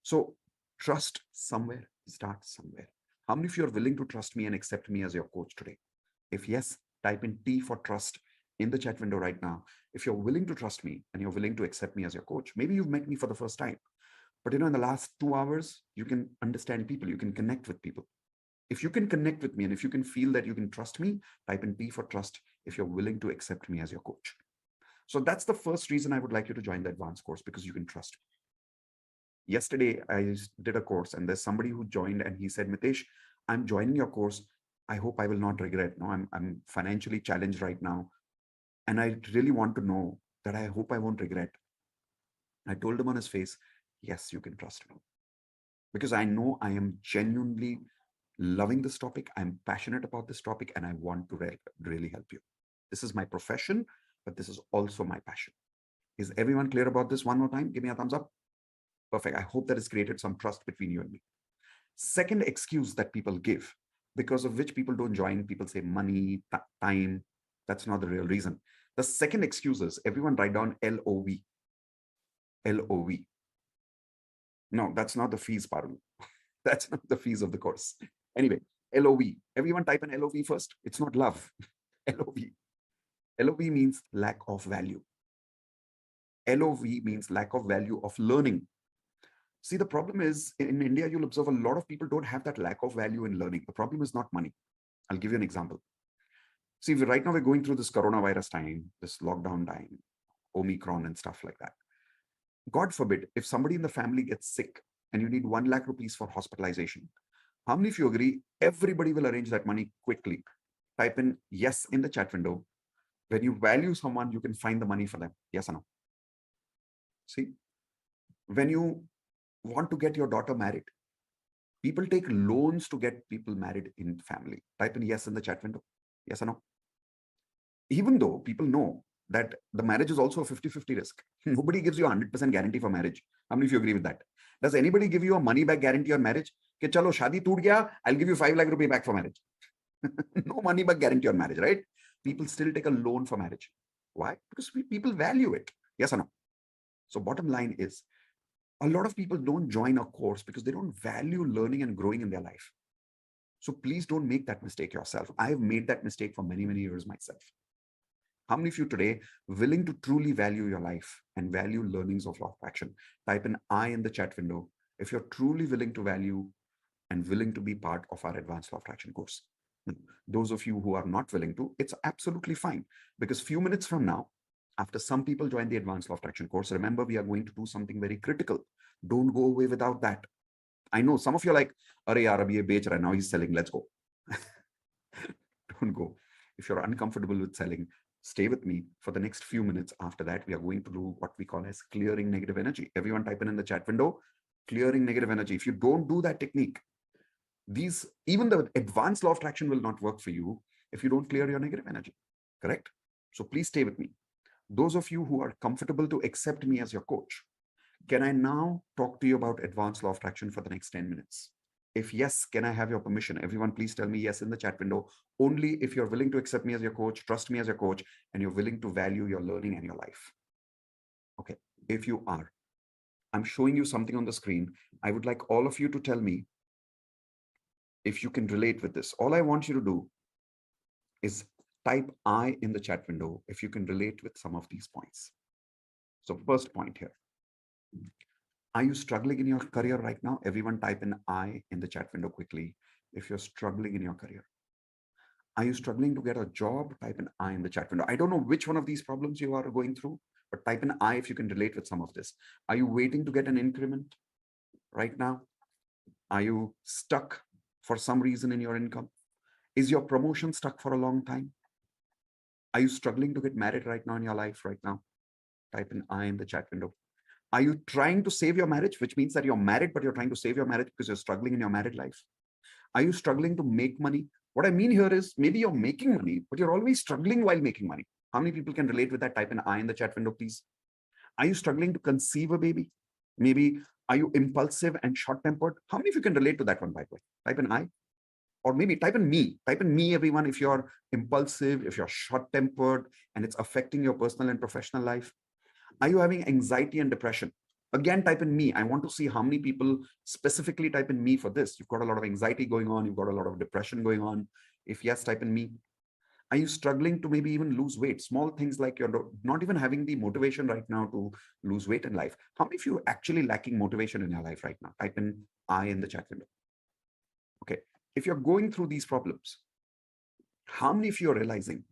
So trust somewhere, start somewhere. How many of you are willing to trust me and accept me as your coach today? If yes, type in T for trust in the chat window right now. If you're willing to trust me and you're willing to accept me as your coach, maybe you've met me for the first time, but in the last 2 hours, you can understand people, you can connect with people. If you can connect with me and if you can feel that you can trust me, type in T for trust if you're willing to accept me as your coach. So that's the first reason I would like you to join the advanced course, because you can trust me. Yesterday, I did a course and there's somebody who joined and he said, Mitesh, I'm joining your course. I hope I will not regret. No, I'm financially challenged right now. And I really want to know that I hope I won't regret. I told him on his face, yes, you can trust me. Because I know I am genuinely loving this topic. I'm passionate about this topic and I want to really help you. This is my profession, but this is also my passion. Is everyone clear about this? One more time, give me a thumbs up. Perfect. I hope that has created some trust between you and me. Second excuse that people give, because of which people don't join, people say money, time. That's not the real reason. The second excuse is, everyone write down LOV. LOV. No, that's not the fees, Parul. That's not the fees of the course. Anyway, LOV. Everyone type an LOV first. It's not love. LOV. LOV means lack of value. LOV means lack of value of learning. See, the problem is in India, you'll observe a lot of people don't have that lack of value in learning. The problem is not money. I'll give you an example. See, right now we're going through this coronavirus time, this lockdown time, Omicron and stuff like that. God forbid, if somebody in the family gets sick and you need 1 lakh rupees for hospitalization, how many of you agree everybody will arrange that money quickly? Type in yes in the chat window. When you value someone, you can find the money for them. Yes or no? See, when you want to get your daughter married, people take loans to get people married in family. Type in yes in the chat window. Yes or no? Even though people know that the marriage is also a 50-50 risk. Nobody gives you a 100% guarantee for marriage. How many of you agree with that? Does anybody give you a money back guarantee on marriage? Ke chalo, shadi toot gaya, I'll give you 5 lakh rupee back for marriage. No money back guarantee on marriage, right? People still take a loan for marriage. Why? Because people value it. Yes or no? So bottom line is, a lot of people don't join a course because they don't value learning and growing in their life. So please don't make that mistake yourself. I have made that mistake for many, many years myself. How many of you today willing to truly value your life and value learnings of law of attraction? Type an I in the chat window if you're truly willing to value and willing to be part of our advanced law of attraction course. Those of you who are not willing to, it's absolutely fine, because few minutes from now, after some people join the advanced law of attraction course, remember, we are going to do something very critical. Don't go away without that. I know some of you are like, Are yaar, abhi ye bech raha hai, now he's selling, let's go. Don't go. If you're uncomfortable with selling, stay with me for the next few minutes. After that, we are going to do what we call as clearing negative energy. Everyone type in the chat window, clearing negative energy. If you don't do that technique, even the advanced law of attraction will not work for you if you don't clear your negative energy. Correct? So please stay with me. Those of you who are comfortable to accept me as your coach, can I now talk to you about advanced law of attraction for the next 10 minutes? If yes, can I have your permission? Everyone, please tell me yes in the chat window. Only if you're willing to accept me as your coach, trust me as your coach, and you're willing to value your learning and your life. Okay, if you are, I'm showing you something on the screen. I would like all of you to tell me if you can relate with this. All I want you to do is type I in the chat window if you can relate with some of these points. So first point here. Are you struggling in your career right now? Everyone type in I in the chat window quickly if you're struggling in your career. Are you struggling to get a job? Type in I in the chat window. I don't know which one of these problems you are going through, but type in I if you can relate with some of this. Are you waiting to get an increment right now? Are you stuck for some reason in your income? Is your promotion stuck for a long time? Are you struggling to get married right now in your life right now? Type in I in the chat window. Are you trying to save your marriage, which means that you're married, but you're trying to save your marriage because you're struggling in your married life? Are you struggling to make money? What I mean here is maybe you're making money, but you're always struggling while making money. How many people can relate with that? Type in I in the chat window, please. Are you struggling to conceive a baby? Maybe are you impulsive and short-tempered? How many of you can relate to that one, by the way? Type in I. Or maybe type in me. Type in me, everyone, if you're impulsive, if you're short-tempered, and it's affecting your personal and professional life. Are you having anxiety and depression? Again, type in me. I want to see how many people specifically type in me for this. You've got a lot of anxiety going on. You've got a lot of depression going on. If yes, type in me. Are you struggling to maybe even lose weight? Small things like you're not even having the motivation right now to lose weight in life. How many of you are actually lacking motivation in your life right now? Type in I in the chat window. Okay. If you're going through these problems, how many of you are realizing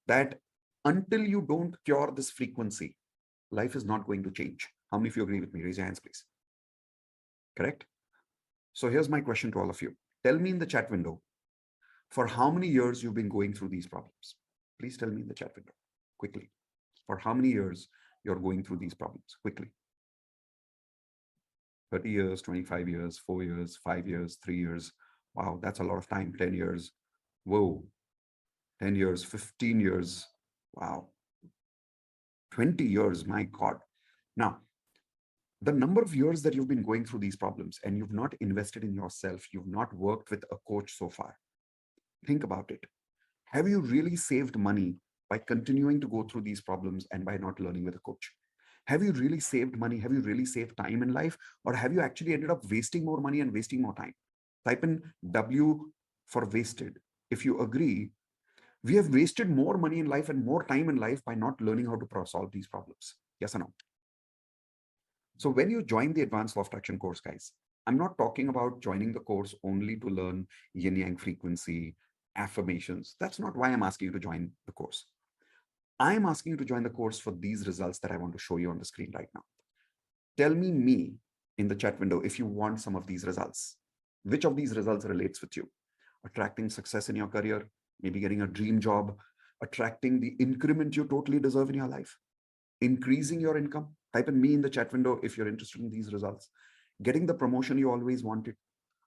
that until you don't cure this frequency, life is not going to change? How many of you agree with me? Raise your hands, please. Correct? So here's my question to all of you. Tell me in the chat window, for how many years you've been going through these problems? Please tell me in the chat window, quickly. For how many years you're going through these problems? Quickly. 30 years, 25 years, 4 years, 5 years, 3 years. Wow, that's a lot of time. 10 years. Whoa. 10 years, 15 years. Wow. 20 years, my God. Now, the number of years that you've been going through these problems and you've not invested in yourself, you've not worked with a coach so far. Think about it. Have you really saved money by continuing to go through these problems and by not learning with a coach? Have you really saved money? Have you really saved time in life? Or have you actually ended up wasting more money and wasting more time? Type in W for wasted. If you agree, we have wasted more money in life and more time in life by not learning how to solve these problems. Yes or no? So when you join the Advanced Law of Attraction course, guys, I'm not talking about joining the course only to learn yin yang frequency, affirmations. That's not why I'm asking you to join the course. I'm asking you to join the course for these results that I want to show you on the screen right now. Tell me in the chat window if you want some of these results. Which of these results relates with you? Attracting success in your career, maybe getting a dream job, attracting the increment you totally deserve in your life, increasing your income. Type in me in the chat window if you're interested in these results. Getting the promotion you always wanted,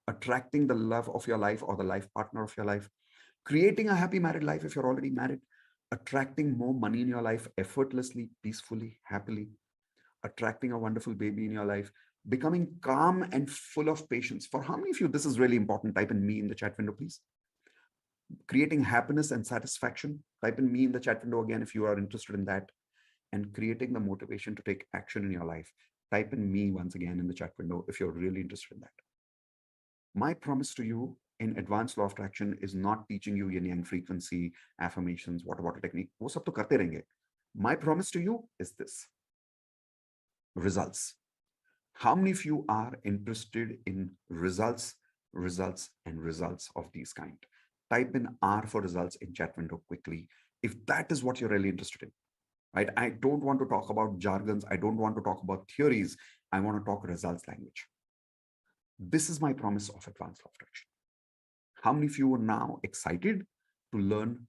attracting the love of your life or the life partner of your life, creating a happy married life if you're already married, attracting more money in your life effortlessly, peacefully, happily, attracting a wonderful baby in your life, becoming calm and full of patience. For how many of you this is really important? Type in me in the chat window, please. Creating happiness and satisfaction. Type in me in the chat window again if you are interested in that. And creating the motivation to take action in your life. Type in me once again in the chat window if you're really interested in that. My promise to you in Advanced Law of Attraction is not teaching you yin yang frequency, affirmations, water technique. वो सब तो करते रहेंगे. My promise to you is this. Results. How many of you are interested in results and results of these kind? Type in R for results in chat window quickly if that is what you're really interested in. Right? I don't want to talk about jargons. I don't want to talk about theories. I want to talk results language. This is my promise of Advanced Law of Attraction. How many of you are now excited to learn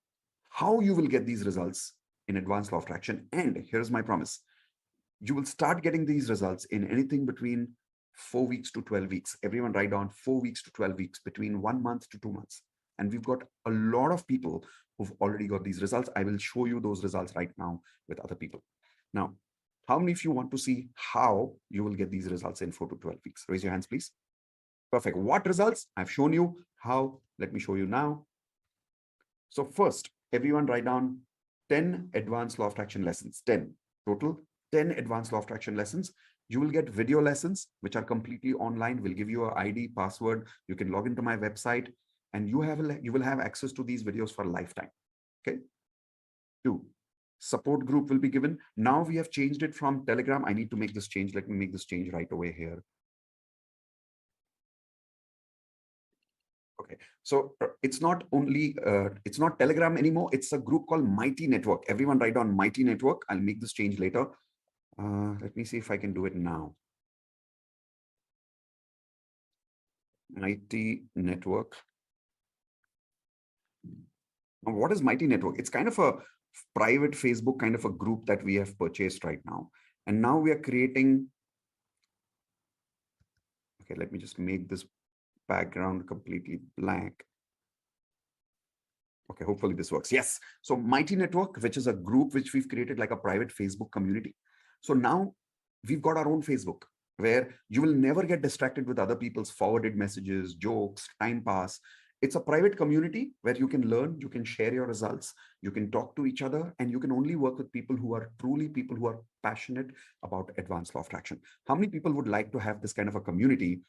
how you will get these results in Advanced Law of Attraction? And here's my promise. You will start getting these results in anything between 4 weeks to 12 weeks. Everyone write down 4 weeks to 12 weeks, between 1 month to 2 months. And we've got a lot of people who've already got these results. I will show you those results right now with other people. Now, how many of you want to see how you will get these results in 4 to 12 weeks? Raise your hands, please. Perfect. What results? I've shown you how. Let me show you now. So first, everyone write down 10 Advanced Law of Attraction lessons, 10 total. 10 Advanced Law of Attraction lessons. You will get video lessons, which are completely online. We'll give you an ID, password. You can log into my website and you will have access to these videos for a lifetime. Okay. 2, support group will be given. Now we have changed it from Telegram. I need to make this change. Let me make this change right away here. Okay, so it's not only, it's not Telegram anymore. It's a group called Mighty Network. Everyone write down Mighty Network. I'll make this change later. Let me see if I can do it now. Mighty Network. Now, what is Mighty Network? It's kind of a private Facebook kind of a group that we have purchased right now. And now we are creating. Okay, let me just make this background completely blank. Okay, hopefully this works. Yes. So Mighty Network, which is a group which we've created like a private Facebook community. So now we've got our own Facebook where you will never get distracted with other people's forwarded messages, jokes, time pass. It's a private community where you can learn, you can share your results, you can talk to each other, and you can only work with people who are truly people who are passionate about Advanced Law of Attraction. How many people would like to have this kind of a community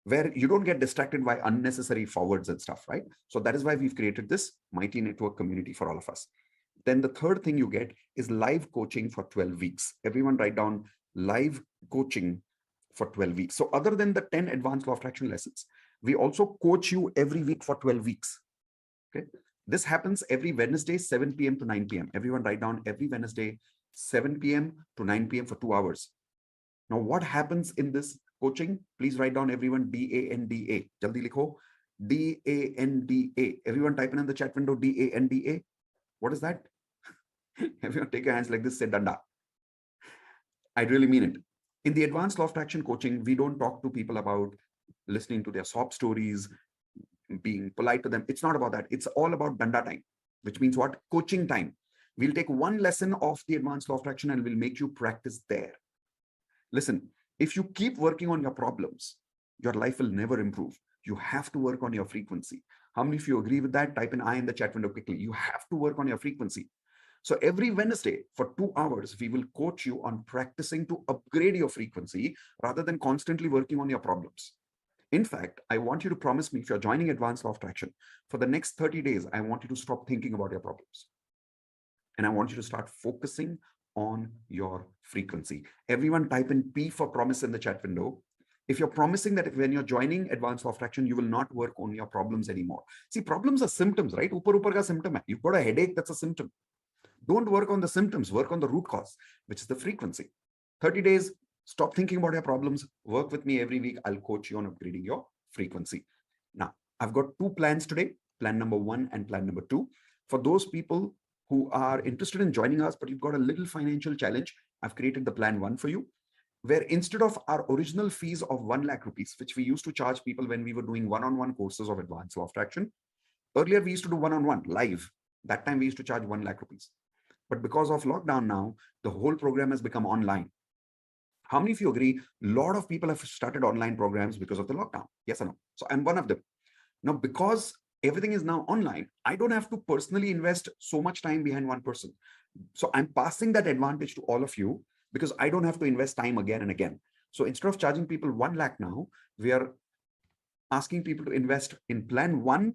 where you don't get distracted by unnecessary forwards and stuff, right? So that is why we've created this Mighty Network community for all of us. Then the third thing you get is live coaching for 12 weeks. Everyone write down live coaching for 12 weeks. So other than the 10 Advanced Law of Attraction lessons, we also coach you every week for 12 weeks. Okay. This happens every Wednesday, 7 p.m. to 9 p.m. Everyone write down every Wednesday, 7 p.m. to 9 p.m. for 2 hours. Now, what happens in this coaching? Please write down everyone DANDA. Jaldi likho. DANDA. Everyone type in the chat window DANDA. What is that? Everyone take your hands like this, say danda. I really mean it. In the Advanced Law of Attraction coaching, we don't talk to people about listening to their sob stories, being polite to them. It's not about that. It's all about danda time, which means what? Coaching time. We'll take one lesson of the Advanced Law of Attraction and we'll make you practice there. Listen, if you keep working on your problems, your life will never improve. You have to work on your frequency. How many of you agree with that? Type in I in the chat window quickly. You have to work on your frequency. So every Wednesday for 2 hours, we will coach you on practicing to upgrade your frequency rather than constantly working on your problems. In fact, I want you to promise me, if you're joining Advanced Law of Attraction, for the next 30 days, I want you to stop thinking about your problems. And I want you to start focusing on your frequency. Everyone type in P for promise in the chat window. If you're promising that when you're joining Advanced Law of Attraction, you will not work on your problems anymore. See, problems are symptoms, right? Upar upar ka symptom hai. You've got a headache, that's a symptom. Don't work on the symptoms, work on the root cause, which is the frequency. 30 days, stop thinking about your problems. Work with me every week. I'll coach you on upgrading your frequency. Now, I've got two plans today, plan number 1 and plan number 2. For those people who are interested in joining us, but you've got a little financial challenge, I've created the plan 1 for you, where instead of our original fees of 1 lakh rupees, which we used to charge people when we were doing one-on-one courses of Advanced Law of Attraction, earlier we used to do one-on-one live. That time we used to charge 1 lakh rupees. But because of lockdown now, the whole program has become online. How many of you agree? A lot of people have started online programs because of the lockdown. Yes or no? So I'm one of them. Now, because everything is now online, I don't have to personally invest so much time behind one person. So I'm passing that advantage to all of you because I don't have to invest time again and again. So instead of charging people 1 lakh now, we are asking people to invest in plan 1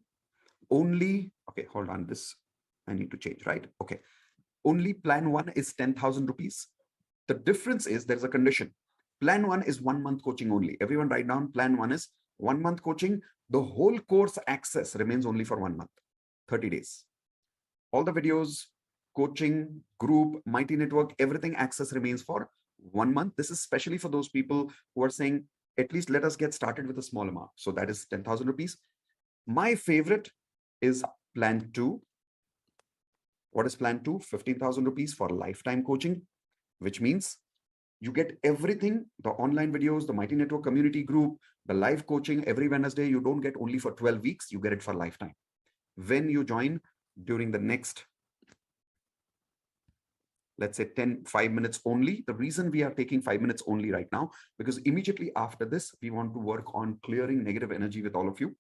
only. Okay, hold on. This I need to change, right? Okay. Only plan 1 is 10,000 rupees. The difference is there's a condition. Plan 1 is 1 month coaching only. Everyone write down, plan 1 is 1 month coaching. The whole course access remains only for 1 month, 30 days. All the videos, coaching, group, Mighty Network, everything access remains for 1 month. This is especially for those people who are saying, at least let us get started with a small amount. So that is 10,000 rupees. My favorite is plan 2. What is plan 2? 15,000 rupees for lifetime coaching, which means you get everything, the online videos, the Mighty Network community group, the live coaching every Wednesday. You don't get only for 12 weeks, you get it for lifetime. When you join during the next, let's say 5 minutes only. The reason we are taking 5 minutes only right now, because immediately after this, we want to work on clearing negative energy with all of you.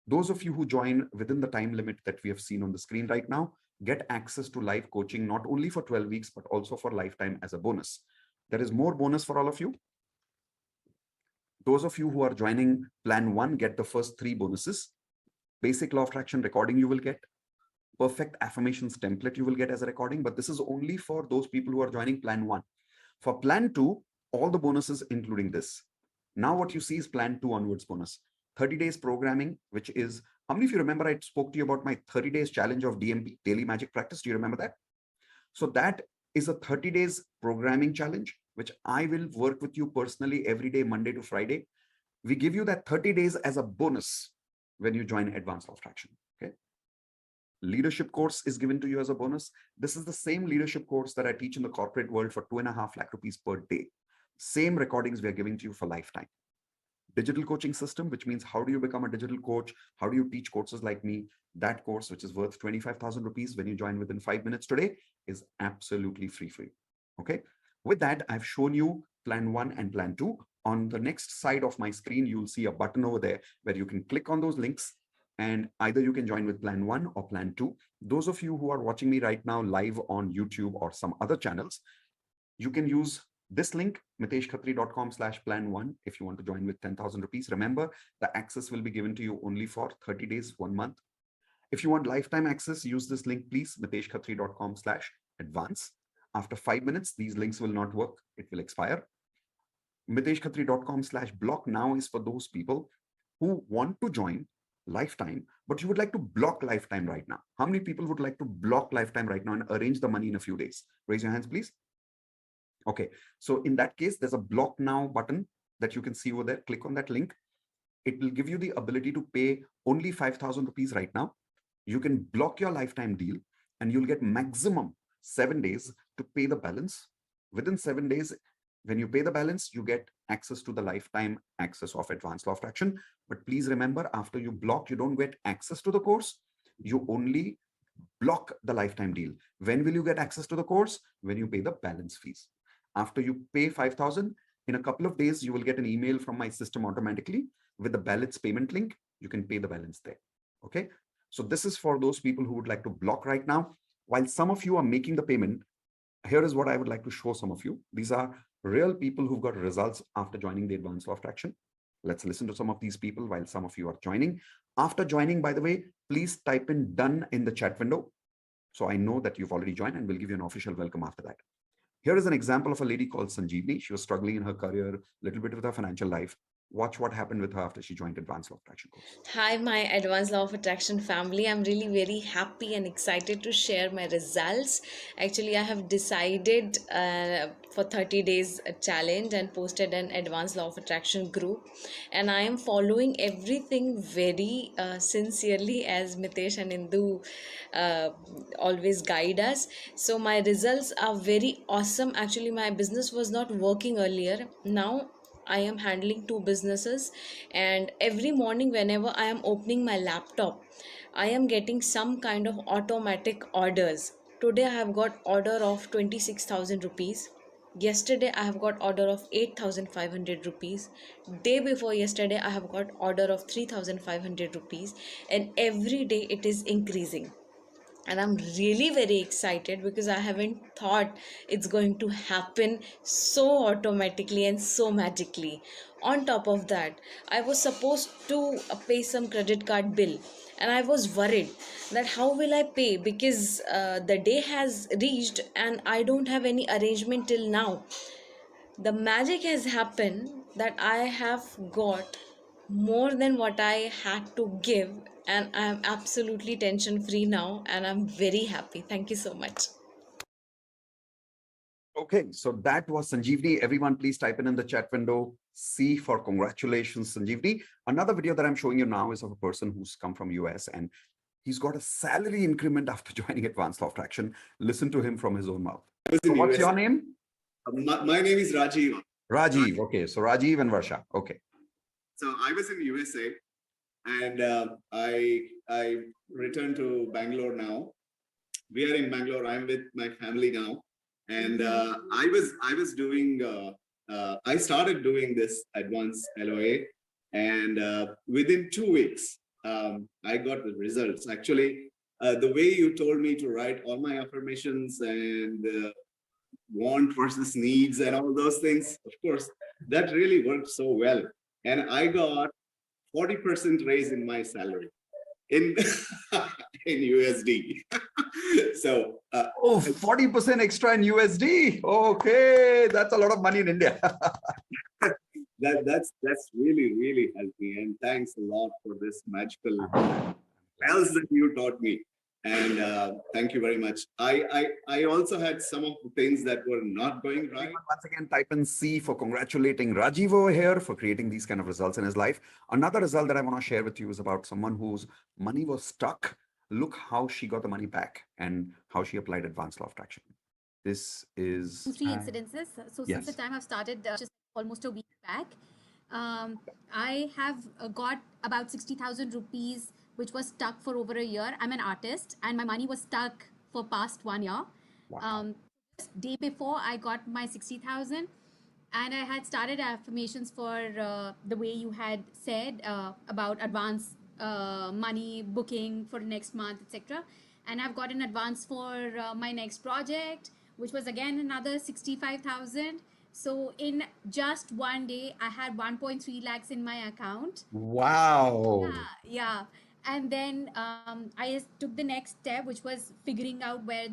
Those of you who join within the time limit that we have seen on the screen right now, get access to live coaching, not only for 12 weeks, but also for lifetime as a bonus. There is more bonus for all of you. Those of you who are joining plan 1, get the first 3 bonuses. Basic law of attraction recording you will get. Perfect affirmations template you will get as a recording, but this is only for those people who are joining plan 1. For plan 2, all the bonuses including this. Now what you see is plan 2 onwards bonus. 30 days programming, which is, how many of you remember I spoke to you about my 30 days challenge of DMP, Daily Magic Practice? Do you remember that? So that is a 30 days programming challenge, which I will work with you personally every day, Monday to Friday. We give you that 30 days as a bonus when you join Advanced Law of Attraction. Okay. Leadership course is given to you as a bonus. This is the same leadership course that I teach in the corporate world for 2.5 lakh rupees per day. Same recordings we are giving to you for lifetime. Digital coaching system, which means how do you become a digital coach? How do you teach courses like me? That course, which is worth 25,000 rupees when you join within 5 minutes today, is absolutely free for you. Okay. With that, I've shown you plan 1 and plan 2. On the next side of my screen, you'll see a button over there where you can click on those links and either you can join with plan 1 or plan 2. Those of you who are watching me right now live on YouTube or some other channels, you can use this link, miteshkhatri.com/plan1, if you want to join with 10,000 rupees. Remember, the access will be given to you only for 30 days, 1 month. If you want lifetime access, use this link, please, miteshkhatri.com/advance. After 5 minutes, these links will not work. It will expire. miteshkhatri.com/block now is for those people who want to join lifetime, but you would like to block lifetime right now. How many people would like to block lifetime right now and arrange the money in a few days? Raise your hands, please. Okay, so in that case, there's a block now button that you can see over there. Click on that link. It will give you the ability to pay only 5,000 rupees right now. You can block your lifetime deal and you'll get maximum 7 days to pay the balance. Within 7 days, when you pay the balance, you get access to the lifetime access of Advanced Law of Attraction. But please remember, after you block, you don't get access to the course. You only block the lifetime deal. When will you get access to the course? When you pay the balance fees. After you pay 5,000, in a couple of days, you will get an email from my system automatically with the balance payment link. You can pay the balance there. Okay. So this is for those people who would like to block right now. while some of you are making the payment, here is what I would like to show some of you. These are real people who've got results after joining the Advanced Law of Attraction. Let's listen to some of these people while some of you are joining. After joining, by the way, please type in done in the chat window, so I know that you've already joined, and we'll give you an official welcome after that. Here is an example of a lady called Sanjeevni. She was struggling in her career, a little bit with her financial life. Watch what happened with her after she joined Advanced Law of Attraction course. Hi, my Advanced Law of Attraction family. I'm really very happy and excited to share my results. Actually, I have decided for 30 days challenge and posted an Advanced Law of Attraction group. And I am following everything very sincerely as Mitesh and Indu always guide us. So my results are very awesome. Actually, my business was not working earlier. Now I am handling two businesses, and every morning, whenever I am opening my laptop, I am getting some kind of automatic orders. Today, I have got order of 26,000 rupees. Yesterday, I have got order of 8,500 rupees. Day before yesterday, I have got order of 3,500 rupees, and every day it is increasing. And I'm really very excited because I haven't thought it's going to happen so automatically and so magically. On top of that, I was supposed to pay some credit card bill, and I was worried that how will I pay, because the day has reached and I don't have any arrangement till now. The magic has happened that I have got more than what I had to give, and I'm absolutely tension free now, and I'm very happy. Thank you so much. Okay, so that was Sanjeevni. Everyone, please type in the chat window C for congratulations, Sanjeevni. Another video that I'm showing you now is of a person who's come from US, and he's got a salary increment after joining Advanced Law of Attraction. Listen to him from his own mouth. So what's your name? My name is Rajiv. Rajiv. Okay, so Rajiv and Varsha. Okay. So I was in USA, and I returned to Bangalore now. We are in Bangalore. I'm with my family now, and I was doing. I started doing this advanced LOA, and within 2 weeks, I got the results. Actually, the way you told me to write all my affirmations and want versus needs and all those things, of course, that really worked so well. And I got 40% raise in my salary in in USD. So 40% extra in USD. Okay, that's a lot of money in India. that's really helped me, and thanks a lot for this magical spells that you taught me. And thank you very much. I also had some of the things that were not going right. Once again, type in C for congratulating Rajiv over here for creating these kind of results in his life. Another result that I want to share with you is about someone whose money was stuck. Look how she got the money back and how she applied Advanced Law of Attraction. This is three incidences. So since the time I've started, just almost a week back, I have got about 60,000 rupees, which was stuck for over a year. I'm an artist, and my money was stuck for past 1 year. Wow. Just day before I got my 60,000, and I had started affirmations for the way you had said about advance money booking for next month, etc. And I've got an advance for my next project, which was again another 65,000. So in just 1 day, I had 1.3 lakhs in my account. Wow. Yeah. And then I took the next step, which was figuring out where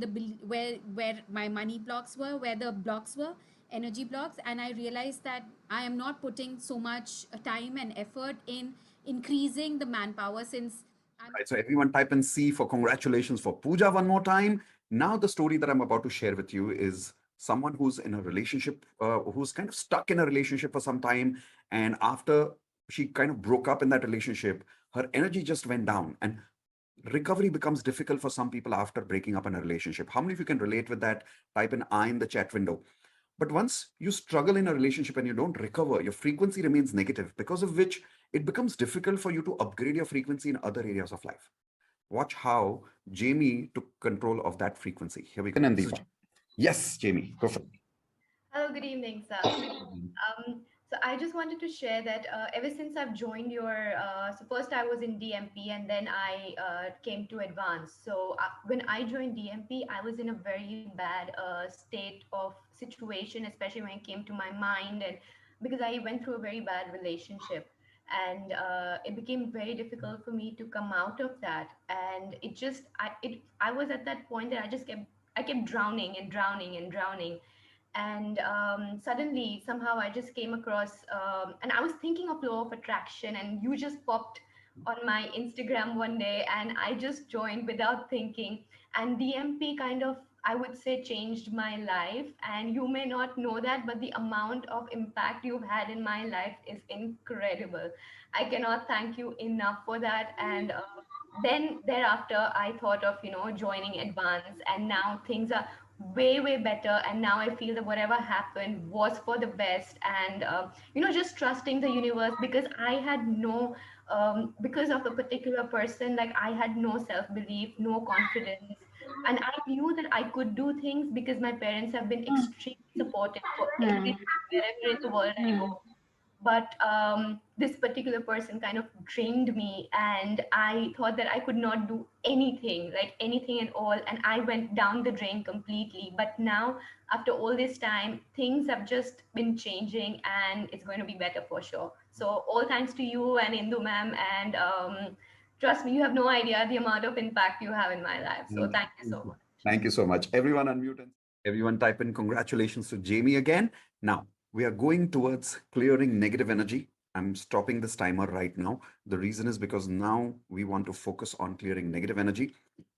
my money blocks were, where the blocks were, energy blocks. And I realized that I am not putting so much time and effort in increasing the manpower, since Right, so everyone type in C for congratulations for Pooja one more time. Now the story that I'm about to share with you is someone who's in a relationship, who's kind of stuck in a relationship for some time. And after she kind of broke up in that relationship, her energy just went down, and recovery becomes difficult for some people after breaking up in a relationship. How many of you can relate with that? Type in I in the chat window. But once you struggle in a relationship and you don't recover, your frequency remains negative, because of which it becomes difficult for you to upgrade your frequency in other areas of life. Watch how Jamie took control of that frequency. Here we go. Yes, Jamie, go for it. Hello, good evening, sir. So I just wanted to share that ever since I've joined so first I was in DMP and then I came to advanced. So when I joined DMP, I was in a very bad state of situation, especially when it came to my mind, and because I went through a very bad relationship, and it became very difficult for me to come out of that. And I was at that point that I kept drowning and drowning and drowning, and suddenly somehow I just came across and I was thinking of law of attraction, and you just popped on my Instagram one day, and I just joined without thinking. And DMP kind of, I would say, changed my life, and you may not know that, but the amount of impact you've had in my life is incredible. I cannot thank you enough for that. And then thereafter I thought of joining advance, and now things are way better, and now I feel that whatever happened was for the best. And just trusting the universe, because I had no because of a particular person, like I had no self belief, no confidence, and I knew that I could do things because my parents have been extremely supportive for everything wherever in the world I go. But this particular person kind of drained me, and I thought that I could not do anything, like anything at all, and I went down the drain completely. But now, after all this time, things have just been changing, and it's going to be better for sure. So all thanks to you and Indu ma'am, and trust me, you have no idea the amount of impact you have in my life. So thank you so much. Thank you so much. Everyone unmute and everyone type in congratulations to Jamie again. Now, we are going towards clearing negative energy. I'm stopping this timer right now. The reason is because now we want to focus on clearing negative energy.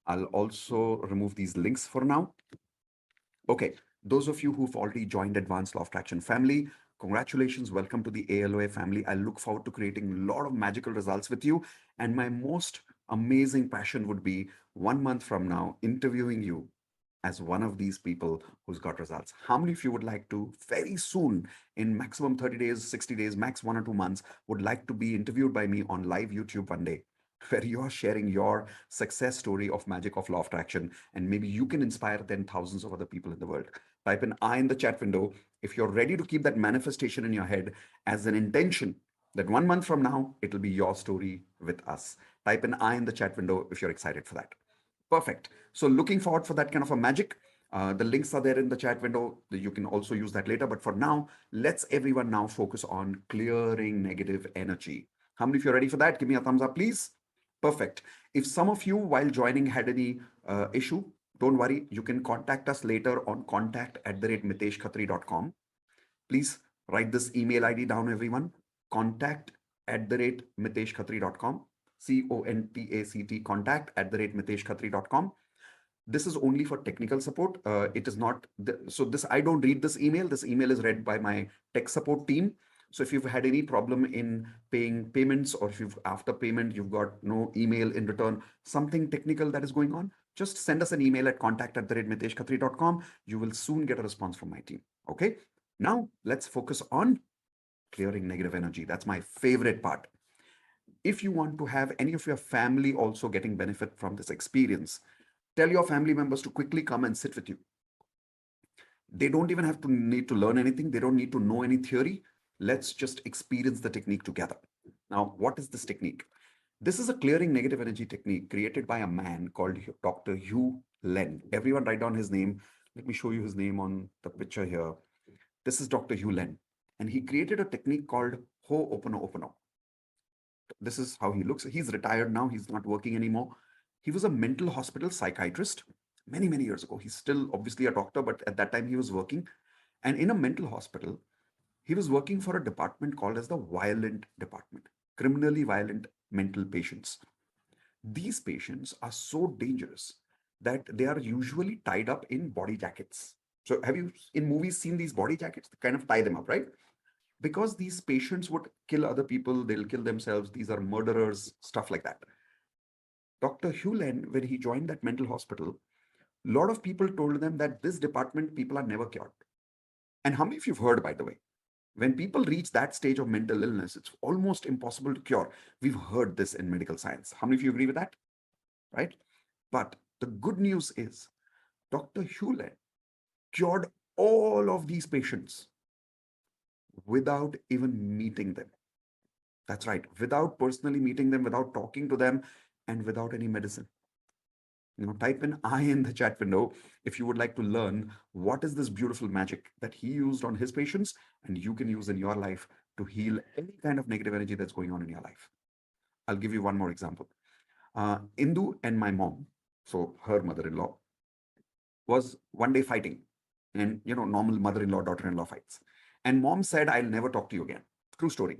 I'll also remove these links for now. Okay, those of you who've already joined Advanced Law of Attraction family, congratulations. Welcome to the ALOA family. I look forward to creating a lot of magical results with you. And my most amazing passion would be 1 month from now interviewing you as one of these people who's got results. How many of you would like to very soon, in maximum 30 days, 60 days, max 1 or 2 months, would like to be interviewed by me on live YouTube one day, where you are sharing your success story of magic of law of attraction, and maybe you can inspire then thousands of other people in the world. Type an I in the chat window if you're ready to keep that manifestation in your head as an intention that 1 month from now, it'll be your story with us. Type an I in the chat window if you're excited for that. Perfect. So looking forward for that kind of a magic. The links are there in the chat window. You can also use that later. But for now, let's everyone now focus on clearing negative energy. How many of you are ready for that? Give me a thumbs up, please. Perfect. If some of you while joining had any issue, don't worry. You can contact us later on contact@miteshkhatri.com. Please write this email ID down, everyone. Contact@miteshkhatri.com. CONTACT, contact@miteshkhatri.com. This is only for technical support. It is not, so this, I don't read this email. This email is read by my tech support team. So if you've had any problem in paying payments, or if you've after payment, you've got no email in return, something technical that is going on, just send us an email at contact@miteshkhatri.com. You will soon get a response from my team. Okay. Now let's focus on clearing negative energy. That's my favorite part. If you want to have any of your family also getting benefit from this experience, tell your family members to quickly come and sit with you. They don't even have to need to learn anything. They don't need to know any theory. Let's just experience the technique together. Now, what is this technique? This is a clearing negative energy technique created by a man called Dr. Hugh Len. Everyone write down his name. Let me show you his name on the picture here. This is Dr. Hugh Len, and he created a technique called Ho'oponopono. This is how he looks. He's retired now. He's not working anymore. He was a mental hospital psychiatrist many years ago. He's still obviously a doctor, but at that time he was working. And in a mental hospital, he was working for a department called as the violent department, criminally violent mental patients. These patients are so dangerous that they are usually tied up in body jackets. So have you in movies seen these body jackets? They kind of tie them up, right? Because these patients would kill other people, they'll kill themselves, these are murderers, stuff like that. Dr. Hewland, when he joined that mental hospital, a lot of people told them that this department, people are never cured. And how many of you have heard, by the way, when people reach that stage of mental illness, it's almost impossible to cure. We've heard this in medical science. How many of you agree with that? Right? But the good news is Dr. Hewland cured all of these patients without even meeting them. That's right, without personally meeting them, without talking to them, and without any medicine. Type in I in the chat window if you would like to learn what is this beautiful magic that he used on his patients and you can use in your life to heal any kind of negative energy that's going on in your life. I'll give you one more example. Indu and my mom, so her mother-in-law, was one day fighting, and normal mother-in-law daughter-in-law fights, and mom said, I'll never talk to you again. True story.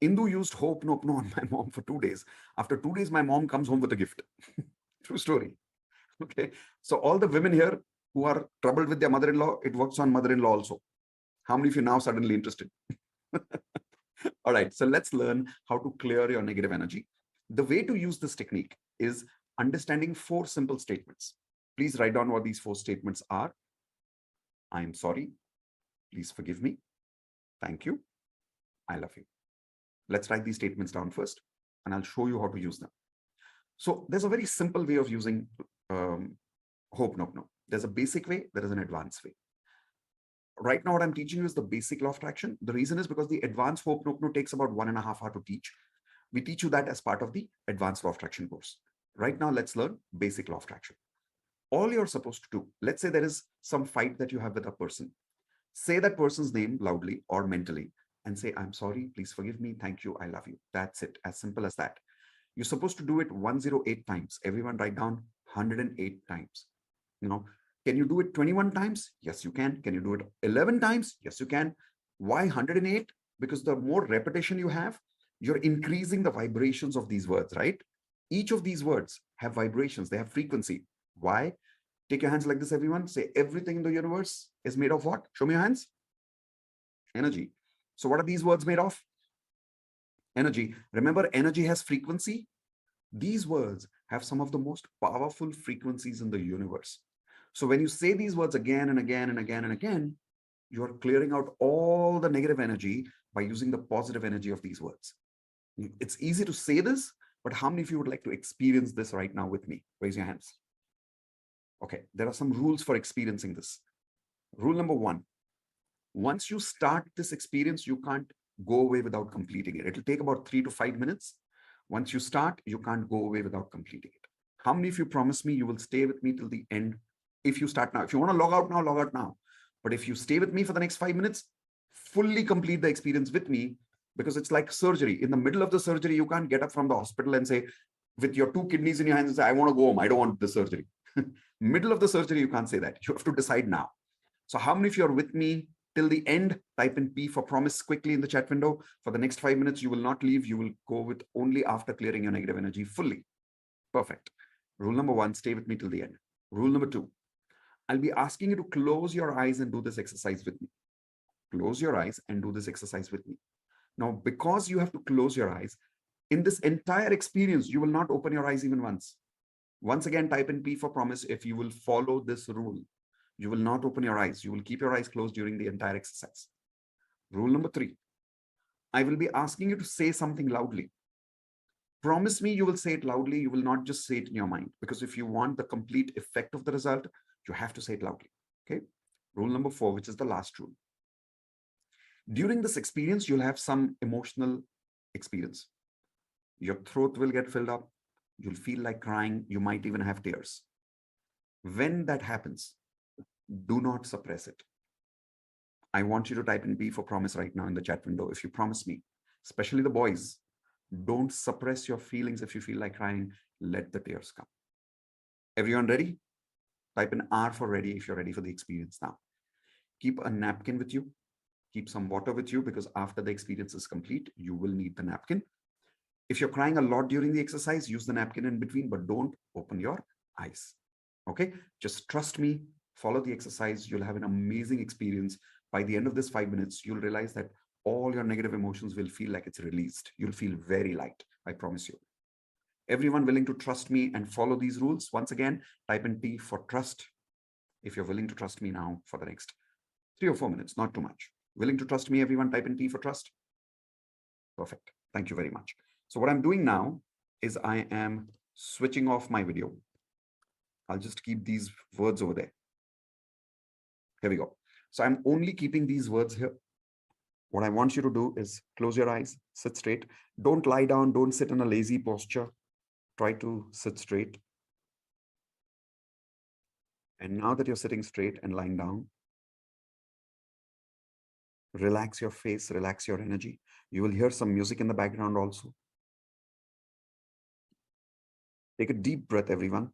Indu used hope no on my mom for 2 days. After 2 days, my mom comes home with a gift. True story. Okay, so all the women here who are troubled with their mother-in-law, it works on mother-in-law also. How many of you now suddenly interested? All right, so let's learn how to clear your negative energy. The way to use this technique is understanding 4 simple statements. Please write down what these 4 statements are. I am sorry. Please forgive me. Thank you. I love you. Let's write these statements down first, and I'll show you how to use them. So there's a very simple way of using hope no. There's a basic way, there is an advanced way. Right now, what I'm teaching you is the basic law of attraction. The reason is because the advanced hope no takes about 1.5 hours to teach. We teach you that as part of the advanced law of attraction course. Right now, let's learn basic law of attraction. All you're supposed to do, let's say there is some fight that you have with a person. Say that person's name loudly or mentally and say, I'm sorry, please forgive me, thank you, I love you. That's it, as simple as that. You're supposed to do it 108 times. Everyone write down 108 times. Can you do it 21 times? Yes, you can. Can you do it 11 times? Yes, you can. Why 108? Because the more repetition you have, you're increasing the vibrations of these words, right? Each of these words have vibrations. They have frequency. Why? Take your hands like this, everyone. Say, everything in the universe is made of what? Show me your hands. Energy. So what are these words made of? Energy. Remember, energy has frequency. These words have some of the most powerful frequencies in the universe. So when you say these words again and again and again and again, you are clearing out all the negative energy by using the positive energy of these words. It's easy to say this, but how many of you would like to experience this right now with me? Raise your hands. Okay, there are some rules for experiencing this. Rule number 1, once you start this experience, you can't go away without completing it. It'll take about 3 to 5 minutes. Once you start, you can't go away without completing it. How many of you promise me you will stay with me till the end? If you start now, if you want to log out now, log out now. But if you stay with me for the next 5 minutes, fully complete the experience with me, because it's like surgery. In the middle of the surgery, you can't get up from the hospital and say, with your 2 kidneys in your hands and say, I want to go home. I don't want the surgery. Middle of the surgery, you can't say that. You have to decide now. So how many of you are with me till the end? Type in P for promise quickly in the chat window. For the next 5 minutes, you will not leave. You will go with only after clearing your negative energy fully. Perfect. Rule number 1, stay with me till the end. Rule number 2, I'll be asking you to close your eyes and do this exercise with me. Close your eyes and do this exercise with me. Now, because you have to close your eyes, in this entire experience, you will not open your eyes even once. Once again, type in P for promise if you will follow this rule. You will not open your eyes. You will keep your eyes closed during the entire exercise. Rule number 3, I will be asking you to say something loudly. Promise me you will say it loudly. You will not just say it in your mind, because if you want the complete effect of the result, you have to say it loudly. Okay. Rule number 4, which is the last rule. During this experience, you'll have some emotional experience. Your throat will get filled up. You'll feel like crying. You might even have tears. When that happens, do not suppress it. I want you to type in B for promise right now in the chat window. If you promise me, especially the boys, don't suppress your feelings. If you feel like crying, let the tears come. Everyone ready? Type in R for ready if you're ready for the experience now. Keep a napkin with you. Keep some water with you, because after the experience is complete, you will need the napkin. If you're crying a lot during the exercise, use the napkin in between, but don't open your eyes. Okay, just trust me, follow the exercise. You'll have an amazing experience. By the end of this 5 minutes, you'll realize that all your negative emotions will feel like it's released. You'll feel very light, I promise you. Everyone willing to trust me and follow these rules? Once again, type in T for trust. If you're willing to trust me now for the next 3 or 4 minutes, not too much. Willing to trust me, everyone, type in T for trust. Perfect. Thank you very much. So what I'm doing now is I am switching off my video. I'll just keep these words over there. Here we go. So I'm only keeping these words here. What I want you to do is close your eyes, sit straight. Don't lie down, don't sit in a lazy posture. Try to sit straight. And now that you're sitting straight and lying down, relax your face, relax your energy. You will hear some music in the background also. Take a deep breath, everyone.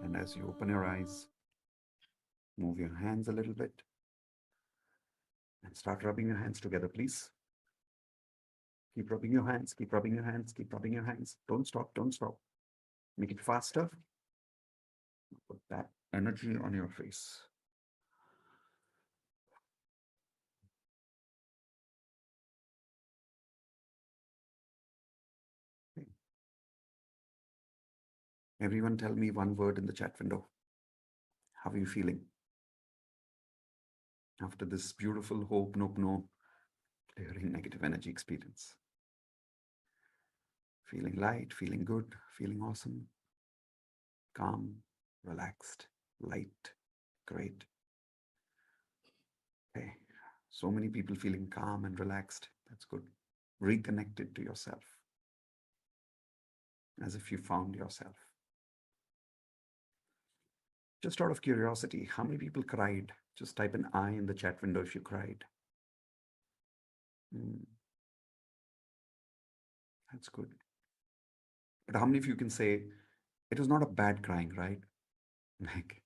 And as you open your eyes, move your hands a little bit and start rubbing your hands together, please. Keep rubbing your hands, keep rubbing your hands, keep rubbing your hands. Don't stop, don't stop. Make it faster. Put that energy on your face. Okay. Everyone tell me one word in the chat window. How are you feeling? After this beautiful hope, no, clearing negative energy experience. Feeling light, feeling good, feeling awesome, calm, relaxed, light, great. Okay, so many people feeling calm and relaxed. That's good. Reconnected to yourself, as if you found yourself. Just out of curiosity, how many people cried? Just type an I in the chat window if you cried. That's good. But how many of you can say, it was not a bad crying, right? Like,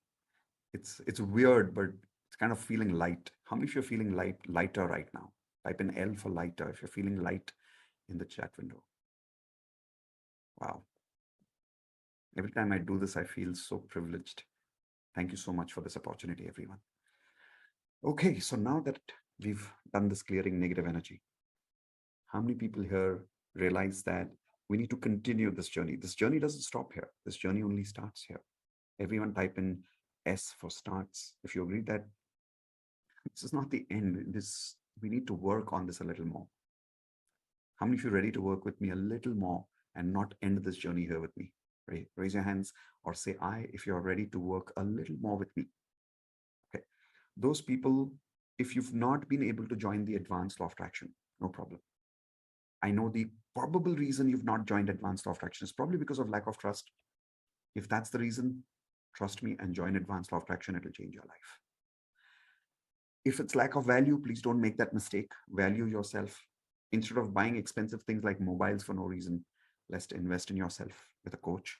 it's weird, but it's kind of feeling light. How many of you are feeling lighter right now? Type in L for lighter if you're feeling light in the chat window. Wow. Every time I do this, I feel so privileged. Thank you so much for this opportunity, everyone. Okay, so now that we've done this clearing negative energy, how many people here realize that we need to continue this journey? This journey doesn't stop here. This journey only starts here. Everyone type in S for starts. If you agree that this is not the end, we need to work on this a little more. How many of you are ready to work with me a little more and not end this journey here with me? Raise your hands or say I if you're ready to work a little more with me. Okay. Those people, if you've not been able to join the advanced law of attraction, no problem. I know the probable reason you've not joined advanced law of attraction is probably because of lack of trust. If that's the reason, trust me and join advanced law of attraction. It'll change your life. If it's lack of value, please don't make that mistake. Value yourself. Instead of buying expensive things like mobiles for no reason, let's invest in yourself with a coach.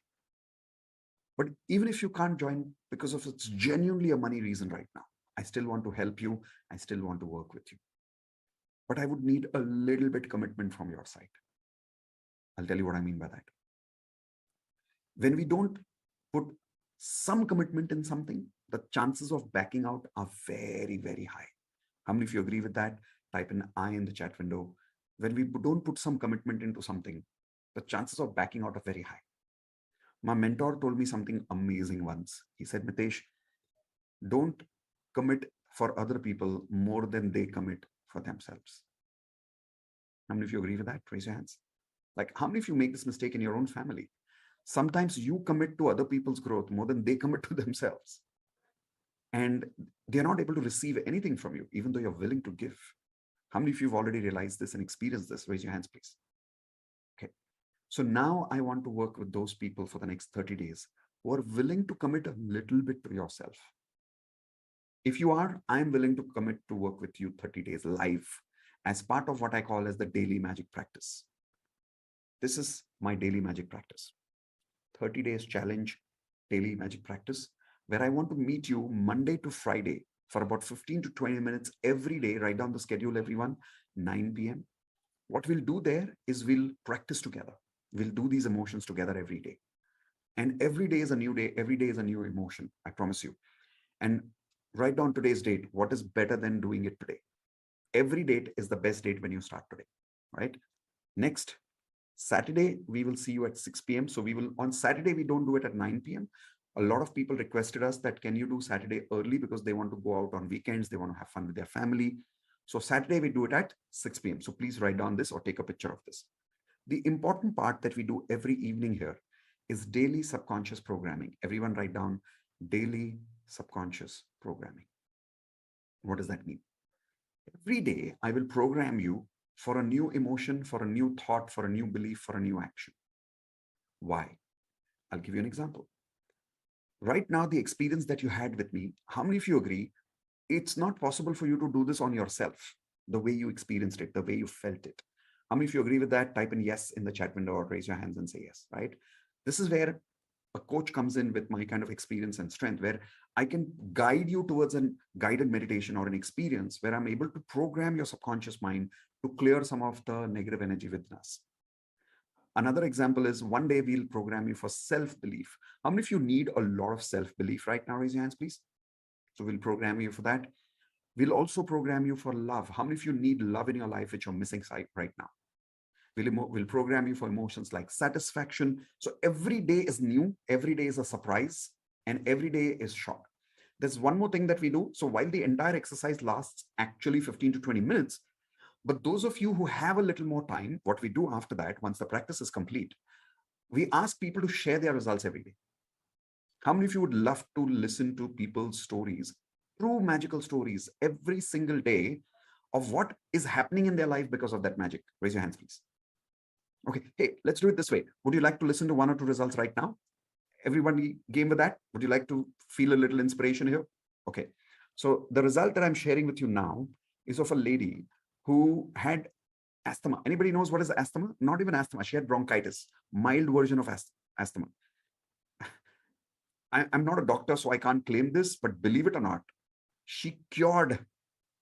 But even if you can't join because of it's genuinely a money reason right now, I still want to help you. I still want to work with you. But I would need a little bit commitment from your side. I'll tell you what I mean by that. When we don't put some commitment in something, the chances of backing out are very, very high. How many of you agree with that? Type an I in the chat window. When we don't put some commitment into something, the chances of backing out are very high. My mentor told me something amazing once. He said, Mitesh, don't commit for other people more than they commit for themselves. How many of you agree with that? Raise your hands. Like, how many of you make this mistake in your own family? Sometimes you commit to other people's growth more than they commit to themselves. And they're not able to receive anything from you, even though you're willing to give. How many of you have already realized this and experienced this? Raise your hands, please. Okay. So now I want to work with those people for the next 30 days who are willing to commit a little bit to yourself. If you are, I'm willing to commit to work with you 30 days live as part of what I call as the daily magic practice. This is my daily magic practice. 30 days challenge, daily magic practice, where I want to meet you Monday to Friday for about 15 to 20 minutes every day. Write down the schedule, everyone, 9 p.m. What we'll do there is we'll practice together. We'll do these emotions together every day. And every day is a new day. Every day is a new emotion, I promise you. And write down today's date. What is better than doing it today? Every date is the best date when you start today, right? Next, Saturday, we will see you at 6 p.m. So we will, on Saturday, we don't do it at 9 p.m. A lot of people requested us that, can you do Saturday early because they want to go out on weekends. They want to have fun with their family. So Saturday, we do it at 6 p.m. So please write down this or take a picture of this. The important part that we do every evening here is daily subconscious programming. Everyone write down daily subconscious programming. What does that mean? Every day, I will program you for a new emotion, for a new thought, for a new belief, for a new action. Why? I'll give you an example. Right now, the experience that you had with me, how many of you agree it's not possible for you to do this on yourself, the way you experienced it, the way you felt it? How many of you agree with that? Type in yes in the chat window or raise your hands and say yes, right? This is where a coach comes in with my kind of experience and strength, where I can guide you towards a guided meditation or an experience where I'm able to program your subconscious mind to clear some of the negative energy within us. Another example is one day we'll program you for self-belief. How many of you need a lot of self-belief right now? Raise your hands, please. So we'll program you for that. We'll also program you for love. How many of you need love in your life, which you're missing right now? We'll program you for emotions like satisfaction. So every day is new, every day is a surprise, and every day is shock. There's one more thing that we do. So while the entire exercise lasts actually 15 to 20 minutes, but those of you who have a little more time, what we do after that, once the practice is complete, we ask people to share their results every day. How many of you would love to listen to people's stories, true magical stories, every single day of what is happening in their life because of that magic? Raise your hands, please. Okay, hey, let's do it this way. Would you like to listen to one or two results right now? Everybody game with that? Would you like to feel a little inspiration here? Okay, so the result that I'm sharing with you now is of a lady who had asthma. Anybody knows what is asthma? Not even asthma. She had bronchitis, mild version of asthma. I'm not a doctor, so I can't claim this, but believe it or not, she cured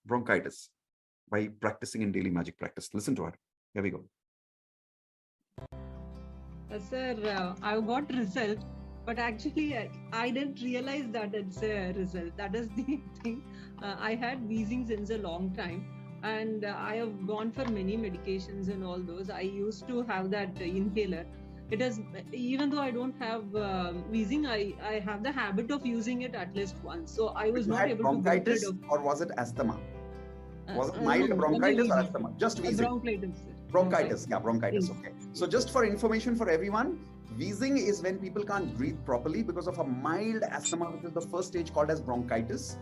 bronchitis by practicing in daily magic practice. Listen to her. Here we go. Sir, I got result, but actually I didn't realize that it's a result. That is the thing. I had wheezing since a long time, and I have gone for many medications and all those. I used to have that inhaler. It is, even though I don't have wheezing, I have the habit of using it at least once. So I was not able to get rid of. Or was it asthma? Was it mild bronchitis or asthma? Just wheezing. Bronchitis. Bronchitis, yeah, bronchitis. Okay. So just for information for everyone, wheezing is when people can't breathe properly because of a mild asthma, which is the first stage called as bronchitis.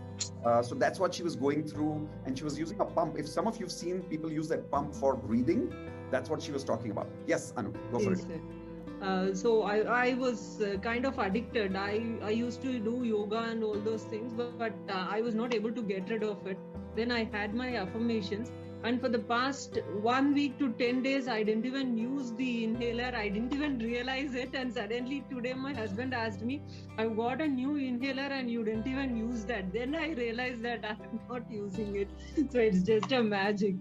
So that's what she was going through, and she was using a pump. If some of you've seen people use that pump for breathing, that's what she was talking about. Yes, Anu, go for it. So I was kind of addicted. I used to do yoga and all those things, but I was not able to get rid of it. Then I had my affirmations, and for the past 1 week to 10 days, I didn't even use the inhaler. I didn't even realize it, and suddenly today my husband asked me, "I've got a new inhaler and you didn't even use that." Then I realized that I'm not using it. So it's just a magic.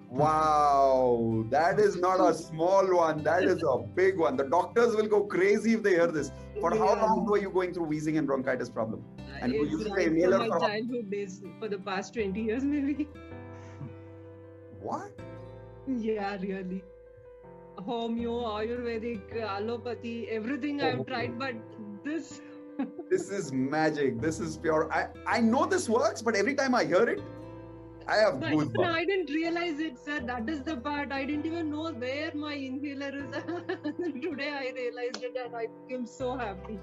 Wow, that is not a small one. That is a big one. The doctors will go crazy if they hear this. For how long were you going through wheezing and bronchitis problem? And you were using the inhaler for my childhood days, for the past 20 years maybe. What? Yeah, really. Homeo, Ayurvedic, allopathy, everything I've tried, but this... This is magic. This is pure. I know this works, but every time I hear it, I have goosebumps. I didn't realize it, sir. That is the part. I didn't even know where my inhaler is. Today I realized it and I became so happy.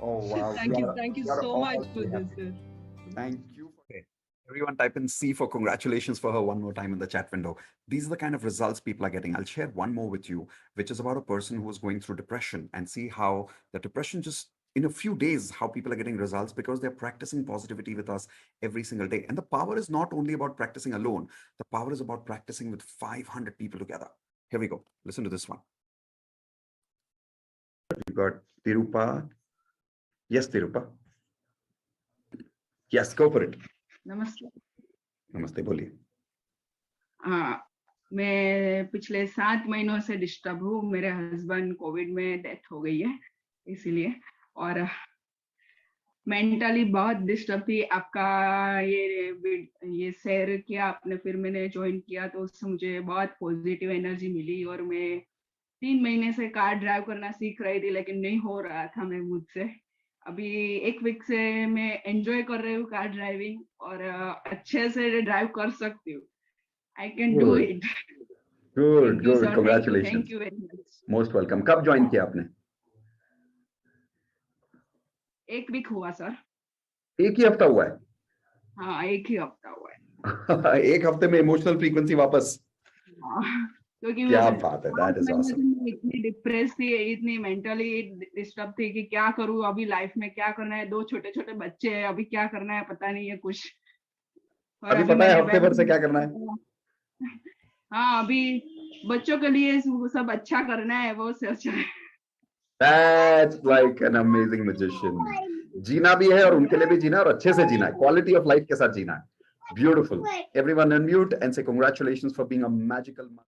Oh, wow. Thank you so much for this, sir. Thank you. Okay. Everyone type in C for congratulations for her one more time in the chat window. These are the kind of results people are getting. I'll share one more with you, which is about a person who was going through depression, and see how the depression just in a few days, how people are getting results because they're practicing positivity with us every single day. And the power is not only about practicing alone. The power is about practicing with 500 people together. Here we go. Listen to this one. You got Tirupa. Yes, Tirupa. Yes, go for it. नमस्ते। नमस्ते, बोलिए। मैं पिछले 7 महीनों से disturb हूँ। मेरे husband Covid में डेथ हो गई है, इसीलिए, और मेंटली बहुत डिस्टर्ब थी। आपका ये शेयर किया आपने, फिर मैंने ज्वाइन किया तो उससे मुझे बहुत पॉजिटिव एनर्जी मिली, और मैं 3 महीने से कार ड्राइव करना सीख रही थी, लेकिन नहीं हो रहा था मैं मुझसे। अभी 1 वीक से मैं एंजॉय कर रही हूँ कार ड्राइविंग, और अच्छे से ड्राइव कर सकती हूँ। I can do it. Good good, congratulations. Thank you very much. Most welcome. कब ज्वाइन किया आपने? 1 वीक हुआ सर। एक ही हफ्ता हुआ है? हाँ, 1 ही हफ्ता हुआ है। 1 हफ्ते में इमोशनल फ्रीक्वेंसी वापस? क्योंकि क्या बात है, दैट इज ऑसम। इतनी डिप्रेस थी, इतनी मेंटली डिस्टर्ब थी कि क्या करूँ अभी, लाइफ में क्या करना है, 2 छोटे छोटे बच्चे हैं, अभी क्या करना है पता नहीं है कुछ। अभी पता है हफ्ते भर से क्या करना है? हाँ, अभी बच्चों के लिए सब अच्छा करना है, वो सोच रहे हैं। That's like an amazing magician. जीना भी है और उनके लिए भी जीना है और अच्छे से जीना है. Quality of life के साथ जीना है. Beautiful. Everyone unmute and say congratulations for being a magical mother.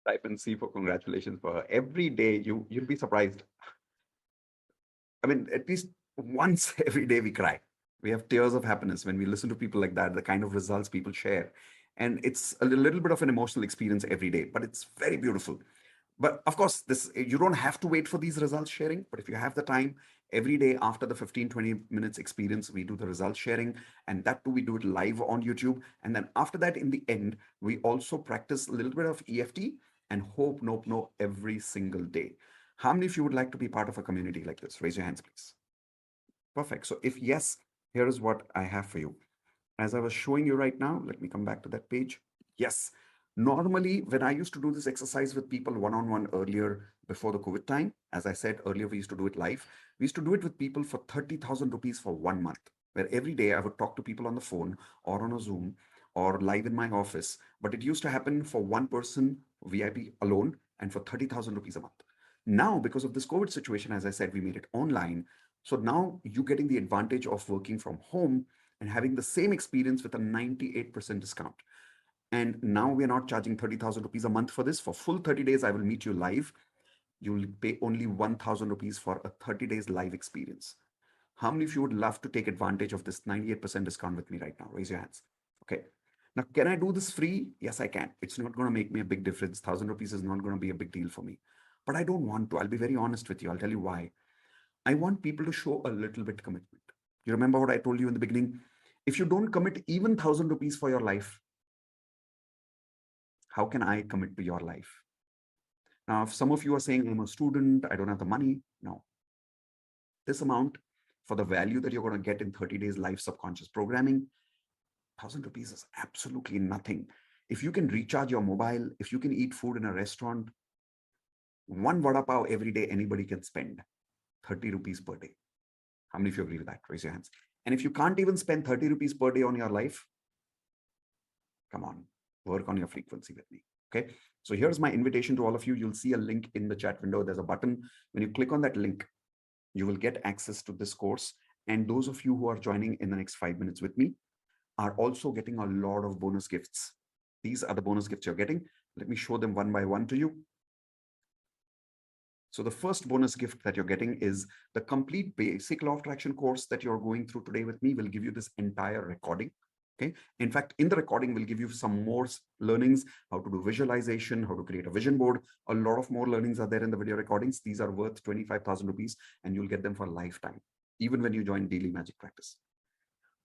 Type and see for congratulations for her. Every day you'll be surprised. I mean, at least once every day we cry. We have tears of happiness when we listen to people like that, the kind of results people share. And it's a little bit of an emotional experience every day, but it's very beautiful. But of course, this you don't have to wait for these results sharing. But if you have the time, every day after the 15-20 minutes experience, we do the results sharing. And that too, we do it live on YouTube. And then after that, in the end, we also practice a little bit of EFT and hope, nope, no, every single day. How many of you would like to be part of a community like this? Raise your hands, please. Perfect. So if yes, here is what I have for you. As I was showing you right now, let me come back to that page. Yes. Normally, when I used to do this exercise with people one-on-one earlier before the COVID time, as I said earlier, we used to do it live. We used to do it with people for 30,000 rupees for 1 month, where every day I would talk to people on the phone or on a Zoom or live in my office. But it used to happen for one person, VIP alone, and for 30,000 rupees a month. Now, because of this COVID situation, as I said, we made it online. So now you're getting the advantage of working from home and having the same experience with a 98% discount. And now we're not charging 30,000 rupees a month for this. For full 30 days, I will meet you live. You'll pay only 1,000 rupees for a 30 days live experience. How many of you would love to take advantage of this 98% discount with me right now? Raise your hands. Okay. Now, can I do this free? Yes, I can. It's not going to make me a big difference. 1,000 rupees is not going to be a big deal for me. But I don't want to. I'll be very honest with you. I'll tell you why. I want people to show a little bit commitment. You remember what I told you in the beginning? If you don't commit even 1,000 rupees for your life, how can I commit to your life? Now, if some of you are saying, I'm a student, I don't have the money. No. This amount for the value that you're going to get in 30 days live subconscious programming, 1,000 rupees is absolutely nothing. If you can recharge your mobile, if you can eat food in a restaurant, one vada pav every day, anybody can spend 30 rupees per day. How many of you agree with that? Raise your hands. And if you can't even spend 30 rupees per day on your life, come on, work on your frequency with me. Okay. So here's my invitation to all of you. You'll see a link in the chat window. There's a button. When you click on that link, you will get access to this course. And those of you who are joining in the next 5 minutes with me are also getting a lot of bonus gifts. These are the bonus gifts you're getting. Let me show them one by one to you. So the first bonus gift that you're getting is the complete basic law of attraction course that you're going through today with me will give you this entire recording. Okay. In fact, in the recording, we'll give you some more learnings, how to do visualization, how to create a vision board. A lot of more learnings are there in the video recordings. These are worth 25,000 rupees and you'll get them for a lifetime, even when you join daily magic practice.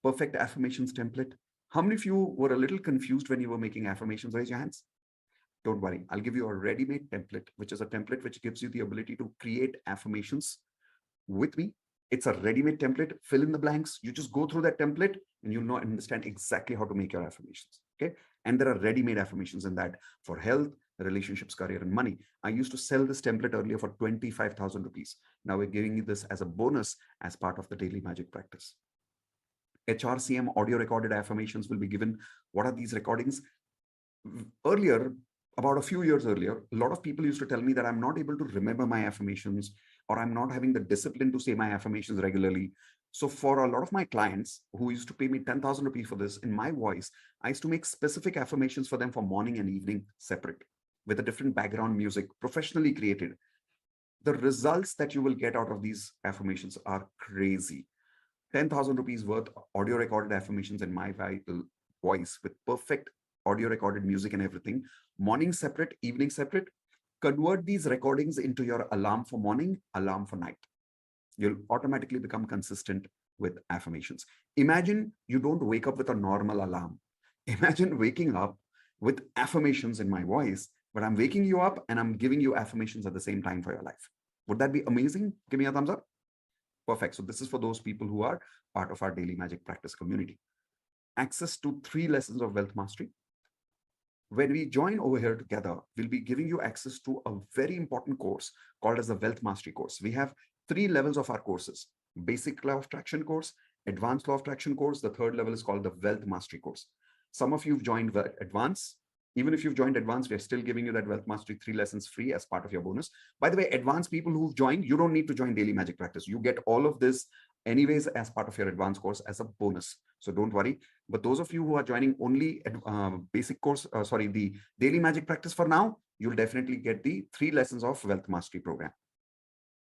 Perfect affirmations template. How many of you were a little confused when you were making affirmations? Raise your hands. Don't worry. I'll give you a ready-made template, which is a template which gives you the ability to create affirmations with me. It's a ready-made template. Fill in the blanks. You just go through that template and you'll know and understand exactly how to make your affirmations. Okay. And there are ready-made affirmations in that for health, relationships, career, and money. I used to sell this template earlier for 25,000 rupees. Now we're giving you this as a bonus as part of the daily magic practice. HRCM audio recorded affirmations will be given. What are these recordings? Earlier, about a few years earlier, a lot of people used to tell me that I'm not able to remember my affirmations or I'm not having the discipline to say my affirmations regularly. So for a lot of my clients who used to pay me 10,000 rupees for this, in my voice, I used to make specific affirmations for them for morning and evening separate with a different background music, professionally created. The results that you will get out of these affirmations are crazy. 10,000 rupees worth audio recorded affirmations in my voice with perfect audio recorded music and everything. Morning separate, evening separate. Convert these recordings into your alarm for morning, alarm for night. You'll automatically become consistent with affirmations. Imagine you don't wake up with a normal alarm. Imagine waking up with affirmations in my voice, but I'm waking you up and I'm giving you affirmations at the same time for your life. Would that be amazing? Give me a thumbs up. Perfect. So this is for those people who are part of our daily magic practice community. Access to 3 lessons of wealth mastery. When we join over here together, we'll be giving you access to a very important course called as the Wealth Mastery course. We have 3 levels of our courses: Basic Law of Attraction course, Advanced Law of Attraction course. The 3rd level is called the Wealth Mastery course. Some of you have joined Advanced, Even if you've joined advanced, we're still giving you that Wealth Mastery 3 lessons free as part of your bonus. By the way, advanced people who've joined, you don't need to join Daily Magic Practice. You get all of this anyways as part of your advanced course as a bonus. So don't worry. But those of you who are joining only basic course, the Daily Magic Practice for now, you'll definitely get the 3 lessons of Wealth Mastery program.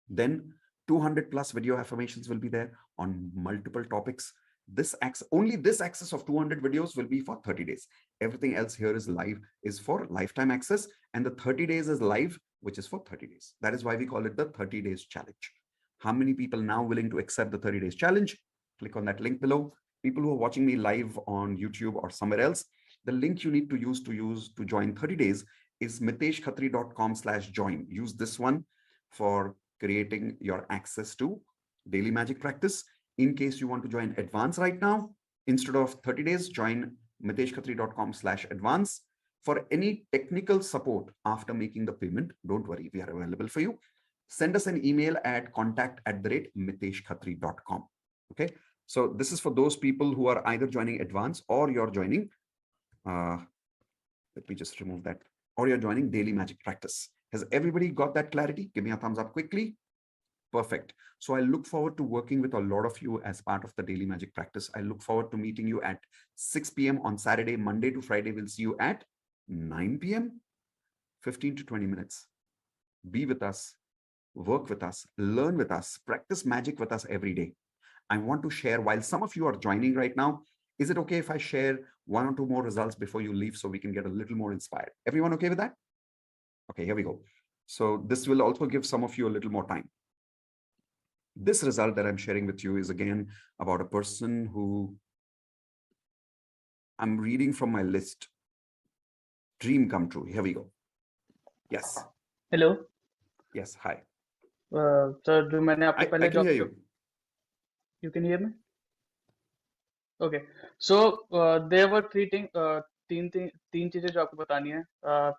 Then 200 plus video affirmations will be there on multiple topics. This access of 200 videos will be for 30 days. Everything else here is live, is for lifetime access, and the 30 days is live, which is for 30 days. That is why we call it the 30 days challenge. How many people now willing to accept the 30 days challenge? Click on that link below. People who are watching me live on YouTube or somewhere else, the link you need to use to join 30 days is miteshkhatri.com/join. Use this one for creating your access to Daily Magic Practice. In case you want to join advance right now, instead of 30 days, join miteshkhatri.com/advance. For any technical support after making the payment, don't worry, we are available for you. Send us an email at contact@miteshkhatri.com. Okay, so this is for those people who are either joining advance or you're joining, let me just remove that, or you're joining Daily Magic Practice. Has everybody got that clarity? Give me a thumbs up quickly. Perfect. So I look forward to working with a lot of you as part of the Daily Magic Practice. I look forward to meeting you at 6 p.m. on Saturday. Monday to Friday, we'll see you at 9 p.m. 15 to 20 minutes. Be with us, work with us, learn with us, practice magic with us every day. I want to share, while some of you are joining right now, is it okay if I share 1 or 2 more results before you leave so we can get a little more inspired? Everyone okay with that? Okay, here we go. So this will also give some of you a little more time. This result that I'm sharing with you is again about a person who I'm reading from my list. Dream come true. Here we go. Yes. Hello. Yes. Hi. Sir, जो मैंने आपको पहले I can hear you. You can hear me? Okay. So there were three things. तीन चीजें जो आपको बतानी है.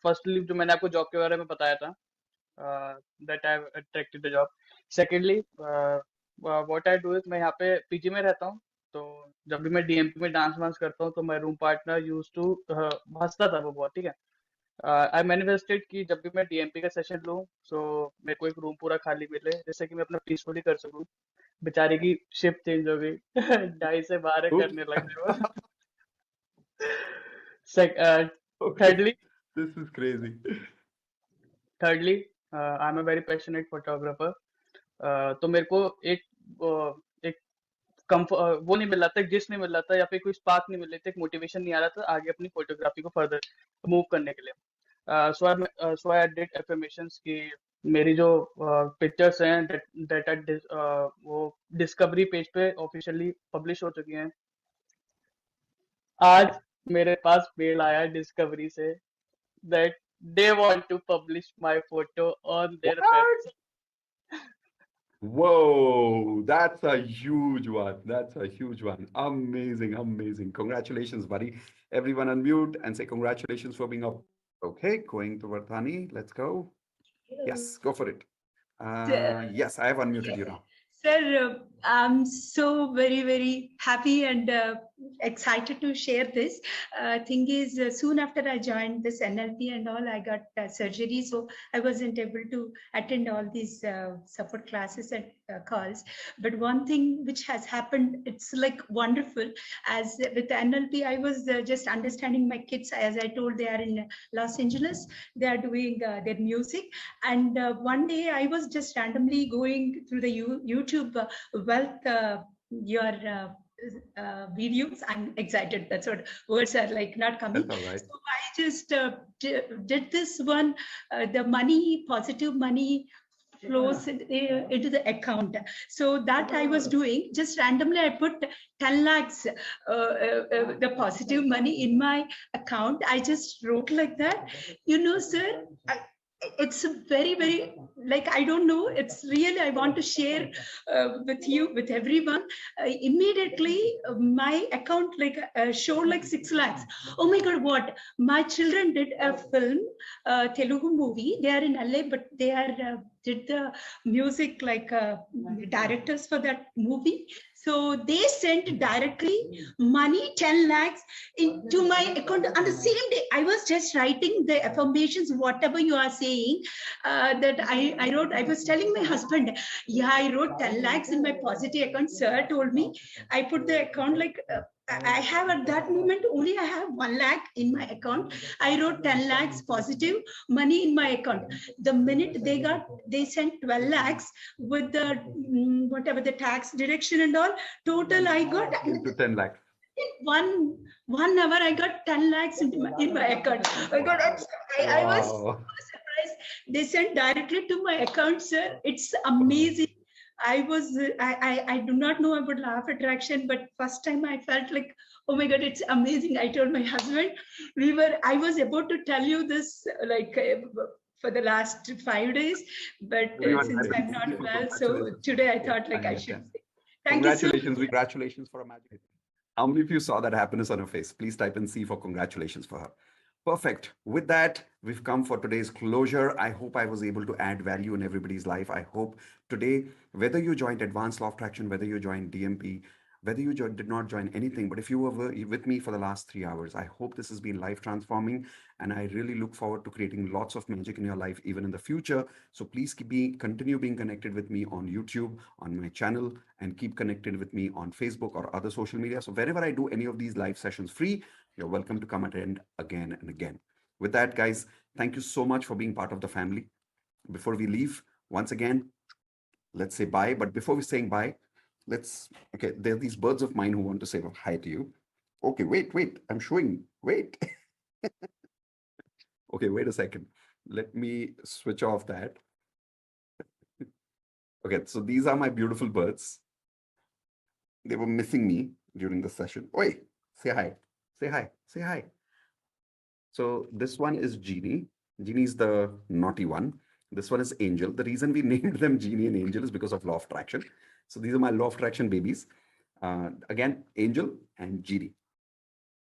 Firstly, जो मैंने आपको जॉब के बारे में बताया था, that I have attracted the job. Secondly, what I do is मैं यहाँ पे पीजी में रहता हूँ, तो जब भी मैं डीएमपी में डांस वांस करता हूँ तो my room partner used to हंसता था वो बहुत, ठीक है. I manifested कि जब भी मैं डीएमपी का सेशन लूँ, so मेरे को एक रूम पूरा खाली मिले जिससे कि मैं अपना पीसफुली कर सकूँ. बेचारे की शिफ्ट चेंज हो गई, 2:30 से 12 करने लग गए वो. Thirdly, this is crazy. Thirdly, I'm a very passionate photographer. तो मेरे को एक वो नहीं मिल रहा था, जिस नहीं मिल रहा था, या फिर कोई स्पार्क नहीं मिल रही थी, एक मोटिवेशन नहीं आ रहा था आगे अपनी फोटोग्राफी को फर्दर मूव करने के लिए. सो आई डिड एफर्मेशंस कि मेरी जो पिक्चर्स हैं वो डिस्कवरी पेज पे ऑफिशियली पब्लिश हो चुकी हैं. आज मेरे पास मेल आया डिस्कवरी से that they want to publish my photo on their website. Whoa, that's a huge one. That's a huge one. Amazing, amazing. Congratulations, buddy. Everyone unmute and say congratulations for being up. Okay, going to Vardhani. Let's go. Yes, go for it. Yes, I have unmuted you now. Sir, I'm so very, very happy and excited to share this. Thing is, soon after I joined this NLP and all, I got surgery, so I wasn't able to attend all these support classes and calls. But one thing which has happened, it's like wonderful. As with NLP, I was just understanding my kids. As I told, they are in Los Angeles. They are doing their music. And one day I was just randomly going through the YouTube wealth your videos. I'm excited. That's what words are like not coming. That's all right. So I just did this one, the money, positive money flows into the account. So that I was doing, just randomly I put 10 lakhs, the positive money in my account. I just wrote like that. You know, sir, it's a very, very, like, I don't know, it's really, I want to share with you, with everyone. Immediately my account like showed like 6 lakhs. Oh my God, what? My children did a film, Telugu movie. They are in LA, but they are did the music like directors for that movie. So they sent directly money 10 lakhs into my account on the same day. I was just writing the affirmations, whatever you are saying, that I wrote. I was telling my husband, yeah, I wrote 10 lakhs in my positive account. Sir told me, I put the account like, I have at that moment only I have 1 lakh in my account. I wrote 10 lakhs positive money in my account. The minute they sent 12 lakhs with the whatever the tax deduction and all, total I got into 10 lakhs. in one hour I got 10 lakhs in my account. I was so surprised. They sent directly to my account, sir. It's amazing. I do not know about law of attraction, but first time I felt like, oh my God, it's amazing. I told my husband, I was about to tell you this like for the last 5 days, but since I'm not well, so today I thought like I should say. Thank you so much. Congratulations for a magic. How many of you saw that happiness on her face? Please type in C for congratulations for her. Perfect. With that, we've come for today's closure. I hope I was able to add value in everybody's life. I hope today, whether you joined Advanced Law of Attraction, whether you joined DMP, whether you did not join anything, but if you were with me for the last 3 hours, I hope this has been life transforming. And I really look forward to creating lots of magic in your life, even in the future. So please continue being connected with me on YouTube, on my channel, and keep connected with me on Facebook or other social media. So wherever I do any of these live sessions free, you're welcome to come attend again and again. With that, guys, thank you so much for being part of the family. Before we leave, once again, let's say bye. But before we saying bye, okay, there are these birds of mine who want to say hi to you. Okay, wait, I'm showing, wait. Okay, wait a second. Let me switch off that. Okay, so these are my beautiful birds. They were missing me during the session. Oi, say hi, say hi, say hi. So this one is Genie. Genie is the naughty one. This one is Angel. The reason we named them Genie and Angel is because of law of attraction. So these are my law of attraction babies. Again, Angel and Genie.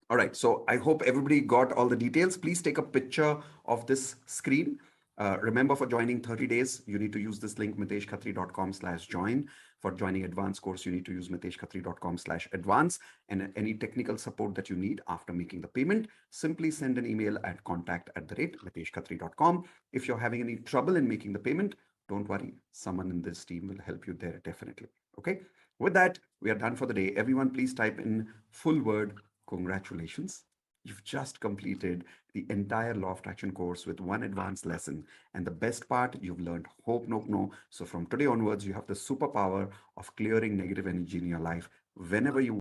All right, so I hope everybody got all the details. Please take a picture of this screen. Remember, for joining 30 days, you need to use this link, miteshkhatri.com/join. For joining advanced course, you need to use miteshkhatri.com/advance. And any technical support that you need after making the payment, simply send an email at contact@miteshkhatri.com. If you're having any trouble in making the payment, don't worry. Someone in this team will help you there definitely. Okay. With that, we are done for the day. Everyone, please type in full word, congratulations. You've just completed the entire Law of Attraction course with one advanced lesson. And the best part, you've learned hope, no. So from today onwards, you have the superpower of clearing negative energy in your life whenever you